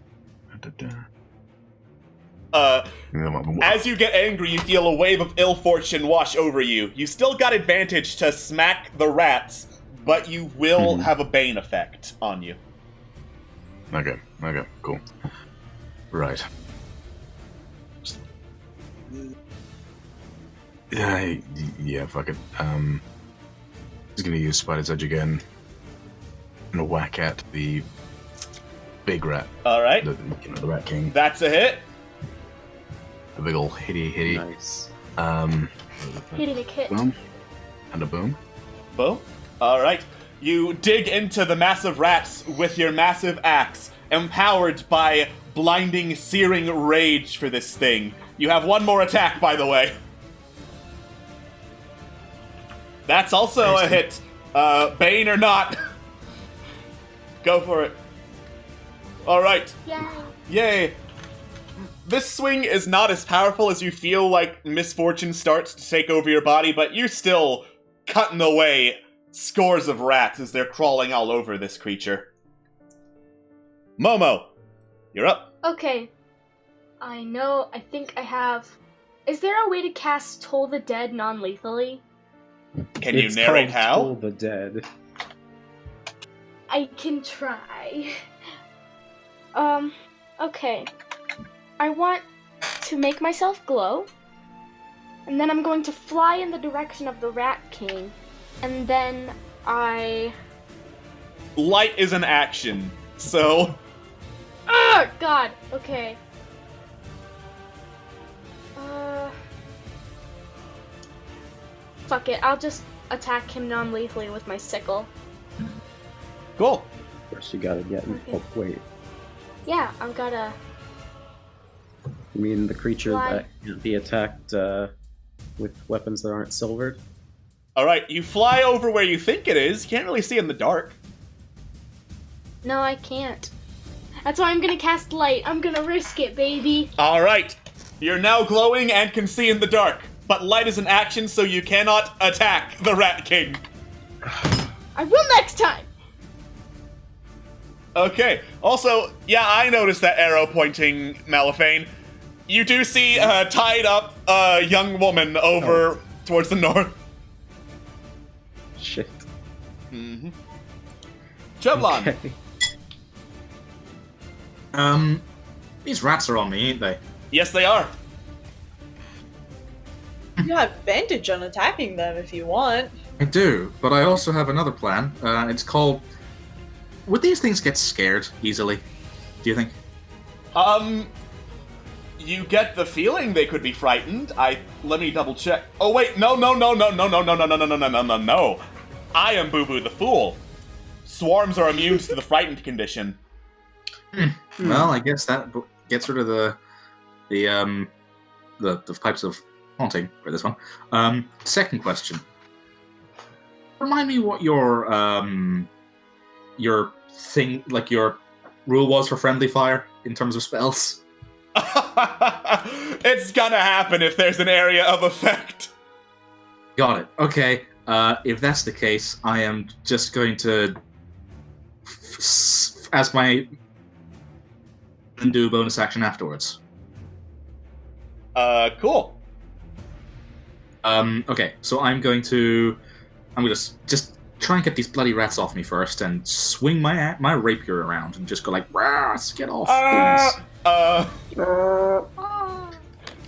that? As you get angry, you feel a wave of ill fortune wash over you. You still got advantage to smack the rats, but you will have a bane effect on you. Okay, cool. Right. Yeah, fuck it. He's gonna use Spider's Edge again. Gonna whack at the big rat. Alright. The Rat King. That's a hit. The big ol' hitty. Nice. Hitting a kit. Boom. And a boom. Boom. Alright. You dig into the massive rats with your massive axe, empowered by blinding, searing rage for this thing. You have one more attack, by the way. That's also a hit. Bane or not. Go for it. Alright. Yay. This swing is not as powerful as you feel like misfortune starts to take over your body, but you're still cutting away scores of rats as they're crawling all over this creature. Momo, you're up. Okay. I think I have... Is there a way to cast Toll the Dead non-lethally? Can you narrate how? Toll the Dead. I can try. Okay. I want to make myself glow, and then I'm going to fly in the direction of the Rat King, and then Light is an action, so... Oh, God! Okay. Fuck it, I'll just attack him non-lethally with my sickle. Cool. First you gotta get... Okay. Oh, wait. Yeah, I've gotta... You mean the creature Fly. that can't be attacked with weapons that aren't silvered? Alright, you fly over where you think it is. You can't really see in the dark. No, I can't. That's why I'm gonna cast light. I'm gonna risk it, baby. Alright. You're now glowing and can see in the dark. But light is an action, so you cannot attack the Rat King. I will next time! Okay. Also, yeah, I noticed that arrow pointing Malifane. You do see a tied up young woman over towards the north. Shit. Mm-hmm. Chevlon. Okay. These rats are on me, ain't they? Yes, they are. You have advantage on attacking them if you want. I do, but I also have another plan. It's called... Would these things get scared easily, do you think? You get the feeling they could be frightened. Let me double check. Oh wait, no. I am Boo Boo the Fool. Swarms are immune to the frightened condition. Well, I guess that gets rid of the types of haunting for this one. Second question. Remind me what your thing, like your rule was for friendly fire in terms of spells. It's gonna happen if there's an area of effect. Got it. Okay. If that's the case, I am just going to, as my, do a bonus action afterwards. Cool. Okay, so I'm going to just try and get these bloody rats off me first, and swing my rapier around, and just go like, "Rats, get off!"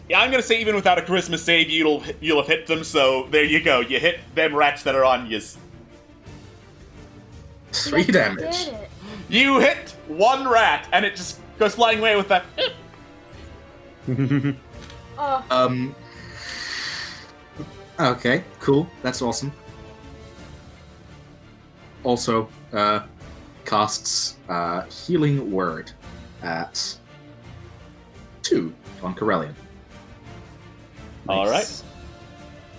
Yeah, I'm gonna say even without a charisma save, you'll have hit them. So there you go. You hit them rats that are on yous. 3 damage. Did it. You hit one rat, and it just goes flying away with that. Oh. Okay, cool. That's awesome. Also, casts Healing Word at 2 on Corellian. All right.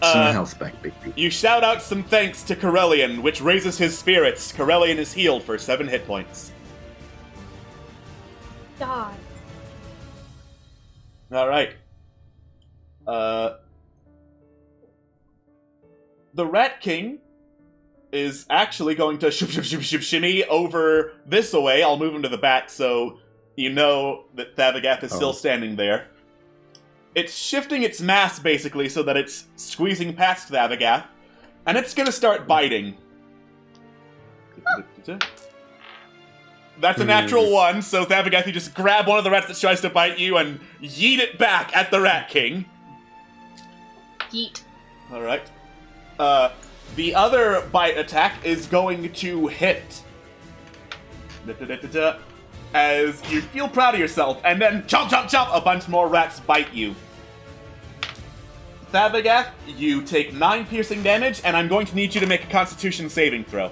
Some health back, baby. You shout out some thanks to Corellian, which raises his spirits. Corellian is healed for 7 hit points. God. All right. The Rat King is actually going to shimmy over this way. I'll move him to the back so you know that Thavagath is still standing there. It's shifting its mass, basically, so that it's squeezing past Thavagath, and it's gonna start biting. That's a natural 1, so Thavagath, you just grab one of the rats that tries to bite you and yeet it back at the Rat King. Yeet. Alright. The other bite attack is going to hit. As you feel proud of yourself, and then chomp, chomp, chomp, a bunch more rats bite you. Thavagath, you take 9 piercing damage, and I'm going to need you to make a Constitution saving throw.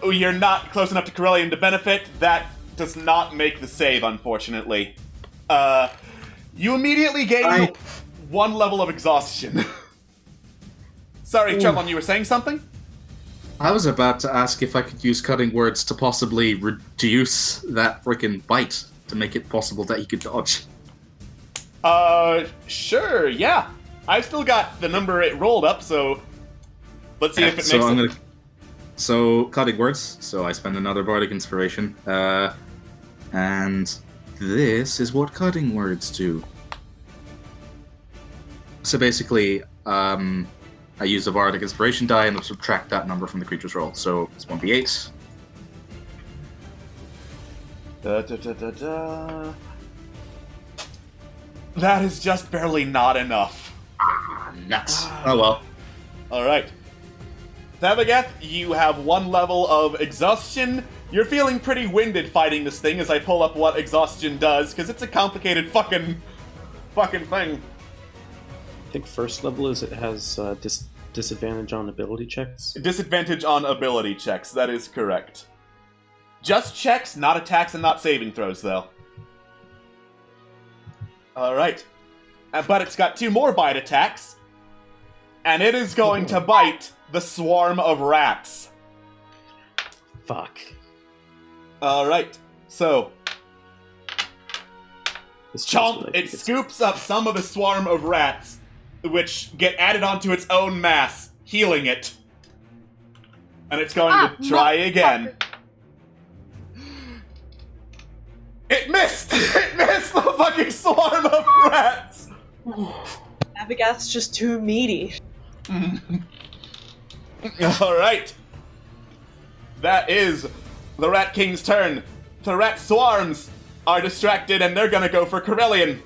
You're not close enough to Corellian to benefit. That does not make the save, unfortunately. You immediately gain 1 level of exhaustion. Sorry, Trevlon, you were saying something? I was about to ask if I could use cutting words to possibly reduce that freaking bite to make it possible that he could dodge. Sure, yeah. I've still got the number it rolled up, so let's see if it makes it. So, cutting words. So I spend another bardic inspiration. And this is what cutting words do. So basically, I use a bardic inspiration die and subtract that number from the creature's roll. So it's 1d8. That is just barely not enough. Nuts. Oh well. Alright. Thavagath, you have 1 level of exhaustion. You're feeling pretty winded fighting this thing as I pull up what exhaustion does, because it's a complicated fucking thing. I think first level is it has disadvantage on ability checks. Disadvantage on ability checks, that is correct. Just checks, not attacks and not saving throws, though. Alright. But it's got 2 more bite attacks. And it is going to bite the swarm of rats. Fuck. Alright, so... Chomp! Really It scoops up some of the swarm of rats, which get added onto its own mass, healing it. And it's going to try again. It missed! It missed the fucking swarm of rats! Abigath's just too meaty. Alright. That is the Rat King's turn. The rat swarms are distracted and they're gonna go for Corellian.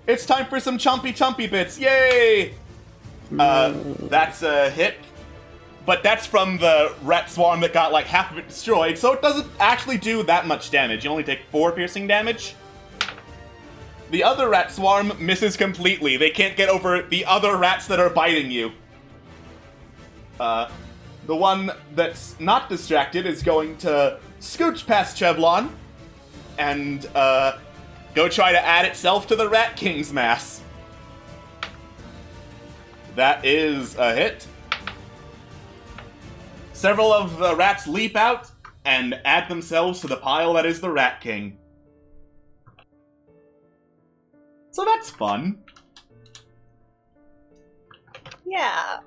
It's time for some chompy bits. Yay! That's a hit. But that's from the rat swarm that got like half of it destroyed, so it doesn't actually do that much damage. You only take 4 piercing damage. The other rat swarm misses completely. They can't get over the other rats that are biting you. The one that's not distracted is going to scooch past Chevlon and go try to add itself to the Rat King's mass. That is a hit. Several of the rats leap out and add themselves to the pile that is the Rat King. So that's fun. Yeah.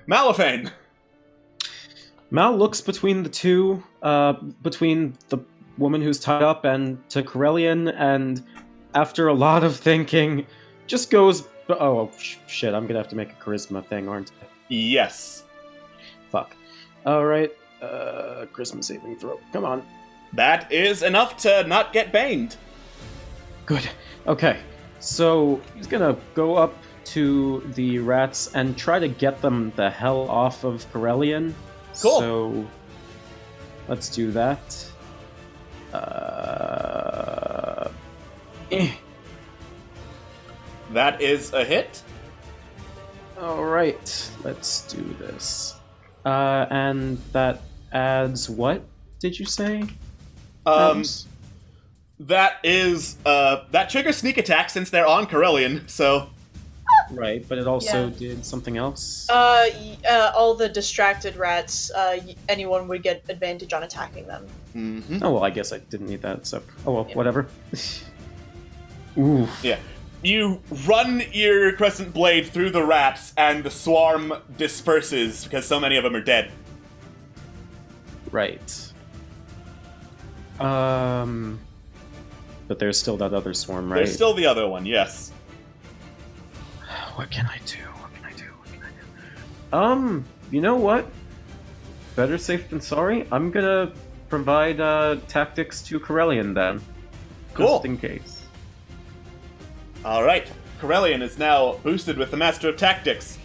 Malifane! Mal looks between the two, between the woman who's tied up and to Corellian, and after a lot of thinking, just goes, oh shit, I'm gonna have to make a charisma thing, aren't I? Yes. Fuck. Alright, charisma saving throw, come on. That is enough to not get banged. Good. Okay, so he's gonna go up to the rats and try to get them the hell off of Corellian. Cool. So let's do that. That is a hit. Alright, let's do this. And that adds what, did you say? That is, that triggers sneak attack since they're on Corellian, so... Right, but it also did something else? All the distracted rats, anyone would get advantage on attacking them. Mm-hmm. Oh, well, I guess I didn't need that, so... Oh, well, whatever. Ooh. Yeah. You run your crescent blade through the rats, and the swarm disperses, because so many of them are dead. Right. But there's still that other swarm, right? There's still the other one, yes. What can I do? You know what? Better safe than sorry. I'm gonna provide tactics to Corellian then. Cool. Just in case. Alright, Corellian is now boosted with the Master of Tactics.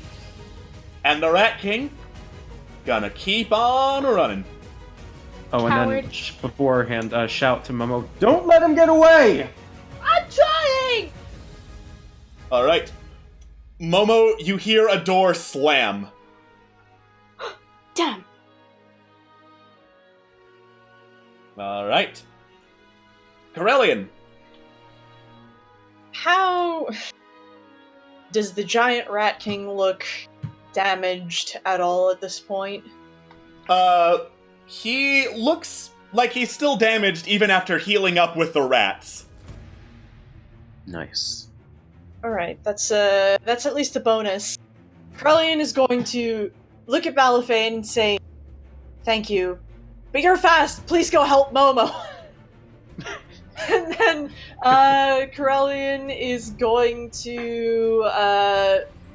And the Rat King, gonna keep on running. Oh, and Coward. then beforehand, shout to Momo, don't let him get away! I'm trying! Alright. Momo, you hear a door slam. Damn. Alright. Corellian. How does the giant Rat King look damaged at all at this point? He looks like he's still damaged even after healing up with the rats. Nice. Alright, that's at least a bonus. Corellian is going to look at Balafane and say, thank you, but you're fast, please go help Momo. And then, Corellian is going to,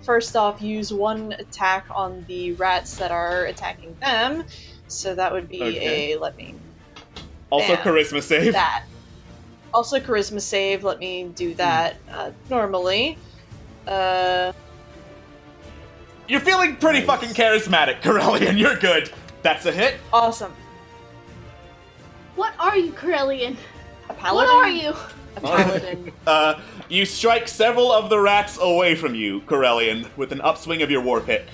first off, use one attack on the rats that are attacking them. So that would be Also charisma save. That. Also charisma save, let me do that, normally. You're feeling pretty fucking charismatic, Corellian, you're good. That's a hit. Awesome. What are you, Corellian? A paladin? What are you? A paladin. You strike several of the rats away from you, Corellian, with an upswing of your war pick.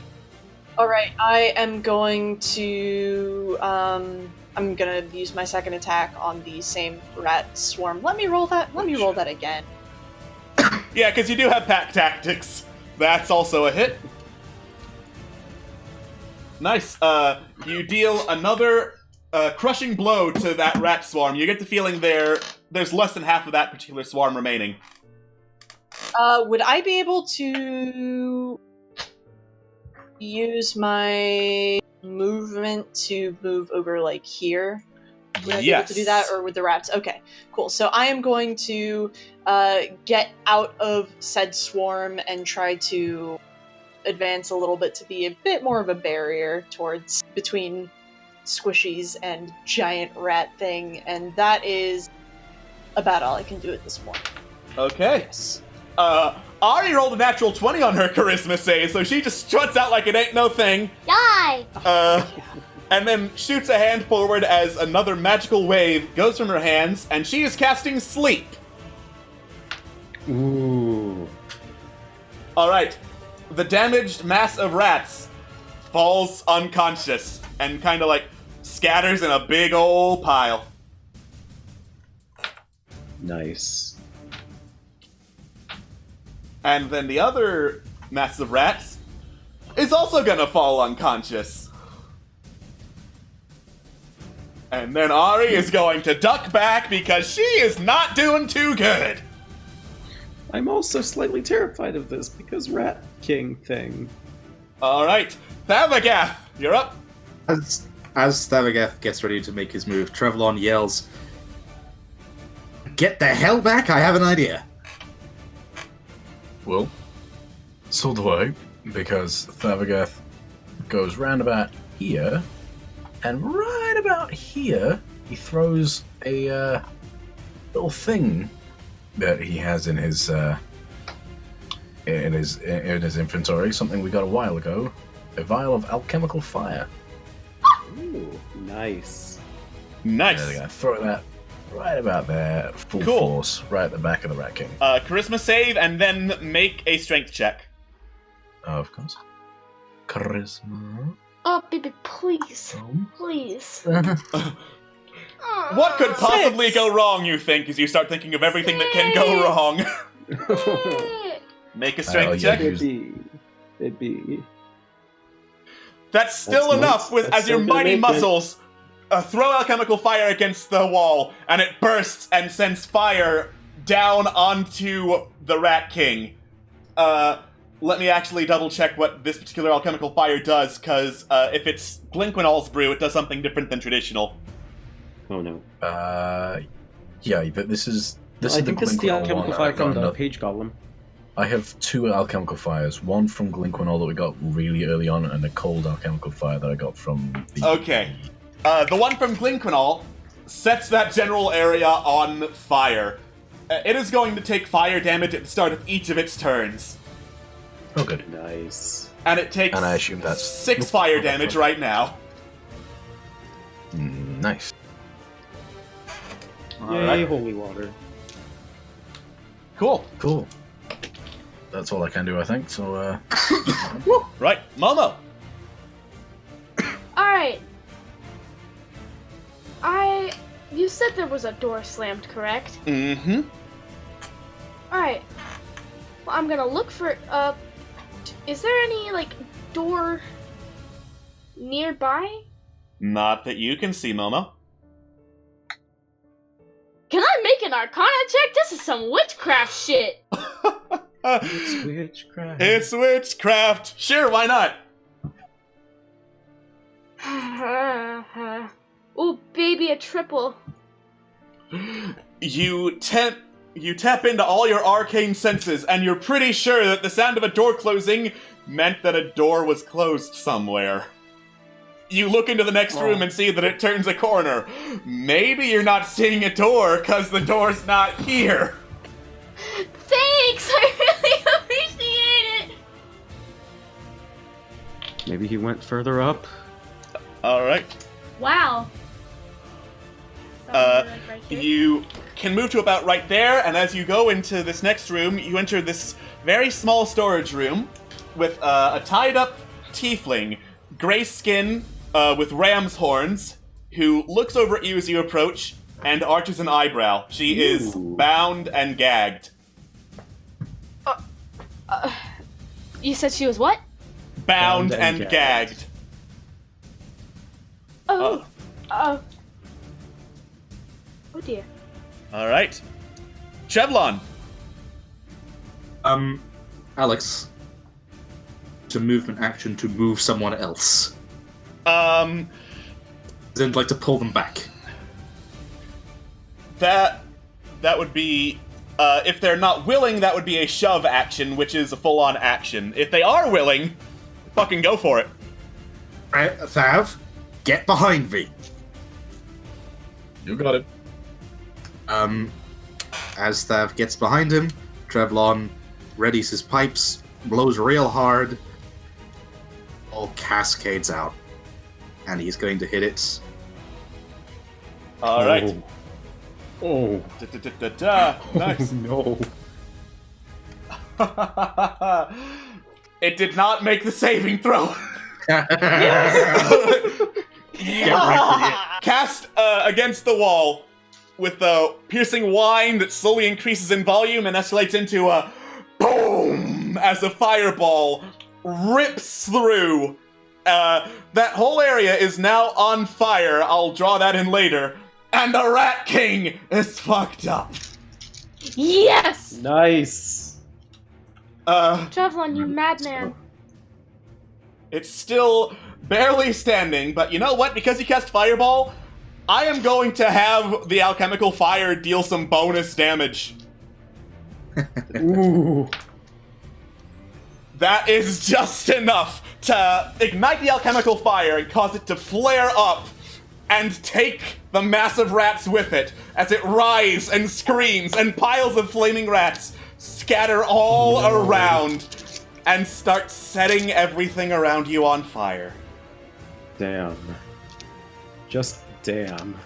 Alright, I am going to, I'm gonna use my second attack on the same rat swarm. Let me roll that again. Yeah, because you do have pack tactics. That's also a hit. Nice. You deal another crushing blow to that rat swarm. You get the feeling there's less than half of that particular swarm remaining. Would I be able to use my movement to move over, like, here? Would I be able to do that, or with the rats? Okay, cool. So I am going to get out of said swarm and try to advance a little bit to be a bit more of a barrier between squishies and giant rat thing, and that is about all I can do at this point. Okay. Yes. Ari rolled a natural 20 on her charisma save, so she just struts out like it ain't no thing. Die! And then shoots a hand forward as another magical wave goes from her hands, and she is casting Sleep. Ooh. Alright. The damaged mass of rats falls unconscious and kind of like scatters in a big old pile. Nice. And then the other mass of rats is also gonna fall unconscious. And then Ari is going to duck back because she is not doing too good. I'm also slightly terrified of this because Rat King thing. Alright, Thavagath, you're up. As Thavagath gets ready to make his move, Trevlon yells, "Get the hell back, I have an idea." Well, so do I, because Thavagath goes round about here, and right about here, he throws a little thing that he has in his inventory, something we got a while ago, a vial of alchemical fire. Ooh, nice. Nice. There we go. Throw that right about there, full Cool. force, right at the back of the Rat King. Charisma save and then make a strength check. Oh, of course. Charisma. Oh, baby, please. Please. What could possibly go wrong, you think, as you start thinking of everything that can go wrong? Make a strength check. It'd be. That's still enough as your mighty muscles throw alchemical fire against the wall, and it bursts and sends fire down onto the Rat King. Let me actually double check what this particular alchemical fire does, because if it's Glinquinol's brew, it does something different than traditional. Oh no. Yeah, but this is I think it's the Glinquinol alchemical one. fire from the Page Golem. I have 2 alchemical fires, one from Glinquinol that we got really early on, and a cold alchemical fire that I got from the... Okay. The one from Glinquinol sets that general area on fire. It is going to take fire damage at the start of each of its turns. Oh, good. Nice. And it takes And I assume that's 6 fire damage right now. Nice. Yay, holy water. Cool. Cool. That's all I can do, I think, so, Right, Momo. Alright. You said there was a door slammed, correct? Mm-hmm. Alright. Well, I'm gonna look for, is there any, like, door nearby? Not that you can see, Momo. Can I make an Arcana check? This is some witchcraft shit! It's witchcraft. It's witchcraft. Sure, why not? Ooh, baby, a triple. You tap into all your arcane senses, and you're pretty sure that the sound of a door closing meant that a door was closed somewhere. You look into the next room and see that it turns a corner. Maybe you're not seeing a door because the door's not here. Thanks! I really appreciate it! Maybe he went further up. Alright. Wow. You can move to about right there, and as you go into this next room, you enter this very small storage room with a tied-up tiefling, gray skin with ram's horns, who looks over at you as you approach and arches an eyebrow. She is bound and gagged. You said she was what? Bound and gagged. Oh dear. Alright. Chevlon. Alex. It's a movement action to move someone else. Then like to pull them back. That would be, if they're not willing, that would be a shove action, which is a full-on action. If they are willing, fucking go for it. Thav, get behind me. You got it. As Thav gets behind him, Trevlon readies his pipes, blows real hard, all cascades out. And he's going to hit it. Alright. Oh. Nice. No. It did not make the saving throw. Cast against the wall with the piercing whine that slowly increases in volume and escalates into a boom as a fireball rips through. That whole area is now on fire. I'll draw that in later. And the Rat King is fucked up. Yes! Nice. Trevlon, you madman. It's still barely standing, but you know what? Because he cast Fireball, I am going to have the alchemical fire deal some bonus damage. Ooh. That is just enough to ignite the alchemical fire and cause it to flare up and take the massive rats with it as it writhes and screams, and piles of flaming rats scatter all around and start setting everything around you on fire. Damn. Just damn.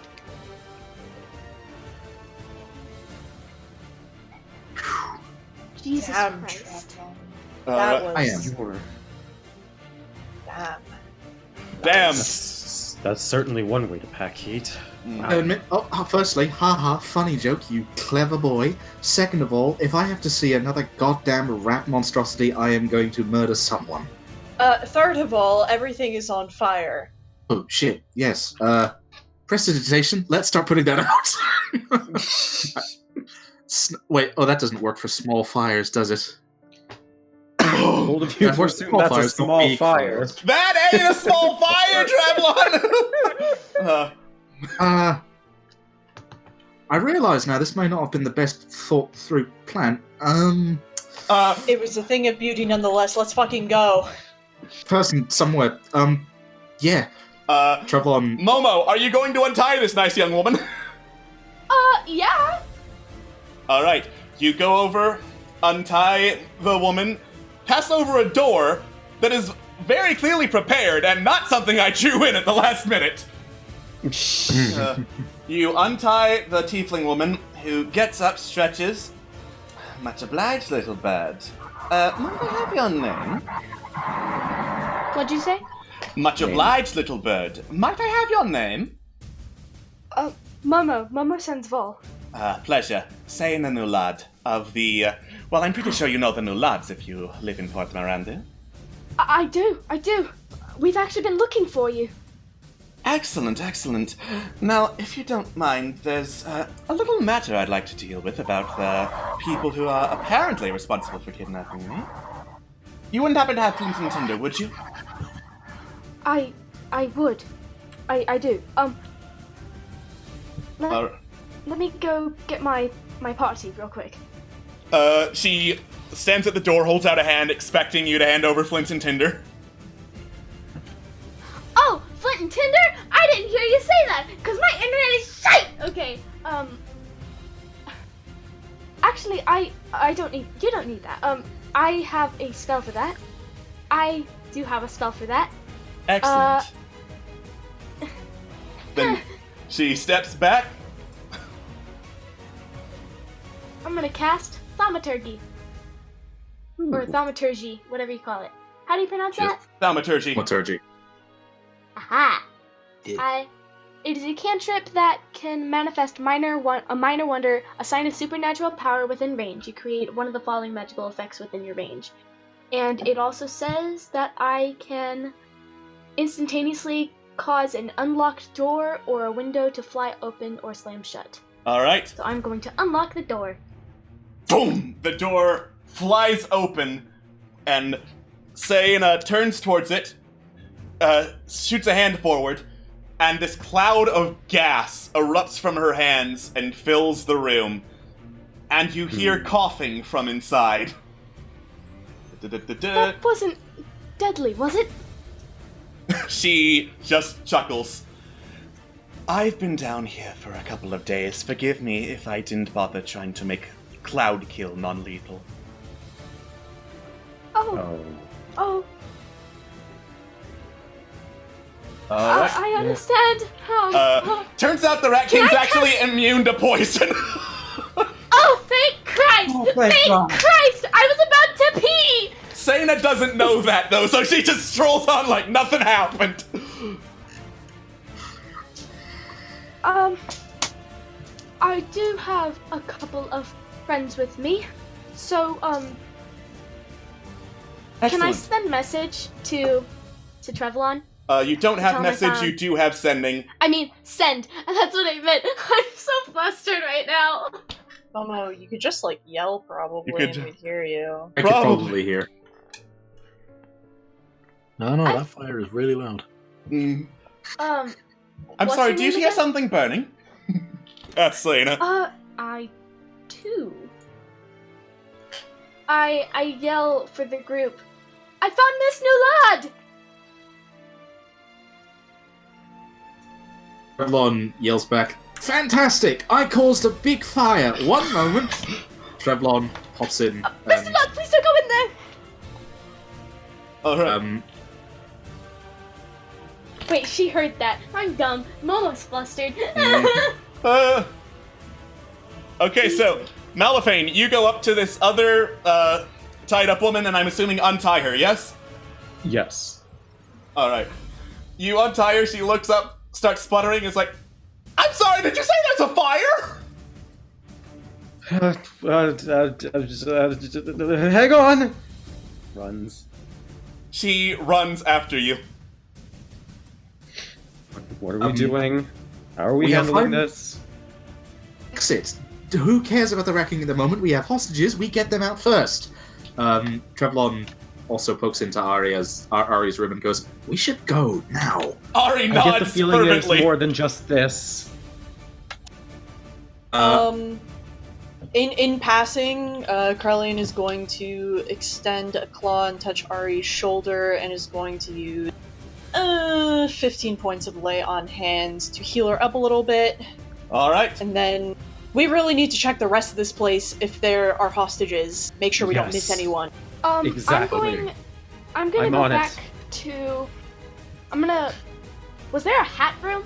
Jesus Damn, Christ. Trevlon. That was... I am. Sure. Damn. Damn. That's certainly one way to pack heat. I admit, firstly, haha, funny joke, you clever boy. Second of all, if I have to see another goddamn rat monstrosity, I am going to murder someone. Third of all, everything is on fire. Oh, shit, yes. Prestidigitation, let's start putting that out. Wait, that doesn't work for small fires, does it? Bold of you to assume that's a small fire. That ain't a small fire, Travelon! I realise now this may not have been the best thought through plan. It was a thing of beauty nonetheless. Let's fucking go. Person somewhere. Yeah. Travelon. Momo, are you going to untie this nice young woman? Yeah. Alright, you go over, untie the woman, pass over a door that is very clearly prepared and not something I drew in at the last minute. You untie the tiefling woman, who gets up, stretches. Much obliged, little bird. Might I have your name? What'd you say? Much obliged, little bird. Might I have your name? Momo Sandsval. Pleasure. Say the new lad of the... well, I'm pretty sure you know the new lads if you live in Port Miranda. I do. We've actually been looking for you. Excellent. Now, if you don't mind, there's a little matter I'd like to deal with about the people who are apparently responsible for kidnapping me. You wouldn't happen to have Flint and Tinder, would you? I would. I do. Let me go get my party real quick. She stands at the door, holds out a hand, expecting you to hand over Flint and Tinder. Oh, Flint and Tinder? I didn't hear you say that, because my internet is shite! Okay, actually, I don't need, you don't need that. I have a spell for that. I do have a spell for that. Excellent. Then she steps back. I'm gonna cast Thaumaturgy. Or Thaumaturgy, whatever you call it. How do you pronounce that? Thaumaturgy. Aha! It is a cantrip that can manifest a minor wonder, assign a supernatural power within range. You create one of the following magical effects within your range. And it also says that I can instantaneously cause an unlocked door or a window to fly open or slam shut. Alright. So I'm going to unlock the door. Boom! The door flies open, and Sayana turns towards it, shoots a hand forward, and this cloud of gas erupts from her hands and fills the room. And you hear coughing from inside. That wasn't deadly, was it? She just chuckles. I've been down here for a couple of days. Forgive me if I didn't bother trying to make cloud kill non-lethal. Oh. Alright. I understand. Turns out the Rat King's actually immune to poison. Oh, thank Christ! Thank Christ! I was about to pee! Sayana doesn't know that, though, so she just strolls on like nothing happened. I do have a couple of friends with me, so, can I send message to Trevelon? You don't have Tell message, you do have sending. I mean, send. That's what I meant. I'm so flustered right now. Momo, you could just, yell probably, and we'd hear you. I could probably hear. No, that fire is really loud. I'm what's sorry, your do you name hear again? something burning? Selena. I do. I yell for the group. I found this new lad! Trevlon yells back, "Fantastic! I caused a big fire! One moment!" Trevlon hops in. Mr. Lad, please don't go in there! Alright. Wait, she heard that. I'm dumb. Momo's flustered. Okay, so, Malifane, you go up to this other, tied up woman, and I'm assuming untie her, yes? Yes. Alright. You untie her, she looks up, starts sputtering, is like, I'm sorry, did you say there's a fire? Hang on! Runs. She runs after you. What are we doing? How are we we have handling fun. this? Exit. Who cares about the Rat King at the moment? We have hostages. We get them out first. Trevlon also pokes into Ari's room and goes, "We should go now." Ari I nods get the feeling fervently. it's more than just this. In passing, Carlene is going to extend a claw and touch Ari's shoulder, and is going to use 15 points of lay on hands to heal her up a little bit. All right. And then we really need to check the rest of this place if there are hostages. Make sure we don't miss Yes. anyone. Exactly. I'm gonna I'm go on it. back to. Was there a hat room?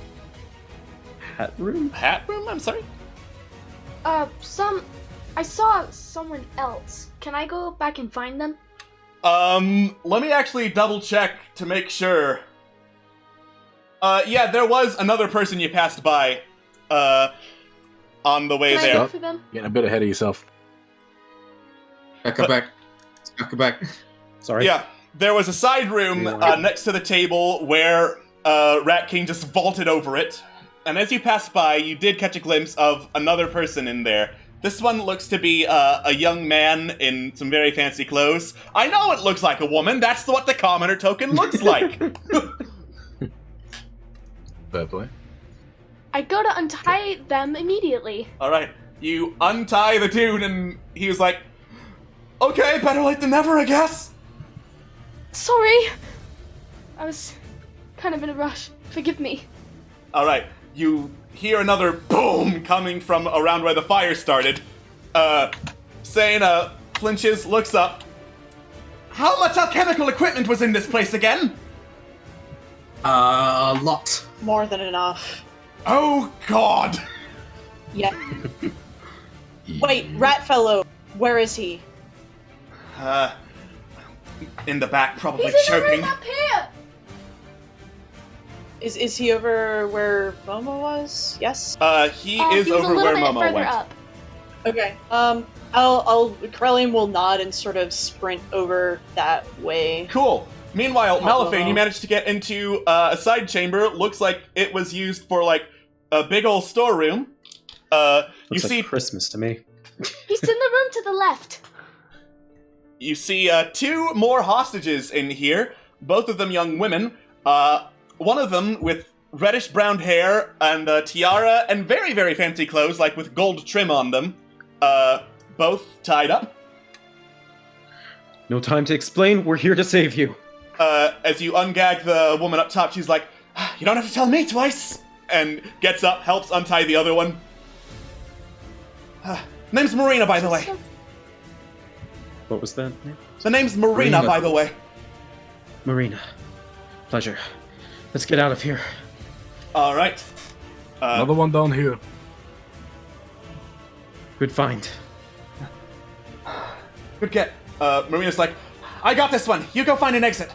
Hat room? Hat room? I'm sorry? I saw someone else. Can I go back and find them? Let me actually double check to make sure. Yeah, there was another person you passed by, on the way Can I there. go for them? Getting a bit ahead of yourself. Come back. Sorry. Yeah, there was a side room next to the table where Rat King just vaulted over it. And as you passed by, you did catch a glimpse of another person in there. This one looks to be a young man in some very fancy clothes. I know it looks like a woman. That's what the commoner token looks like. Fair play. I go to untie them immediately. All right, you untie the dude, and he was like, "Okay, better late than never, I guess." Sorry. I was kind of in a rush. Forgive me. All right, you hear another boom coming from around where the fire started. Sane flinches, looks up. How much alchemical equipment was in this place again? A lot. More than enough. Oh, God. Yeah. Wait, Rat Fellow, where is he? In the back, probably He's in the choking. room up here. Is he over where Momo was? Yes? He He's is over a little where bit Momo further went. up. Okay. Krellian will nod and sort of sprint over that way. Cool. Meanwhile, Malifane, Momo. you managed to get into a side chamber. Looks like it was used for, like, a big old storeroom. You Looks see like Christmas to me. He's in the room to the left. You see two more hostages in here, both of them young women. One of them with reddish-brown hair and a tiara and very, very fancy clothes, like with gold trim on them. Both tied up. No time to explain, we're here to save you. As you ungag the woman up top, she's like, "You don't have to tell me twice!" And gets up, helps untie the other one. Name's Marina, by the way. What was that name? The name's Marina, by the way. Marina. Pleasure. Let's get out of here. All right. Another one down here. Good find. Good get. Marina's like, "I got this one. You go find an exit."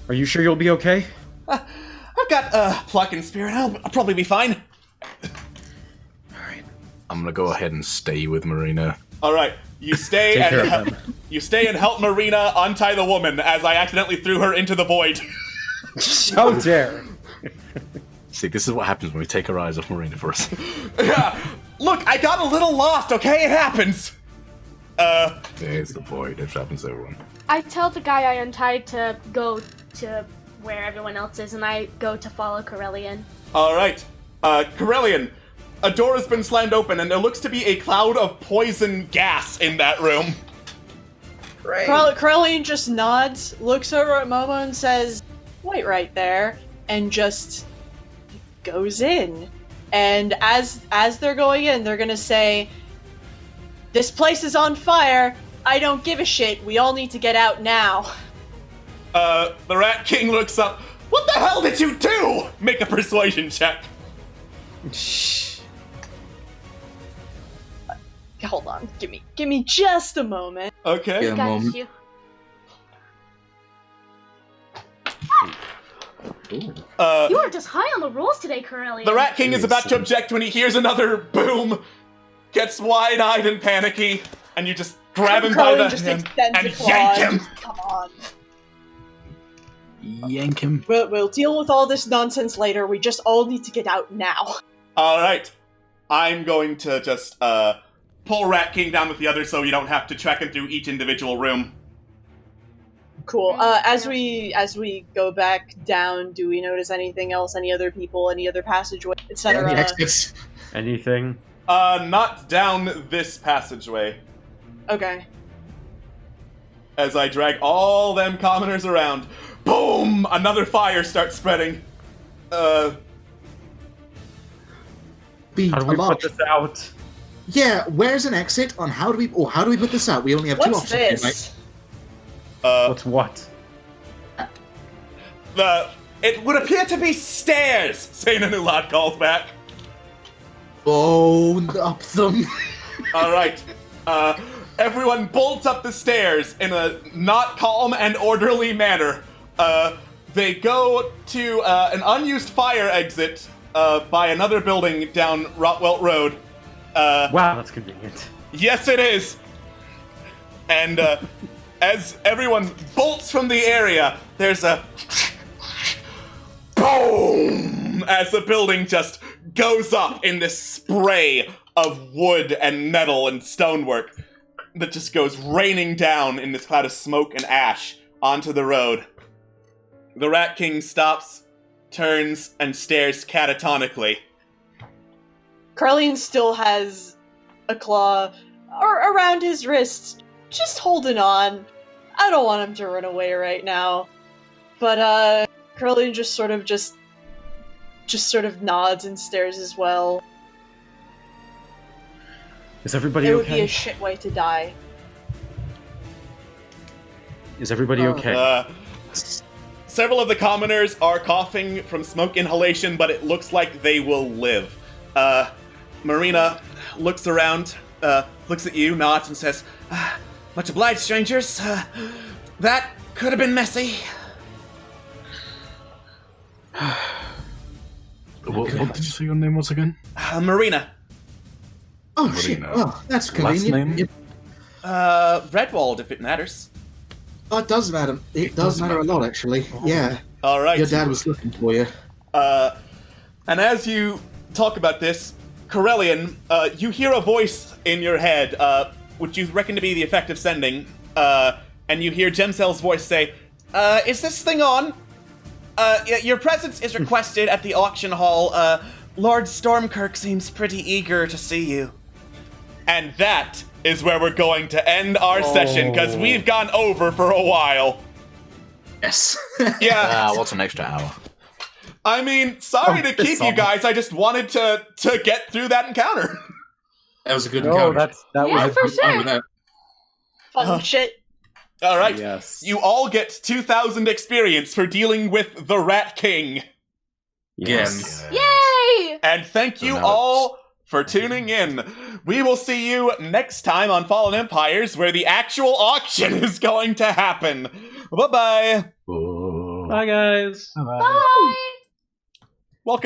Are you sure you'll be okay? I've got pluck and spirit. I'll probably be fine. I'm gonna go ahead and stay with Marina. All right. You stay Take care and of them. you stay and help Marina untie the woman as I accidentally threw her into the void. How dare! See, this is what happens when we take our eyes off Marina for us. Yeah. Look, I got a little lost. Okay, it happens. There's the void. It happens to everyone. I tell the guy I untied to go to where everyone else is, and I go to follow Corellian. All right. Corellian, a door has been slammed open, and there looks to be a cloud of poison gas in that room. Corellian just nods, looks over at Momo and says, "Wait right there," and just goes in. And as they're going in, they're gonna say, "This place is on fire. I don't give a shit. We all need to get out now." The Rat King looks up. "What the hell did you do?" Make a persuasion check. Shh. Hold on, give me just a moment. Okay. Yeah, Got moment. you. You are just high on the rolls today, Corellian. The Rat King is about to object when he hears another boom, gets wide-eyed and panicky, and you just grab him by the hand and yank him. Come on. Yank him. We'll deal with all this nonsense later. We just all need to get out now. All right, I'm going to just pull Rat King down with the others so you don't have to track him through each individual room. Cool. As we go back down, do we notice anything else? Any other people? Any other passageway, etc.? Any exits? Anything? Not down this passageway. Okay. As I drag all them commoners around, boom! Another fire starts spreading. Be How do we alarmed. put this out? Yeah, where's an exit? On how do we put this out? We only have two What's options. this? What's what? It would appear to be stairs, Saint Anulad calls back. Bone up them. Alright. Everyone bolts up the stairs in a not calm and orderly manner. They go to an unused fire exit by another building down Rotwell Road. Wow, that's convenient. Yes, it is. And as everyone bolts from the area, there's a boom as the building just goes up in this spray of wood and metal and stonework that just goes raining down in this cloud of smoke and ash onto the road. The Rat King stops, turns, and stares catatonically. Carlian still has a claw around his wrist, just holding on. I don't want him to run away right now. But, Carlian just sort of nods and stares as well. Is everybody It okay? would be a shit way to die. Is everybody okay? Several of the commoners are coughing from smoke inhalation, but it looks like they will live. Marina looks around, looks at you, nods, and says, "Much obliged, strangers. That could have been messy." What did you say your name was again? Marina. Oh, shit. Oh, that's Last convenient. name? Redwald, if it matters. Oh, it does matter. It does matter a lot, actually. Yeah. All right. Your dad was looking for you. And as you talk about this, Corellian, you hear a voice in your head, which you reckon to be the effect of sending, and you hear Gemcell's voice say, "Is this thing on? Your presence is requested at the auction hall. Lord Stormkirk seems pretty eager to see you." And that is where we're going to end our session, because we've gone over for a while. Yes. Yeah. What's an extra hour? I mean, sorry to keep you guys. I just wanted to get through that encounter. That was a good Oh, encounter. that Yeah, was for sure. Fun shit. All right. Yes. You all get 2,000 experience for dealing with the Rat King. Yes. Yay! And thank you now all for tuning in. We will see you next time on Fallen Empires, where the actual auction is going to happen. Bye-bye. Bye, guys. Bye! Welcome